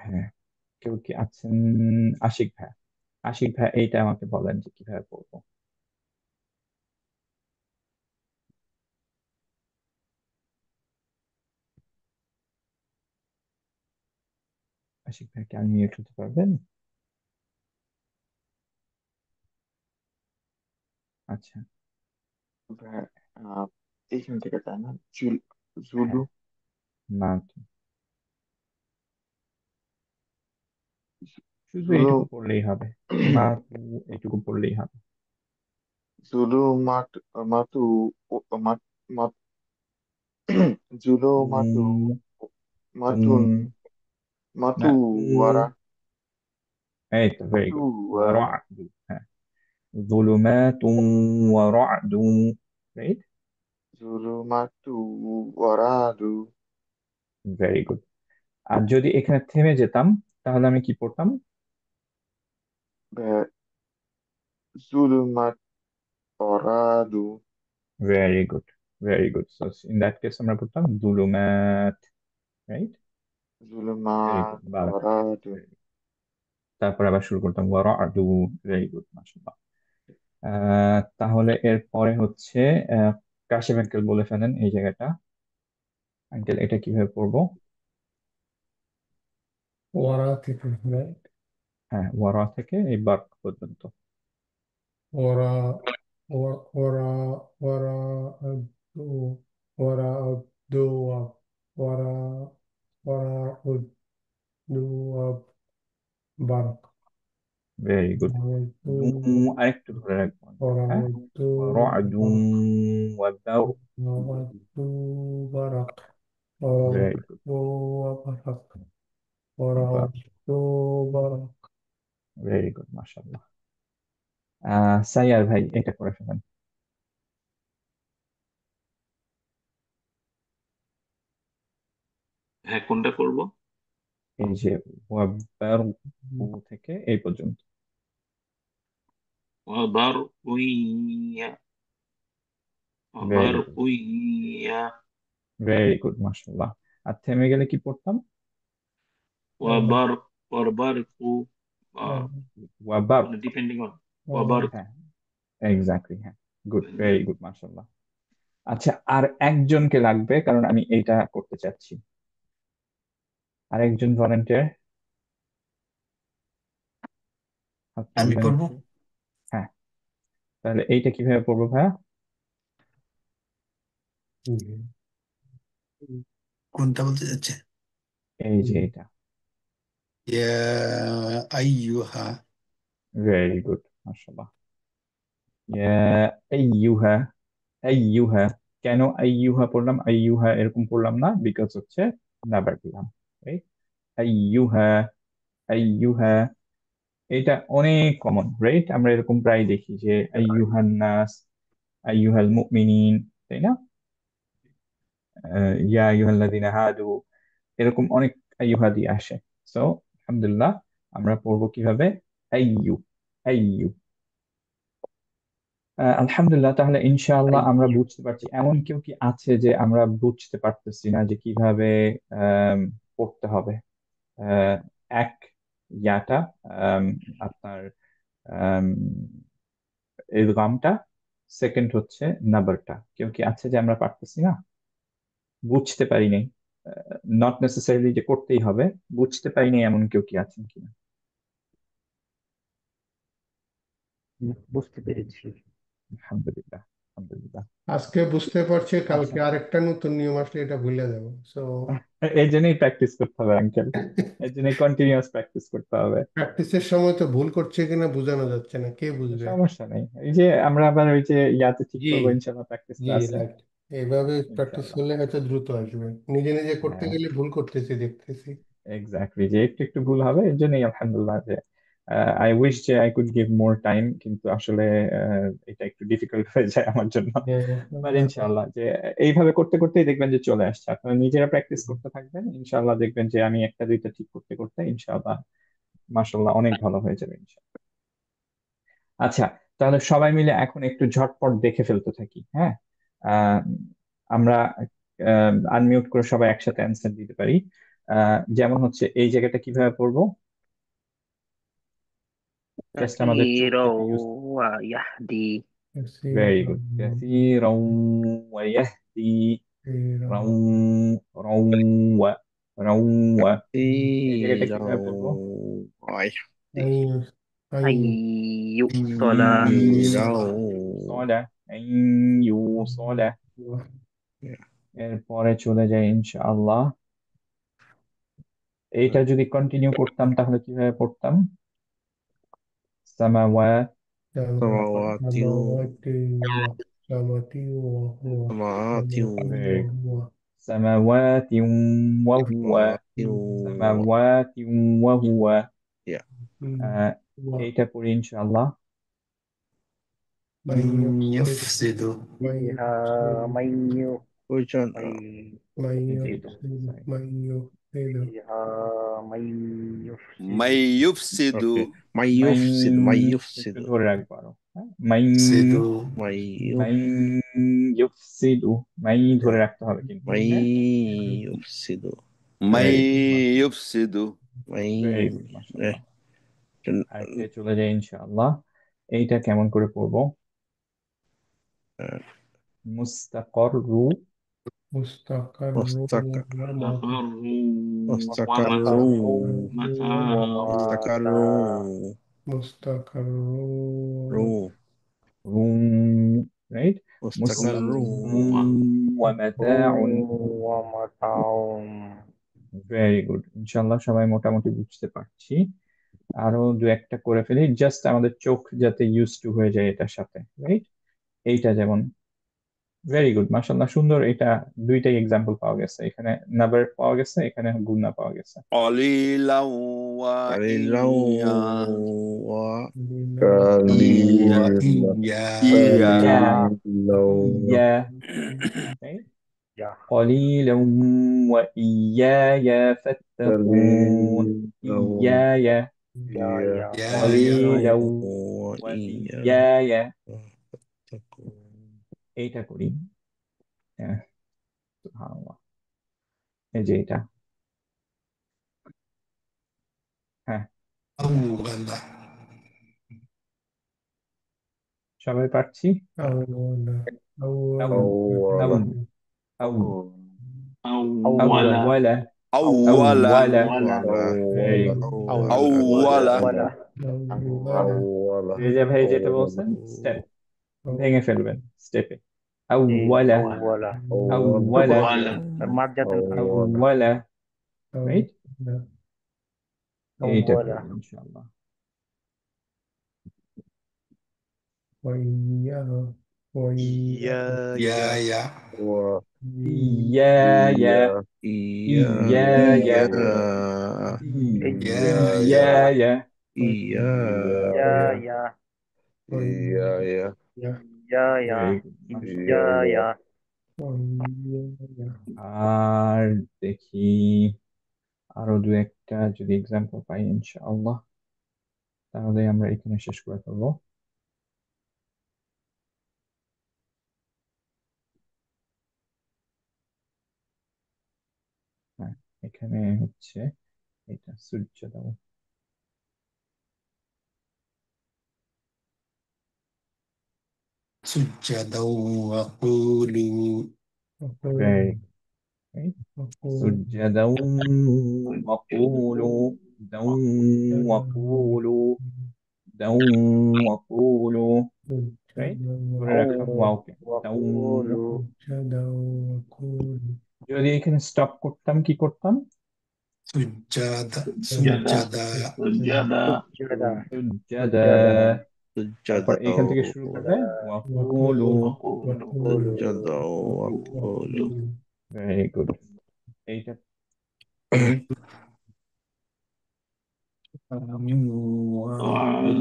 হ্যাঁ, কেউ কি আছেন? আশিক ভাই, আশিক ভাই এইটা আমাকে বলেন যে কিভাবে পড়বো। আশিক ভাই কি আনমিউট হতে পারবেন? আচ্ছা, ভাইয়া, এইখান থেকে তাই না? জুলু। হ্যাঁ, না শুধু জুলু এইটুকু পড়লেই হবে, মা এইটুকু পড়লেই হবে। জুলু মাতু ও- মা- মা- জুলু মাতু উম, মাতুন উম, না, মাতু ওয়ারা এই তো ভেরি মাতু গুড। ওয়ারা। হ্যাঁ, ظلمات ورعد, right? জুলুমাতু ওয়ারাদু ভেরি গুড। আর যদি এখানে থেমে যেতাম তাহলে আমি কি পড়তাম? বে- জুলুমাত ওয়ারাদু very good, very good. So in that case আমরা পড়তাম দুলুমাত, রাইট? ভেরি জুলুমাত গুড, বারাক। ওয়ারাদু। তারপর আবার শুরু করতাম ওয়ারাদু। ভেরি গুড, মাশাআল্লাহ। তাহলে এরপরে হচ্ছে কাশিম আঙ্কেল বলে ফেলেন এই জায়গাটা। আঙ্কেল এটা কিভাবে পড়বো? ওয়ারা থেকে, right? হ্যাঁ, ওয়ারা থেকে এই বার্ক পর্যন্ত। ওরা ওরা ওরা আদু ওরা আদু ওরা ওরা আদু বারাক ভেরি গুড। আদু আরেকটু ধরে রাখবো আঙ্কেল, ওরা হ্যাঁ। আদু ওয়ারাদু বারাক ওয়াবারক। আদু বারাক ওরা ভেরি গুড। আদু বারাক ওরা আদু বারাক। ভেরি গুড, মাশাআল্লাহ। সাইয়ার ভাই এটা করে ফেলেন। হ্যাঁ, কোনটা করব? এই যে ওয়াবারক থেকে এই পর্যন্ত। আবার উইয়া আবার ভেরি গুড, উইয়া ভেরি গুড, মাশাআল্লাহ। আর থেমে গেলে কি পড়তাম? ওয়াবার ওয়ারবারকু, ওয়াবারক। মানে ডিপেন্ডিং অন ওয়াবারক। হ্যাঁ, এক্স্যাক্টলি, হ্যাঁ। গুড, ভেরি গুড, মাশাআল্লাহ। আচ্ছা, আর একজনকে লাগবে কারণ আমি এইটা করতে চাচ্ছি। আর একজন ভলেন্টিয়ার হাত আমি তুলবেন করব। একটু। হ্যাঁ, তাহলে এইটা কিভাবে পড়বো ভাইয়া? কোনটা বলতে যাচ্ছে? এই যে এটা। ইয়া আইয়ুহা ভেরি গুড, মাশাআল্লাহ। ইয়া আইয়ুহা, আইয়ুহা। কেন আইয়ুহা পড়লাম? আইয়ুহা এরকম পড়লাম না, বিকজ হচ্ছে নাম্বার দিলাম, রাইট? আইয়ুহা, আইয়ুহা। এটা অনেক কমন, রাইট? আমরা এরকম প্রায় দেখি যে আইয়ুহান নাস, আইয়ুহাল মুমিনিন, তাই না? ইয়া আইয়ুহাল্লাযিনা হাদু, এরকম অনেক আইয়ুহা দিয়ে আসে। সো আলহামদুলিল্লাহ, আমরা পড়বো কিভাবে? আইয়ু, আইয়ু। আলহামদুলিল্লাহ, তাহলে ইনশাআল্লাহ আমরা আইয়ু বুঝতে পারছি। এমন কেউ কি আছে যে আমরা বুঝতে পারতেছি না যে কিভাবে আম, পড়তে হবে? আহ, এক ইয়াটা, আম, আপনার ইদগামটা, সেকেন্ড হচ্ছে নাম্বারটা। কেউ কি আছে যে আমরা পারতেছি না, বুঝতে পারি নাই? নট নেসেসারিলি যে করতেই হবে, বুঝতে পারি নাই এমন কেউ কি আছেন কিনা? বুঝতে পেরেছি। আলহামদুলিল্লাহ, আলহামদুলিল্লাহ। আজকে বুঝতে পারছি, আচ্ছা, কালকে আরেকটা নতুন নিয়ম আসলে এটা ভুলে যাবো। সো এই জন্যই প্র্যাকটিস করতে হবে আঙ্কেল, এই জন্যই কন্টিনিউয়াস প্র্যাকটিস করতে হবে। প্র্যাকটিসের সময় তো ভুল করছে কিনা বোঝানো যাচ্ছে না, কে বুঝবে? সমস্যা নেই, এই যে আমরা আবার ওই যে ইয়াতে ঠিক জি করবো ইনশাল্লাহ, প্র্যাকটিস তো জি, আছে। রাইট। এইভাবে প্র্যাকটিস ইনশাল্লাহ, করলে হয়তো দ্রুত আসবে। নিজে নিজে করতে হ্যাঁ, গেলে ভুল করতেছি দেখতেছি। এক্স্যাক্টলি, যে একটু একটু ভুল হবে, এর জন্যই আলহামদুলিল্লাহ যে আই উইশ যে I could give more time, কিন্তু আসলে এটা একটু ডিফিকাল্ট হয়ে যায় আমার জন্য। বাট ইনশাআল্লাহ যে এইভাবে করতে করতেই দেখবেন যে চলে আসছে। আপনারা নিজেরা প্র্যাকটিস করতে থাকবেন, ইনশাআল্লাহ দেখবেন যে আমি একটা দুইটা ঠিক করতে করতে ইনশাআল্লাহ মাশাআল্লাহ অনেক ভালো হয়ে যাবে ইনশাআল্লাহ। আচ্ছা, তাহলে সবাই মিলে এখন একটু ঝটপট দেখে ফেলতে থাকি, হ্যাঁ। আহ, আমরা আনমিউট করে সবাই একসাথে অ্যান্সার দিতে পারি। যেমন হচ্ছে এই জায়গাটা কিভাবে পড়বো? জাস্ট আমাদের কাসীরা চোখটাকে ইউজ। ওয়া ইয়াহদি। Very good. কাসীরাও ওয়া ইয়াহদি, রাউ, রাউ, রাউ। এই জায়গাটা كثيرا কিভাবে পড়বো? ويهدي আইয়ু সলা। كثيرا সলা, ইউ সলা। এরপরে চলে যাই ইনশাআল্লাহ। এইটা যদি কন্টিনিউ করতাম তাহলে কিভাবে পড়তাম? সামাওয়াত। سماوات সামাওয়াতি ওয়া সামাতি ওয়া হুয়া سماوات সামাতি ওয়া হুয়া। سماوات وهو سماوات سماوات وهو। يا আহ, হুয়া। এইটা পড়ি ইনশাআল্লাহ। من يفسد فيها من يف- وجن من জি তো يفسد sorry. من يفسد فيها من মাই يفسد ইউফসিদু اوكي ما মাই يفسد ما একটু يفسد ধরে রাখবো আরো হ্যাঁ? মাই ما মাই يف ইউফসিদু মাই ধরে রাখতে হবে কিন্তু ما হ্যাঁ يفسد মাই ভেরি গুড ইউফসিদু ما ভেরি ي... গুড إيه. মাশাআল্লাহ আরেকটু চলে যাই ইনশাআল্লাহ এইটা কেমন করে পড়বো মুস্তাকররু مستقر مستقر ومتع مستقرون ومتاع مستقرون مستقر رو روم right مستقرون ومتاع ومتاع ভেরি গুড ইনশাআল্লাহ সবাই মোটামুটি বুঝতে পারছি আরো দু একটা করে ফেলি জাস্ট আমাদের চোখ যাতে ইউজ টু হয়ে যায় এটার সাথে রাইট এইটা যেমন ভেরি গুড মাশাআল্লাহ সুন্দর এটা দুইটাই এক্সাম্পল পাওয়া গেছে এখানে নাবার পাওয়া গেছে এখানে গুণনা পাওয়া গেছে قليلا قليلا وإيا و إيا إيا ইয়া right? قليلا وإياي فاتقون إياي قليلا وإياي وإياي فاتقون এইটা করি হ্যাঁ সুবহানাল্লাহ এই যে এটা হ্যাঁ أول সবাই পারছি أول أول أول أول أول أول أول أول ولا very good أول রেজা ভাই যেটা বলছেন স্টেপ ভেঙে ফেলবেন স্টেপে أول أول أول মার্জাতে أول right এইটা أول করবো ইনশাআল্লাহ وإياه وإياه إياي إياي إياي إياي إياي إياي very good إياي আর দেখি আরো দু একটা যদি এক্সাম্পল পাই ইনশাআল্লাহ তাহলে আমরা এখানে শেষ করে ফেলবো হ্যাঁ এখানে হচ্ছে এটা সূর্য দাও سجدا وقولوا very right سجدا وقولوا دوا وقولوا دوا وقولوا right ধরে রাখলাম ওয়াওকে দাও যদি এখানে স্টপ করতাম কি করতাম سجدا سجدا سجدا سجدا সুজাদা তারপর سجدا এখান থেকে শুরু করবে ওয়াকুলু وقولوا سجدا وقولوا ভেরি গুড এইটা طعام واحد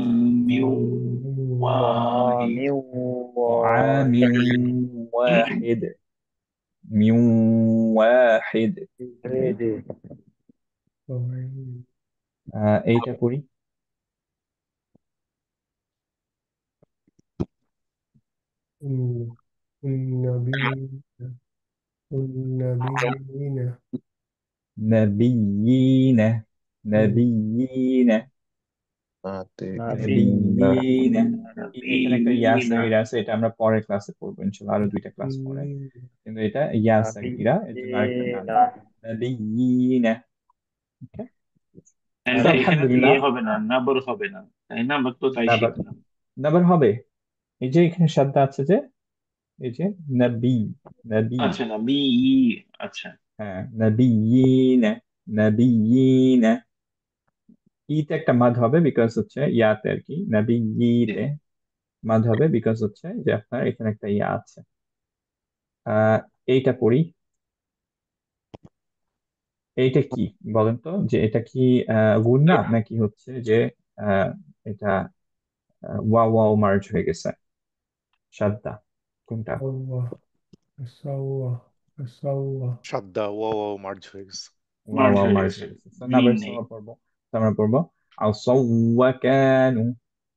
طعام واحد من واحد right? এইটা করি النبيين النبيين نبيين نبيين نبيين এখানে একটা ইয়া সাগিরা আছে এটা আমরা পরের ক্লাসে পড়বো ইনশাআল্লাহ আরো দুইটা ক্লাস পরে কিন্তু এটা ইয়া সাগিরা এর জন্য আরেকটা নাম نبيين ওকে এখানে তো আলহামদুলিল্লাহ ইয়ে হবে না নাবর হবে না তাই না আমরা তো তাই নাবার শিখলাম নাবার হবে এই যে এখানে শব্দ আছে যে এই যে নবী নবী আচ্ছা না বি আচ্ছা হ্যাঁ নবিয়িন নবিয়িন ইতে একটা মাদ হবে বিকজ হচ্ছে ইয়াতে আর কি নবিয়িতে মাদ হবে বিকজ হচ্ছে যে আপনার এখানে একটা ইয়া আছে এইটা পড়ি এইটা কি বলেন তো যে এটা কি গুণনা নাকি হচ্ছে যে এটা ওয়াও ওয়াও মার্জ হয়ে গেছে সাদ্দা কোনটা? সাওয়া সাওয়া সাওয়া সাদ্দা ওয়াও মার্জ হয়ে গেছে। ওয়াও মার্জ ওয়াও হয়ে মার্জ গেছে, হয়ে গেছে। So মিম নাম্বার নেই। সহ পড়বো। So আমরা পড়বো আসাওয়াকানু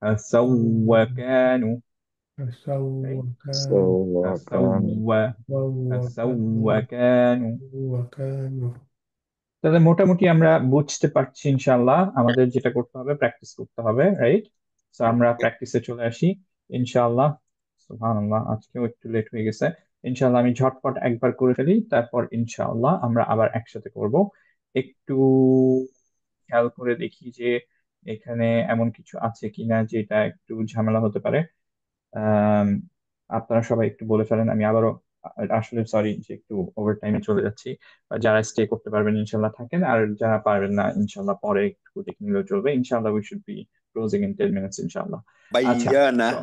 আসাওয়াকানু, সাওয়া কানু سواكان সাওয়া আসাওয়াকানু। কানু তাহলে মোটামুটি আমরা বুঝতে পারছি ইনশাল্লাহ। আমাদের যেটা করতে হবে প্র্যাকটিস করতে হবে, রাইট? তো আমরা প্র্যাকটিসে চলে আসি ইনশাআল্লাহ। সুবহানাল্লাহ, আজকেও একটু লেট হয়ে গেছে। ইনশাআল্লাহ আমি ঝটপট একবার করে ফেলি, তারপর ইনশাআল্লাহ আমরা আবার একসাথে করব। একটু খেয়াল করে দেখি যে এখানে এমন কিছু আছে কিনা যেটা একটু ঝামেলা হতে পারে। আম, আপনারা সবাই একটু বলে ফেলেন, আমি আবারও আসলে সরি যে একটু ওভার টাইমে চলে যাচ্ছি। যারা স্টে করতে পারবেন ইনশাল্লাহ থাকেন, আর যারা পারবেন না ইনশাল্লাহ পরে একটু দেখে নিলেও চলবে। ইনশাল্লাহ we should be closing in 10 minutes ইনশাল্লাহ। আচ্ছা, বাইয়ানা so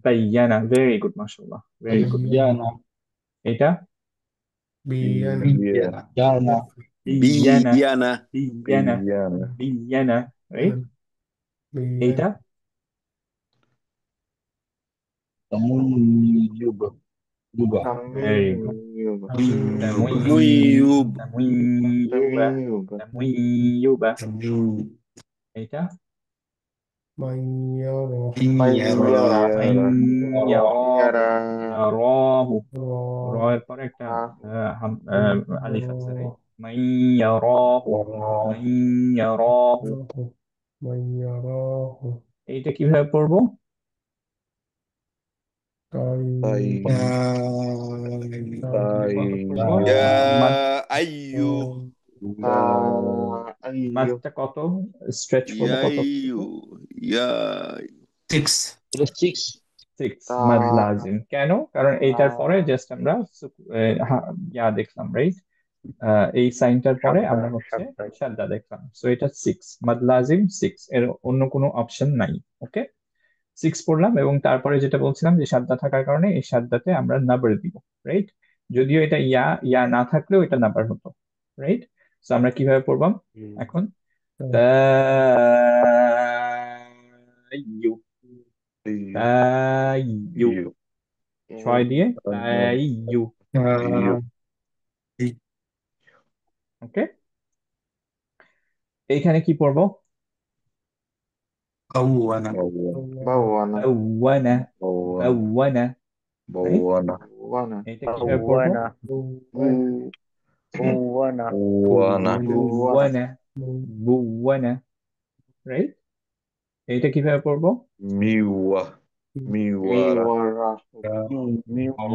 বায়ানা, ভেরি গুড, মাশাআল্লাহ, ভেরি গুড। বিয়ানা এটা বিয়ানা Biyana. Yana. বিয়ানা, বিয়ানা বিয়ানা, بيانا বিয়ানা, রাইট? বিয়ানা এইটা Tamuyuba. Yuba. Very good. تمييز তামুইয়ুব, মুইয়ুব তামুইয়ুবা, تمييز তামুইয়ুবা। Tamyu. এইটা মাইয়ারা من Yara. يرى মাইয়ারাহু, يرى ইয়ারাহু। র রাহু এর পরে একটা আলিফ আছে, রাইট? রাহু মাইয়ারাহু, মাইয়ারাহু। মাইয়ারাহু এইটা কিভাবে পড়বো? তাই طيب কিভাবে Tai. পড়বো? ইয়া মাদ, আইয়ু أيوه মাদটা কত স্ট্রেচ করবো ইয়াইয়ু কতটুকু? ইয়া 6. It is 6. 6 تا মাদ লাজিম। কেন? কারণ এইটার পরে تا জাস্ট আমরা ইয়া দেখলাম, রাইট? এই সাইনটার পরে সাদ্দা আমরা হচ্ছে সাদ্দা সাদ্দা দেখলাম। সো এটা 6 মাদ লাজিম, 6 এর অন্য কোনো অপশন নাই। ওকে, 6 পড়লাম এবং তারপরে যেটা বলছিলাম যে সাদ্দা থাকার কারণে এই সাদ্দাতে আমরা নাম্বার দিব, রাইট? যদিও এটা ইয়া ইয়া না থাকলেও এটা নাম্বার হতো, রাইট? সো আমরা কিভাবে পড়বাম এখন? তাইয়ু, তাইয়ু, ছয় দিয়ে তাইয়ু। ওকে, এইখানে কি পড়বো? Awana. بوانا বাওয়ানা, বাওয়ানা, রাইট? بوانا এটা কিভাবে পড়বো? বাওয়ানা বাওয়ানা بوانا বুওয়ানা, বুওয়ানা, রাইট? এইটা কিভাবে পড়বো? ميوة ميورة মিওয়ারা মিউ, آه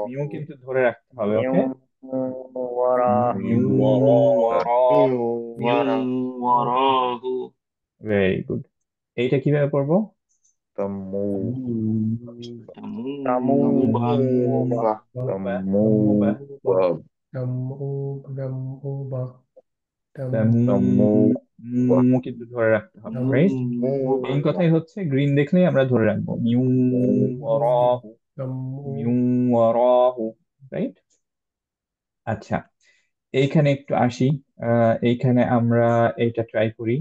মিউ কিন্তু ধরে রাখতে হবে। ওকে, মিওয়ারা মিউওয়ারা, ميورة ওয়ারাহু ভেরি গুড। এইটা কিভাবে পড়বো? تمو তামুবা তামুবা তামুবা, تمو তামুবা, দামুবা তামু, تمو মু কিন্তু ধরে রাখতে হবে, রাইট? তামুবা মেইন কথাই হচ্ছে গ্রিন দেখলেই আমরা ধরে রাখবো মিউ ওয়ারাহু, মিউ ওয়ারাহু, রাইট? আচ্ছা, এইখানে একটু আসি। এইখানে আমরা এটা ট্রাই করি।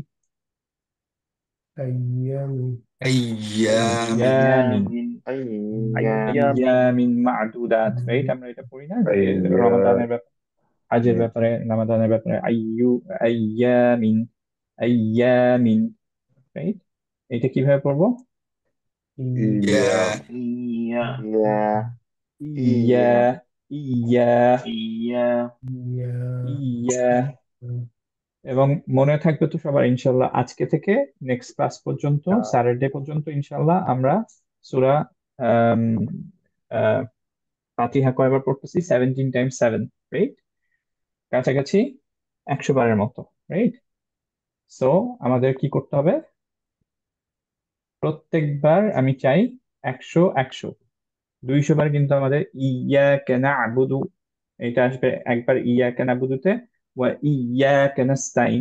আইয়ামি Ayyam. ইয়ামিন, أيام আইয়ামি আইয়ামিন মাদুদাত, রাইট? আমরা এটা পড়ি না যে রমাদানের ব্যাপারে, হাজের ব্যাপারে, রমাদানের ব্যাপারে আইয়ামিন, আইয়ামিন, রাইট? এটা কিভাবে পড়বো? إيا ইয়া يا ইয়া, إيا ইয়া, ইয়া ইয়া। এবং মনে থাকবে তো সবার ইনশাল্লাহ, আজকে থেকে নেক্সট ক্লাস পর্যন্ত, স্যাটারডে পর্যন্ত ইনশাল্লাহ আমরা সূরা ফাতিহা কয়বার পড়তেছি? 17 টাইমস 7, রাইট? কাছাকাছি 100 বারের মতো, রাইট? সো আমাদের কি করতে হবে? প্রত্যেকবার আমি চাই 100 100, 200 বার কিন্তু আমাদের ইয়াকা না'বুদু এটা আসবে একবার, ইয়াকা না'বুদুতে ওয়া ইয়াকা নাস্তাইন।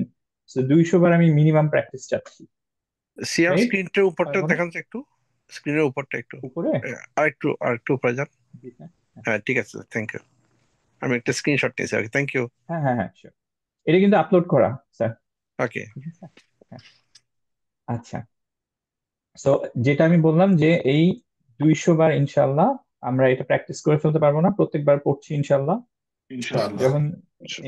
সো 200 বার আমি মিনিমাম প্র্যাকটিস চাচ্ছি, সিয়াম রাইট? স্ক্রিনটার উপরটা পারবো না দেখান তো একটু, স্ক্রিনের উপরটা একটু উপরে? আরেকটু উপরে যান। হ্যাঁ ঠিক আছে, থ্যাংক ইউ। আমি একটা স্ক্রিনশট নিয়েছি। ওকে, থ্যাংক ইউ। হ্যাঁ হ্যাঁ হ্যাঁ, sure. এটা কিন্তু আপলোড করা স্যার, ওকে, ঠিক আছে? হ্যাঁ। আচ্ছা, সো যেটা আমি বললাম যে এই 200 বার ইনশাল্লাহ। আমরা এটা প্র্যাকটিস করে ফেলতে পারবো না, প্রত্যেকবার পড়ছি ইনশাল্লাহ। ইনশাআল্লাহ। যখন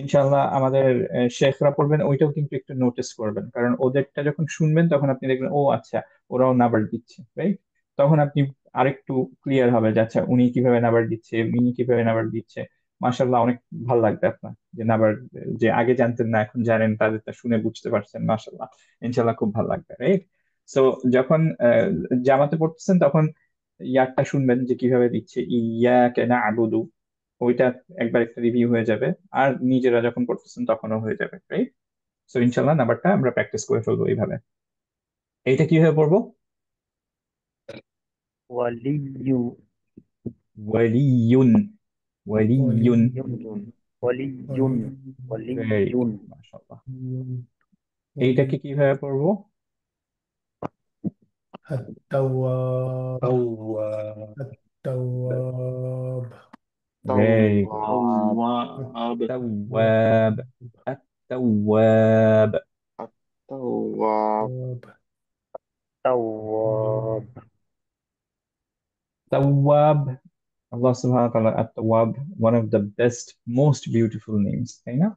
ইনশাল্লাহ আমাদের শেখরা পড়বেন ওইটাও কিন্তু একটু নোটিস করবেন, কারণ ওদেরটা যখন শুনবেন তখন আপনি দেখবেন ও আচ্ছা ওরাও নাম্বার দিচ্ছে, রাইট? তখন আপনি আরেকটু ক্লিয়ার হবে যে আচ্ছা উনি কিভাবে নাম্বার দিচ্ছে, ইনি কিভাবে নাম্বার দিচ্ছে। মাশাল্লাহ, অনেক ভালো লাগবে আপনার যে নাম্বার, যে আগে জানতেন না এখন জানেন, তাদেরটা শুনে বুঝতে পারছেন। মাশাল্লাহ, ইনশাল্লাহ খুব ভালো লাগবে, রাইট? সো যখন জামাতে পড়তেছেন তখন ইয়ারটা শুনবেন যে কিভাবে দিচ্ছে, ইয়াকা না'বুদু, ওইটা একবার একটা রিভিউ হয়ে যাবে। আর নিজেরা যখন করতেছেন তখনও হয়ে যাবে, রাইট? সো ইনশাল্লাহ নাম্বারটা আমরা প্র্যাকটিস করে ফেলবো এইভাবে। এইটা কিভাবে পড়বো? ওয়ালিয়ু, ওয়ালিয়ুন, ওয়ালিয়ুন। ওয়ালিয়ুন, ভেরি ওয়ালিয়ুন, গুড, মাশাআল্লাহ। এইটাকে কিভাবে পড়বো? التواب تواب التواب very good, Tawab التواب، التواب. التواب Tawab. تواب. Allah subhanahu wa ta'ala at-Tawwab, one of the best, most beautiful names, তাই না?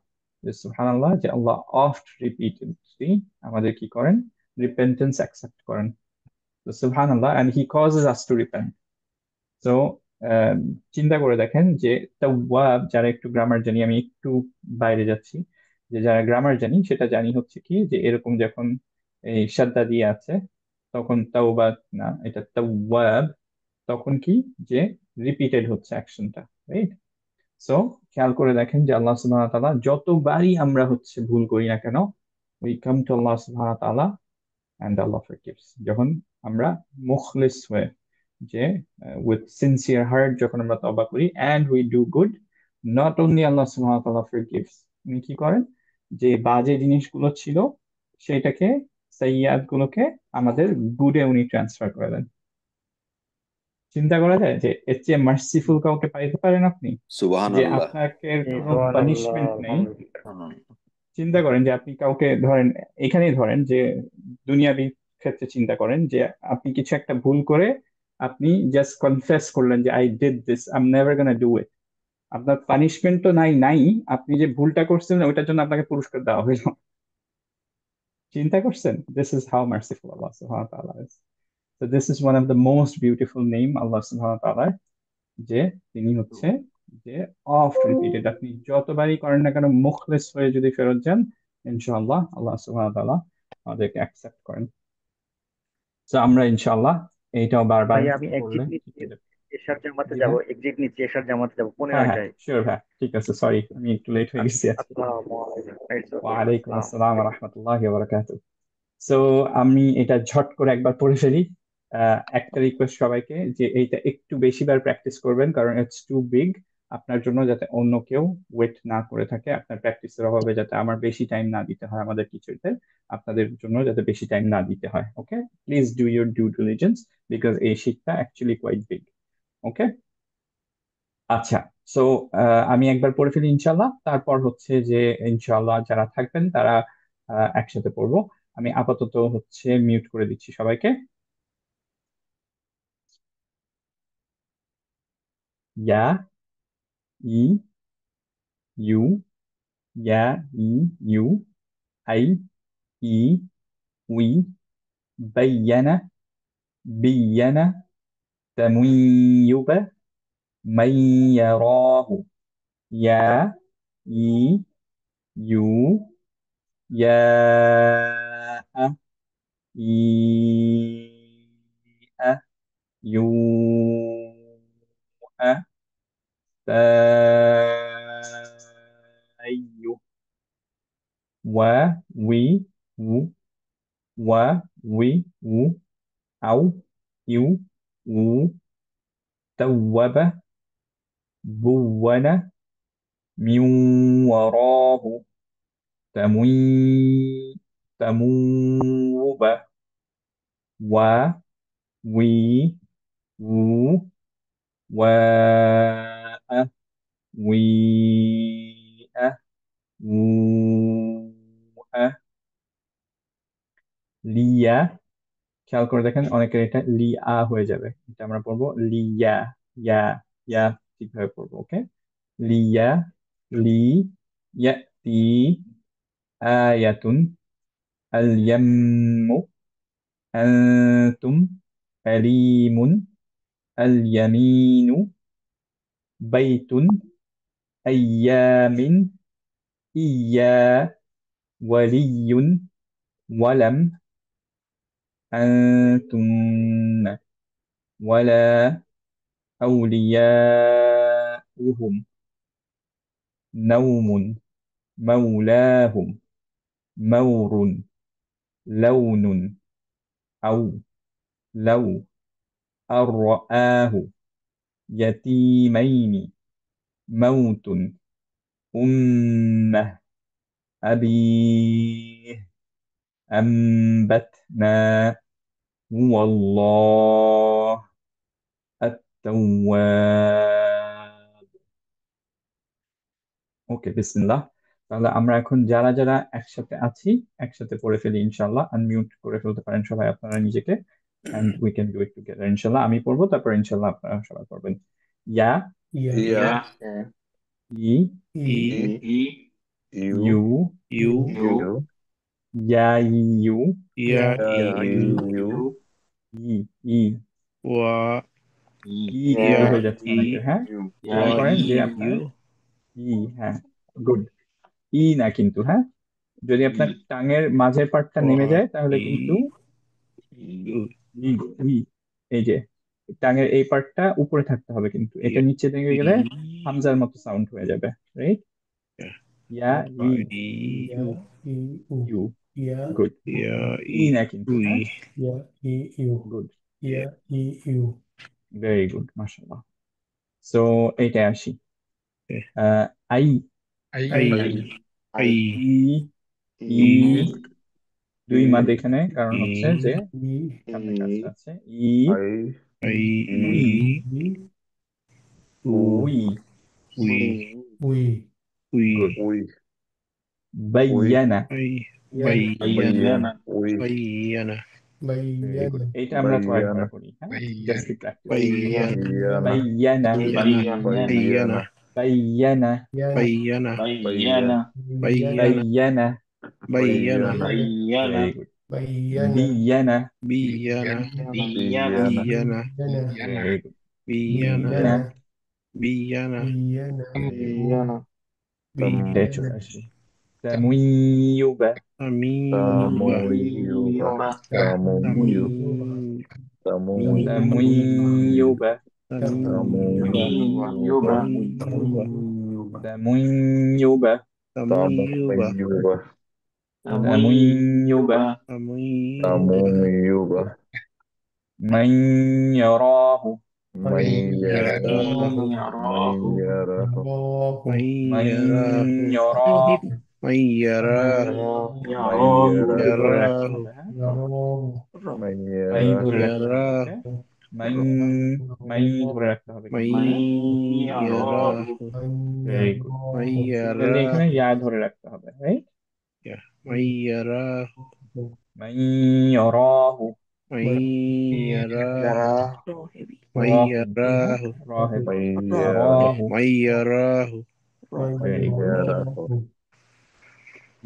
যে সুবহানাল্লাহ, যে আল্লাহ oft repeatedly আমাদের কি করেন? রিপেন্টেন্স অ্যাকসেপ্ট করেন। তো সুবহানাল্লাহ, and he causes us to repent. তো চিন্তা করে দেখেন যে তাওয়াব, যারা একটু গ্রামার জানি, আমি একটু বাইরে যাচ্ছি, যে যারা গ্রামার জানি সেটা জানি হচ্ছে কি যে এরকম যখন এই সাদ্দা দিয়ে আছে তখন তাওবা না, এটা তাওয়াব, তখন কি যে রিপিটেড হচ্ছে অ্যাকশনটা, রাইট? সো খেয়াল করে দেখেন যে আল্লাহ সুবহানাহু ওয়া তাআলা যতবারই আমরা হচ্ছে ভুল করি না কেন, উই কাম টু আল্লাহ সুবহানাহু ওয়া তাআলা অ্যান্ড আল্লাহ ফরগিভস। যখন আমরা মুখলিস হয়ে, যে উইথ সিনসিয়ার হার্ট যখন আমরা তওবা করি and we do good, not only আল্লাহ সুবহানাহু ওয়া তাআলা ফরগিভস, উনি কি করেন যে বাজে জিনিসগুলো ছিল সেটাকে, সাইয়্যাত গুলোকে আমাদের গুডে উনি ট্রান্সফার করে দেন। চিন্তা করা যায় যে এর চেয়ে মার্সিফুল কাউকে পাইতে পারেন আপনি? সুবাহান যে আল্লাহ। আপনাকে কোনো সুবহানাল্লাহ, পানিশমেন্ট নেই। আলহামদুলিল্লাহ। চিন্তা করেন যে আপনি কাউকে ধরেন, এখানেই ধরেন যে দুনিয়াবি ক্ষেত্রে চিন্তা করেন যে আপনি কিছু একটা ভুল করে আপনি জাস্ট কনফেস করলেন যে I did this, I am never gonna do it. আপনার পানিশমেন্ট তো নাই নাই, আপনি যে ভুলটা করছিলেন ওইটার জন্য আপনাকে পুরস্কার দেওয়া হইল। চিন্তা করছেন? দিস ইজ হাউ মার্সিফুল আল্লাহ সুবহানাহু ওয়া তাআলা is. So this is one of the most beautiful name আল্লাহ সুবহানাহু ওয়া তাআলা, যে তিনি হচ্ছে যে অফ রিপিটেড, আপনি যতবারই করেন না কেন মুখলেস হয়ে যদি ফেরত যান, ইনশাআল্লাহ আল্লাহ সুবহানাহু ওয়া তাআলা আমাদেরকে অ্যাকসেপ্ট করেন। তো আমরা ইনশাআল্লাহ এইটাও বারবার ভাই আমি করলে এক্সিট নিচ্ছি, শিখে দেব। এশার জামাতে জি যাব, ভাই, এক্সিট নিচ্ছি, এশার জামাতে যাব হ্যাঁ হ্যাঁ, 15টায়। শিওর ভাই, ঠিক আছে, সরি আমি একটু লেট হয়ে গেছি আজকে। আসসালামু আলাইকুম। It's okay. ওয়ালাইকুম আসসালামু আসসালাম ওয়া আলাইকুম। রাহমাতুল্লাহি ওয়া বারাকাতুহু। সো আমি এটা ঝট করে একবার পড়ে ফেলি। একটা রিকোয়েস্ট সবাইকে, যে এইটা একটু বেশিবার প্র্যাকটিস করবেন, কারণ ইটস টু বিগ আপনার জন্য, যাতে অন্য কেউ ওয়েট না করে থাকে আপনার প্র্যাকটিসের অভাবে, যাতে আমার বেশি টাইম না দিতে হয় আমাদের টিচারদের, আপনাদের জন্য যাতে বেশি টাইম না দিতে হয়। Okay, please do your due diligence, because এই শীটটা অ্যাকচুয়ালি কোয়াইট বিগ। ওকে, আচ্ছা। সো আমি একবার পড়ে ফেলি ইনশাল্লাহ, তারপর হচ্ছে যে ইনশাল্লাহ যারা থাকবেন তারা একসাথে পড়বো। আমি আপাতত হচ্ছে মিউট করে দিচ্ছি সবাইকে। ইয়া, ই, ইউ, ইয়া, ই, ইউ, আই, ই, উই, বাyyana, বিয়ানা, তামুইয়ুবা, মান ইয়ারাহু, ইয়া, ই, ইউ, ইয়া, আ, ই, আ, ইউ, আ, তা, আইয়ু, ওয়া, উই, উ, ওয়া, উই, উ, আউ, ইউ, উ, তাওয়াবা, بوّن، من وراه، تموي، تموب، و، وي، و، واء، ويء، ووء، لي، খেয়াল করে দেখেন অনেকের এটা লিয়া হয়ে যাবে, এটা আমরা পড়বো লিয়া, ইয়া, ইয়া ঠিকভাবে পড়বো। ওকে, লিয়া, লি, ইয়াতি, আয়াতুন, আল ইয়াম্মু, আনতুম, আলিমুন, আল ইয়ামিনু, বাইতুন, আইয়ামিন, ইয়া, ওয়ালিয়ুন, ওয়ালাম, أنتن، ولا، أولياؤهم، نوم، مولاهم، مور، لون، أو، لو، أن رآه، يتيمين، موت، أمة، أبيه، أنبتنا، هو الله، التواب। ওকে, বিসমিল্লাহ। তাহলে আমরা এখন যারা যারা একসাথে আছি একসাথে পড়ে ফেলি ইনশাল্লাহ। আনমিউট করে ফেলতে পারেন সবাই আপনারা নিজেকে, and we can do it together ইনশাল্লাহ। আমি পড়বো, তারপর ইনশাল্লাহ আপনারা সবাই পড়বেন। ইয়া, ইয়া, ইয়া, ই, ই, ই, ইউ, ইউ, ইউ, ইউ, ইয়া, ইউ, ইয়া, ইউ, ই, ই, ওয়া, ই ইয়া, কিন্তু হয়ে যাচ্ছে ই, অনেকের, হ্যাঁ। ওয়া, খেয়াল করেন যে ইউ, আপনার ই, হ্যাঁ, গুড। ই না কিন্তু, হ্যাঁ, যদি আপনার টাঙের মাঝের পার্টটা নেমে ওয়া, যায় তাহলে ই, কিন্তু ইউ, ই, ই, এই যে টাঙের এই পার্টটা উপরে থাকতে হবে, কিন্তু এটা ইয়া, নিচে নেমে ই, গেলে হামজার মতো সাউন্ড হয়ে যাবে, রাইট? ইয়া, ই, ই, ইয়া, ই, উ, ইউ, ইয়া, গুড। ইয়া, ই না কিন্তু, উই, হ্যাঁ, ইয়া, ই, ইউ, গুড, ইয়া, ই, ইউ, ভেরি গুড, মাশাআল্লাহ। সো এইটা আসি। এ, আই, আই, আই, আই, ই, ই, ই, দুই মাদ এখানে, কারণ ই, হচ্ছে যে ই, সামনে কাজটা আছে। ই, আই, আই, উই, ই, উ, উই, উই, উই, উই, গুড। উই, উই, বায়ানা, আই, ইয়ানা, বাইয়ানা, উই, বাইয়ানা, ভেরি গুড। বাইয়ানা, এইটা আমরা কয়েকবার বাইয়ানা, করি, হ্যাঁ, জাস্ট টু প্র্যাকটিস। বাইয়ানা, বাইয়ানা, বায়ানা, বাইয়ানা, বায়ানা, ইয়ানা, বাইয়ানা, বাইয়ানা, ইয়ানা, বাইয়ানা, বায়ানা, বাইয়ানা, ভেরি গুড। বাইয়ানা, বিয়ানা, বিয়ানা, বিয়ানা, বিয়ানা, ইয়ানা, ভেরি গুড। বিয়ানা, বিয়ানা, বিয়ানা, ইয়ানা, ভেরি গুড। এইটাই চলে ইয়ানা, আসি। তামুইয়ুবা, আমিবা, তামুইয়ুবা, আমি, তামুইয়ুবা, মি, তামুইয়ুবা, তামিবা, তামুইয়ুবা, তামিবা, তামুইয়ুবা, তামিবা, তামুইয়ুবা, তামুইয়ুবা, তামিবা, তামুইয়ুবা, মান ইয়ারাহু, মাইয়ারাহু, ইয়ারাহু, মাইয়ারাহু, মান মাইয়ারাহু, ইয়ারাহু, মাইয়ারাহু, মান ধরে রাখতে ইয়ারাহু, হবে, হ্যাঁ, মান ধরে মাইয়ারাহু, রাখতে হবে, ওকে। ইয়ারাহু, মান, মান ধরে রাখতে হবে কিন্তু, হ্যাঁ, মাইয়ারাহু, ভেরি গুড। সিমিলারলি এখানে মাইয়ারাহু, ইয়া ধরে রাখতে হবে, রাইট? মাইয়ারাহু, মান ইয়ারাহু, মাইয়ারাহু, রাহ কিন্তু, হ্যাঁ, মাইয়ারাহু, রাহ হেভি, মাইয়ারাহু, ইয়ারাহু, মাইয়ারাহু, ভেরি গুড। মাইয়ারাহু,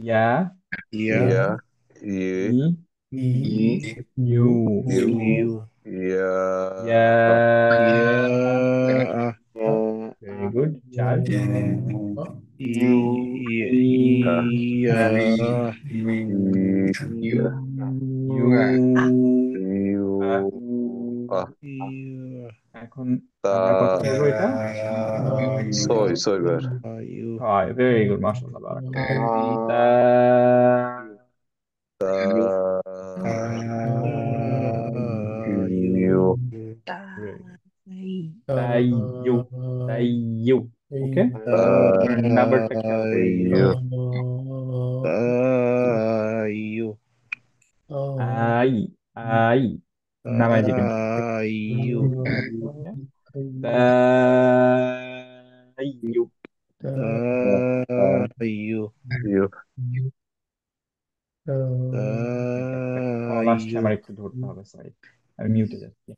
ইয়া, ইয়া, ইয়া, ই, ই, ইউ, ইউ, ইউ, ইয়া, ইয়া, ইয়া, ভেরি গুড। চার, ই, ইয়া, ইয়া, ইউ, ইউ, আহ, ইয়া, এখন তা, আমরা কত বলবো এটা? সই, সইবার, ইউ, ছয়, ভেরি গুড, মাশাআল্লাহ, বারাকাল্লাহ। তা, তা, ইউ, ইউ, very good. তাইয়ু, তাইয়ু, ওকে। তা, নাম্বারটা খেয়াল করে দিবেন। ইউ, তাইয়ু, আই, আই, নামায় দিবেন। তাইয়ু, তাইয়ু, তাইয়ু, ইউ, এটা একটা খ কল আসছে, আমার একটু ধরতে হবে, সরি, আমি মিউটে যাচ্ছি।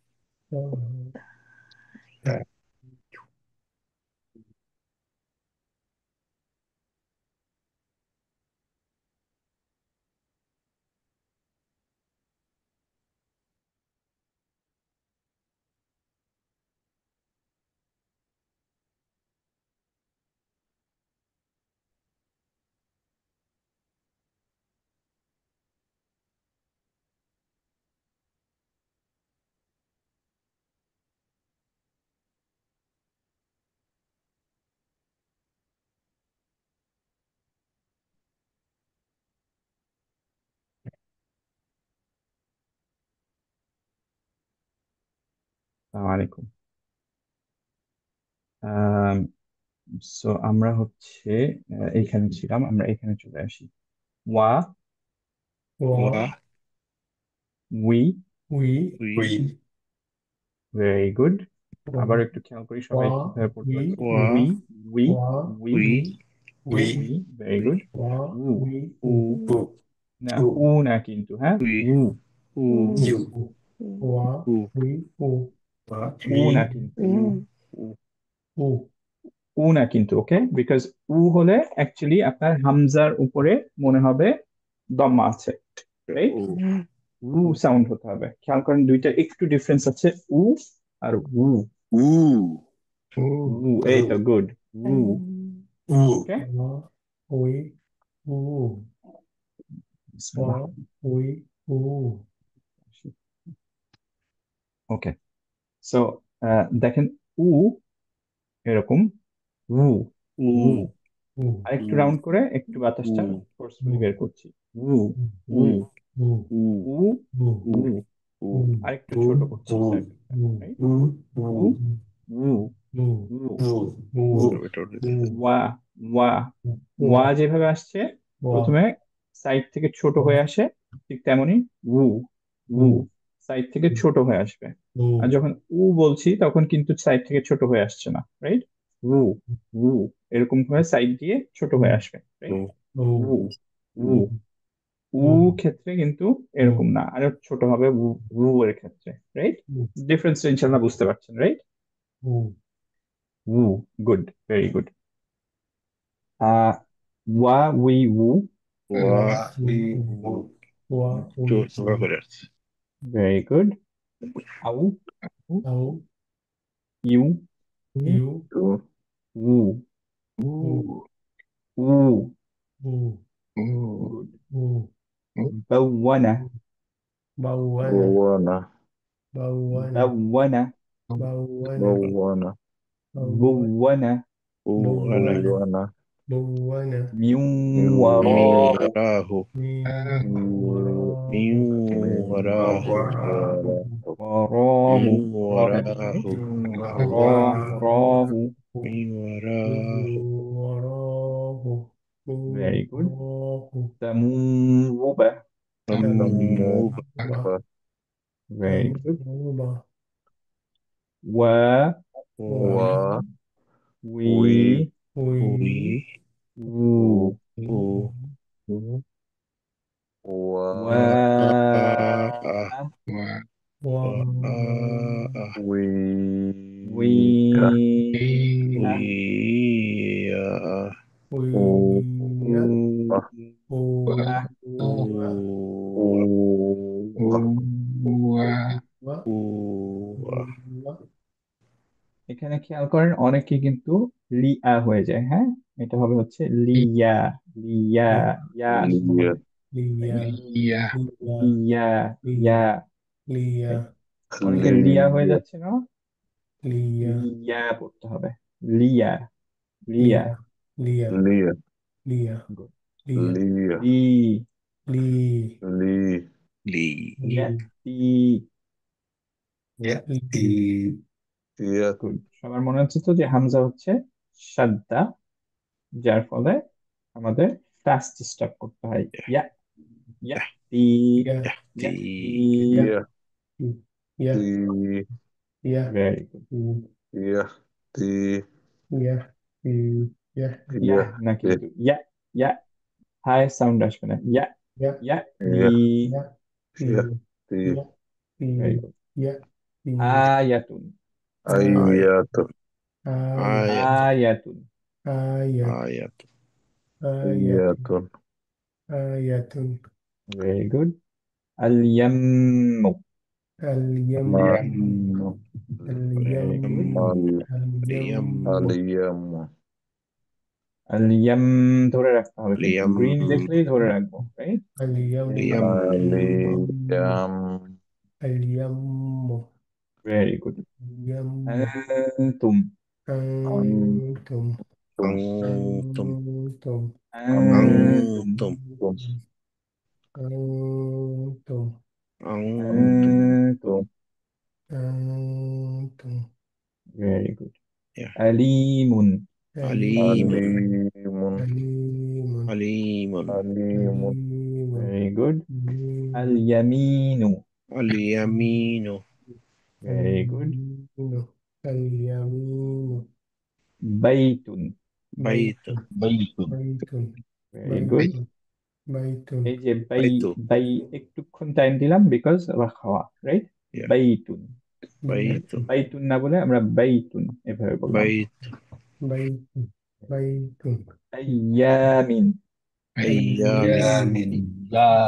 আসসালামু আলাইকুম। সো আমরা হচ্ছে এইখানে ছিলাম, আমরা এখানে চলে আসি। ওয়া Wa, উই, we, ভেরি গুড। আবার wa, একটু খেয়াল করি সবাই wa, কিভাবে পড়তে পারছে। we, উই উই wa, উই we, উই, ভেরি গুড। wa, উ we, না, উ না কিন্তু, হ্যাঁ, উ wa, we, উ না কিন্তু, u, উ না কিন্তু, ওকে, বিকজ উ হলে অ্যাকচুয়ালি আপনার হামজার উপরে মনে হবে দম্মা আছে, রাইট? উ সাউন্ড হতে হবে, খেয়াল করেন দুইটা একটু ডিফারেন্স আছে, উ আর উ। উ উ, এই তো, গুড। উ, okay, wa, we, wa, we, okay. So দেখেন, উ এরকম, উ উ, আরেকটু রাউন্ড করে একটু বাতাসটা ফোর্সফুলি বের করছি। উ উ উ উ, আরেকটু ছোট করছি সার্কেলটা, রাইট? উ উ উ, ওয়া ওয়া ওয়া যেভাবে আসছে প্রথমে সাইড থেকে ছোট হয়ে আসে, ঠিক তেমনি উ উ সাইড থেকে ছোট হয়ে আসবে। আর যখন উ বলছি তখন কিন্তু সাইড থেকে ছোট হয়ে আসছে না, রাইট? উ উ এরকম ভাবে সাইড দিয়ে ছোট হয়ে আসবে, রাইট? উ উ উ ক্ষেত্রে কিন্তু এরকম না, আরো ছোট হবে উ উ এর ক্ষেত্রে, রাইট? ডিফারেন্স ইনশাল্লাহ বুঝতে পারছেন, রাইট? উ, গুড, ভেরি গুড। ওয়া উই উ, ভেরি গুড। আউ ইউ উ উ, গুড। বাওয়ানা Bawana, বাওয়ানা Bawana, বুওয়ানা Bawana, Bawana, মিউ ওয়ারাহু ওয়ারাহু র না কিন্তু, রাইট? র রাহু, ভেরি গুড। তামুবা, ভেরি গুড। ওয়া উই উ ওয়া উই আ উ আ। এখানে খেয়াল করেন অনেকে কিন্তু লিয়া হয়ে যায়, হ্যাঁ, এটা হবে হচ্ছে লিয়া, লিয়া, ইয়া আসতে হবে, লিয়া ইয়া, right? অনেকে লিয়া হয়ে যাচ্ছে না, লিয়া পড়তে হবে, লিয়া লিয়া, good. লি ইয়াতি, গুড। সবার মনে হচ্ছে তো যে হামজা হচ্ছে সাদ্দা, যার ফলে আমাদের ফাস্ট স্টার্ট করতে হয়, ইয়া ইয়াতি ইয়াতি, ভেরি গুড। ইয়া না কিন্তু, ইয়া ইয়া হাই সাউন্ড আসবে না, ইয়া ইয়াতি في يأتي very يأتي good. يأتي آية آية آيات آية آية آية آية آية آية آيات آية very good. اليم اليم اليم very good. اليم اليم اليم اليم اليم ধরে রাখতে হবে কিন্তু اليم গ্রিন দেখলেই ধরে রাখবো right اليم اليم اليم اليم very good. اليم أنتم أنتم أنتم أنتم أنتم أنتم أنتم أنتم أنتم أنتم very good. Yeah. أليم عليم عليم عليم عليم عليم عليم very good. عليم اليمين اليمين very good. اليمين اليمين بيت بيت بيت بيت بيت very بيت good. بيت এই যে বাই بيت বাই একটুক্ষণ টাইম দিলাম বিকজ আবার খাওয়া রাইট Yeah. বাইতুন بيت বাইতুন না বলে আমরা বাইতুন এভাবে বললাম بيت بيت بيت আইয়ামিন أيام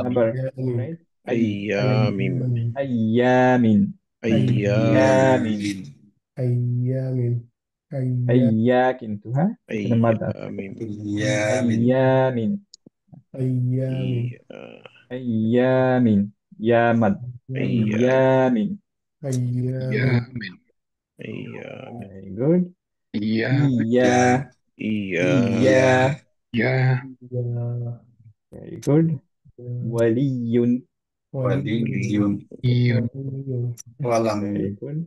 আবার أيام রাইট أيام আইয়ামিন أيام আইয়ামিন أيام أيام আইয়া কিন্তু হ্যাঁ এখানে মাদ আছে أيام আইয়ামিন أيام আইয়ামিন ইয়া মাদ আইয়ামিন أيام أيام very good ইয়া ইয়া يا very good waliyun ولي ولي very good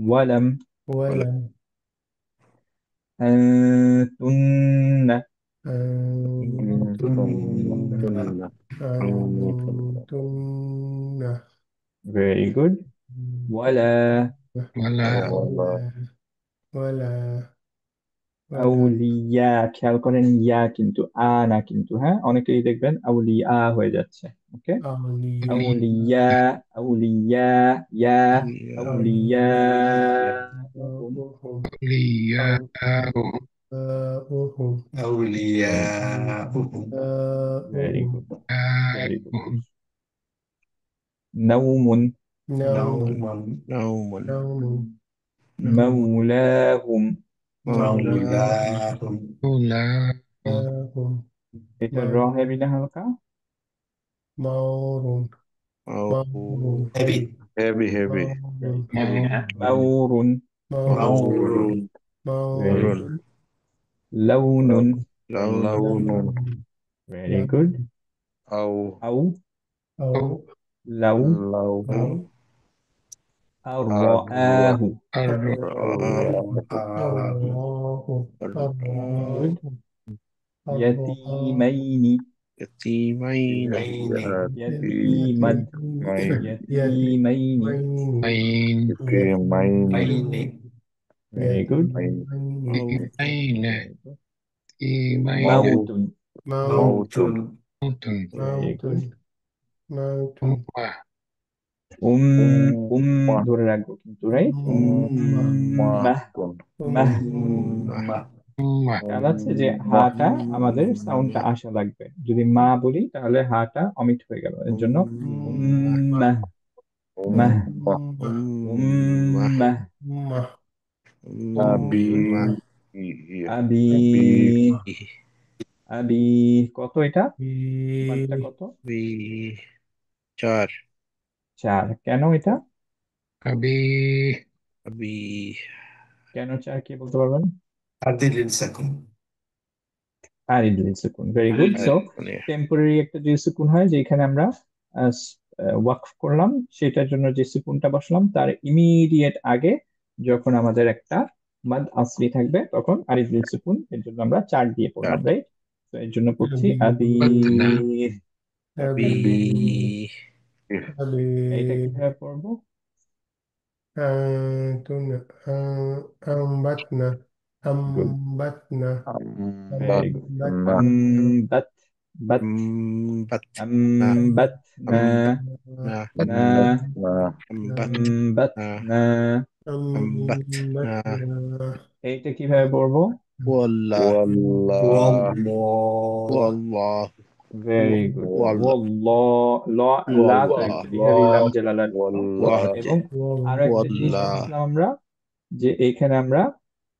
walam ولم أنتن أنتن كنا أنتن very good ولا ولا ولا ولا আউলিয়া খেয়াল করেন ইয়া কিন্তু না কিন্তু হ্যাঁ অনেকেই দেখবেন আউলিয়া হয়ে যাচ্ছে ওকে أولياء আউলিয়া আউলিয়া ইয়া আউলিয়া أولياؤهم أولياؤهم أولياؤهم أولياؤهم very أولياؤهم good very good نوم نوم نوم نوم نوم مولاهم مولاهم مولاهم এটা র হেভি না হালকা مور أو مور heavy heavy heavy heavy مور مور very مور good لون لون very good أو أو أو لو لو أو الرآه good يتيمين يتيمين يتيمد يتيمين يتيمين very good أين موت موت very good موت ধরে রাখবো কিন্তু রাইট মাহ মাহ খেয়াল আছে যে হাটা আমাদের সাউন্ডটা আসা লাগবে যদি মা বলি তাহলে হাটা অমিট হয়ে গেল এর জন্য মাহ মাহ أمة মাহ أبي আবি أبي আবি কত এটা মানটা কত চার 4 কেন এটা أبي أبي কেন 4 কি বলতে পারবেন أدي للسكن আরিদুল সুকুন ভেরি গুড সো মানে টেম্পোরারি একটা যে সুকুন হয় যেখানে আমরা ওয়াকফ করলাম সেটার জন্য যে সুকুনটা বসলাম তার ইমিডিয়েট আগে যখন আমাদের একটা মাদ আসলি থাকবে তখন আরিদুল সুকুন এর জন্য আমরা 4 দিয়ে পড়লাম রাইট তো এর জন্য পড়ছি আবি بدنا أبي এইটা কিভাবে পড়বো أنبتنا গুড أنبتنا ভেরি গুড أنبتنا আমবাত বাত بت أنبتنا نا نا أنبت أنبتنا أنبتنا এইটা কিভাবে পড়বো? والله والله والله ভেরি গুড। والله লা তো والله অ্যাকচুয়ালি হ্যাভি লাম জালালার ল। والله এবং আরো একটা জিনিস والله শিখলাম আমরা, যে এখানে আমরা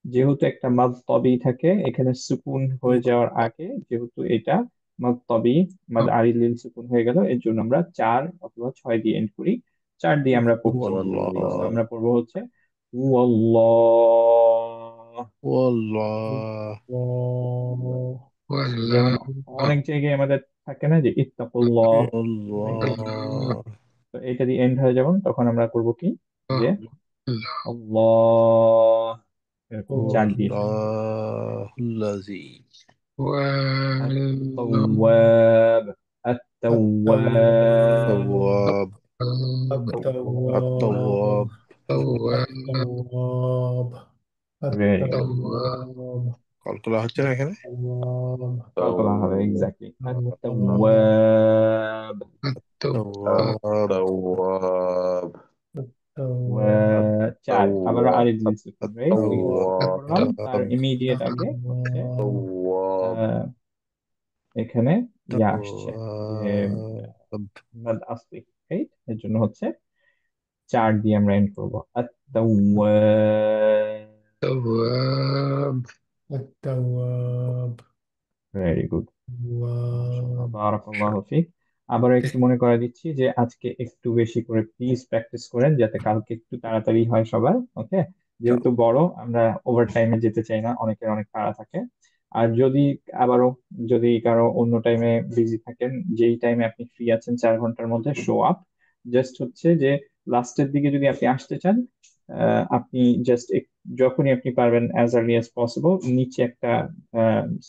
যেহেতু একটা মাদ তবি থাকে, এখানে সুকুন হয়ে যাওয়ার আগে যেহেতু এটা মাদ তবি মাদ আরিলিল সুকুন হয়ে গেল, এর জন্য আমরা 4 অথবা 6 দিয়ে এন্ড করি। 4 দিয়ে আমরা পড়ছি। So আমরা والله পড়বো হচ্ছে ওয়াল্লাহ। والله যেমন অনেক জায়গায় আমাদের থাকে না যে ইত্তাকুল্লাহ, والله তো এটা দিয়ে এন্ড হয়ে যাবেন, তখন আমরা করবো কি যে আল্লাহ, এরকম 4 দিয়ে والله الذي التواب التواب التواب التواب very good. التواب কল করা হচ্ছে না এখানে কল করা হবে এক্স্যাক্টলি التواب التواب। التواب التواب التواب 4 আবার আরিদ লিল সুকুন, রাইট? التواب করলাম তার ইমিডিয়েট আগে হচ্ছে التواب আহ, এখানে ইয়া আসছে যে التواب মাদ আসলি, রাইট? এর জন্য হচ্ছে 4 দিয়ে আমরা এন্ড করবো التواب। التواب ভেরি গুড, التواب বারাকাল্লাহু ফিক। আবার একটু মনে করে দিচ্ছি যে আজকে একটু বেশি করে প্লিজ প্র্যাকটিস করেন, যাতে কালকে একটু তাড়াতাড়ি হয় সবার। ওকে, যেহেতু বড়, আমরা ওভার টাইমে যেতে চাই না, অনেকের অনেক তাড়া থাকে। আর আবারও যদি কারো অন্য টাইমে বিজি থাকেন, যেই টাইমে আপনি ফ্রি আছেন 4 ঘন্টার মধ্যে শো আপ। জাস্ট হচ্ছে যে লাস্টের দিকে যদি আপনি আসতে চান, আপনি জাস্ট যখনই আপনি পারবেন অ্যাজ আর্লি অ্যাজ পসিবল নিচে একটা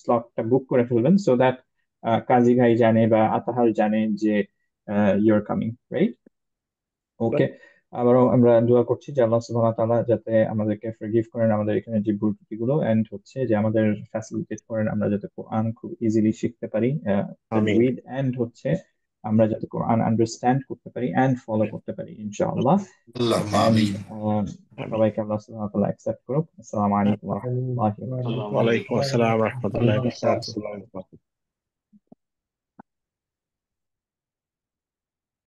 স্লটটা বুক করে ফেলবেন, সো দ্যাট কাজী ভাই জানে বা আতাহার জানে যে ইউর কামিং, রাইট? ওকে, আবারও আমরা দোয়া করছি যে আল্লাহ সুবহানাহু ওয়া তাআলা যাতে আমাদেরকে ফরগিভ করেন আমাদের এখানে যে ভুল ত্রুটিগুলো, এন্ড হচ্ছে যে আমাদের ফ্যাসিলিটেট করেন আমরা যাতে কোরআন খুব ইজিলি শিখতে পারি, আমিন তাজউইদ, এন্ড হচ্ছে আমরা যাতে কোরআন আন্ডারস্ট্যান্ড করতে পারি এন্ড ফলো করতে পারি ইনশাআল্লাহ। اللهم এন্ড آمين আমিন সবাইকে আল্লাহ সুবহানাহু ওয়া তাআলা অ্যাকসেপ্ট করুক। আসসালামু আলাইকুম ওয়া রাহমাতুল্লাহি ওয়া বারাকাতুহু। ওয়ালাইকুম আসসালাম রহমতুল্লাহ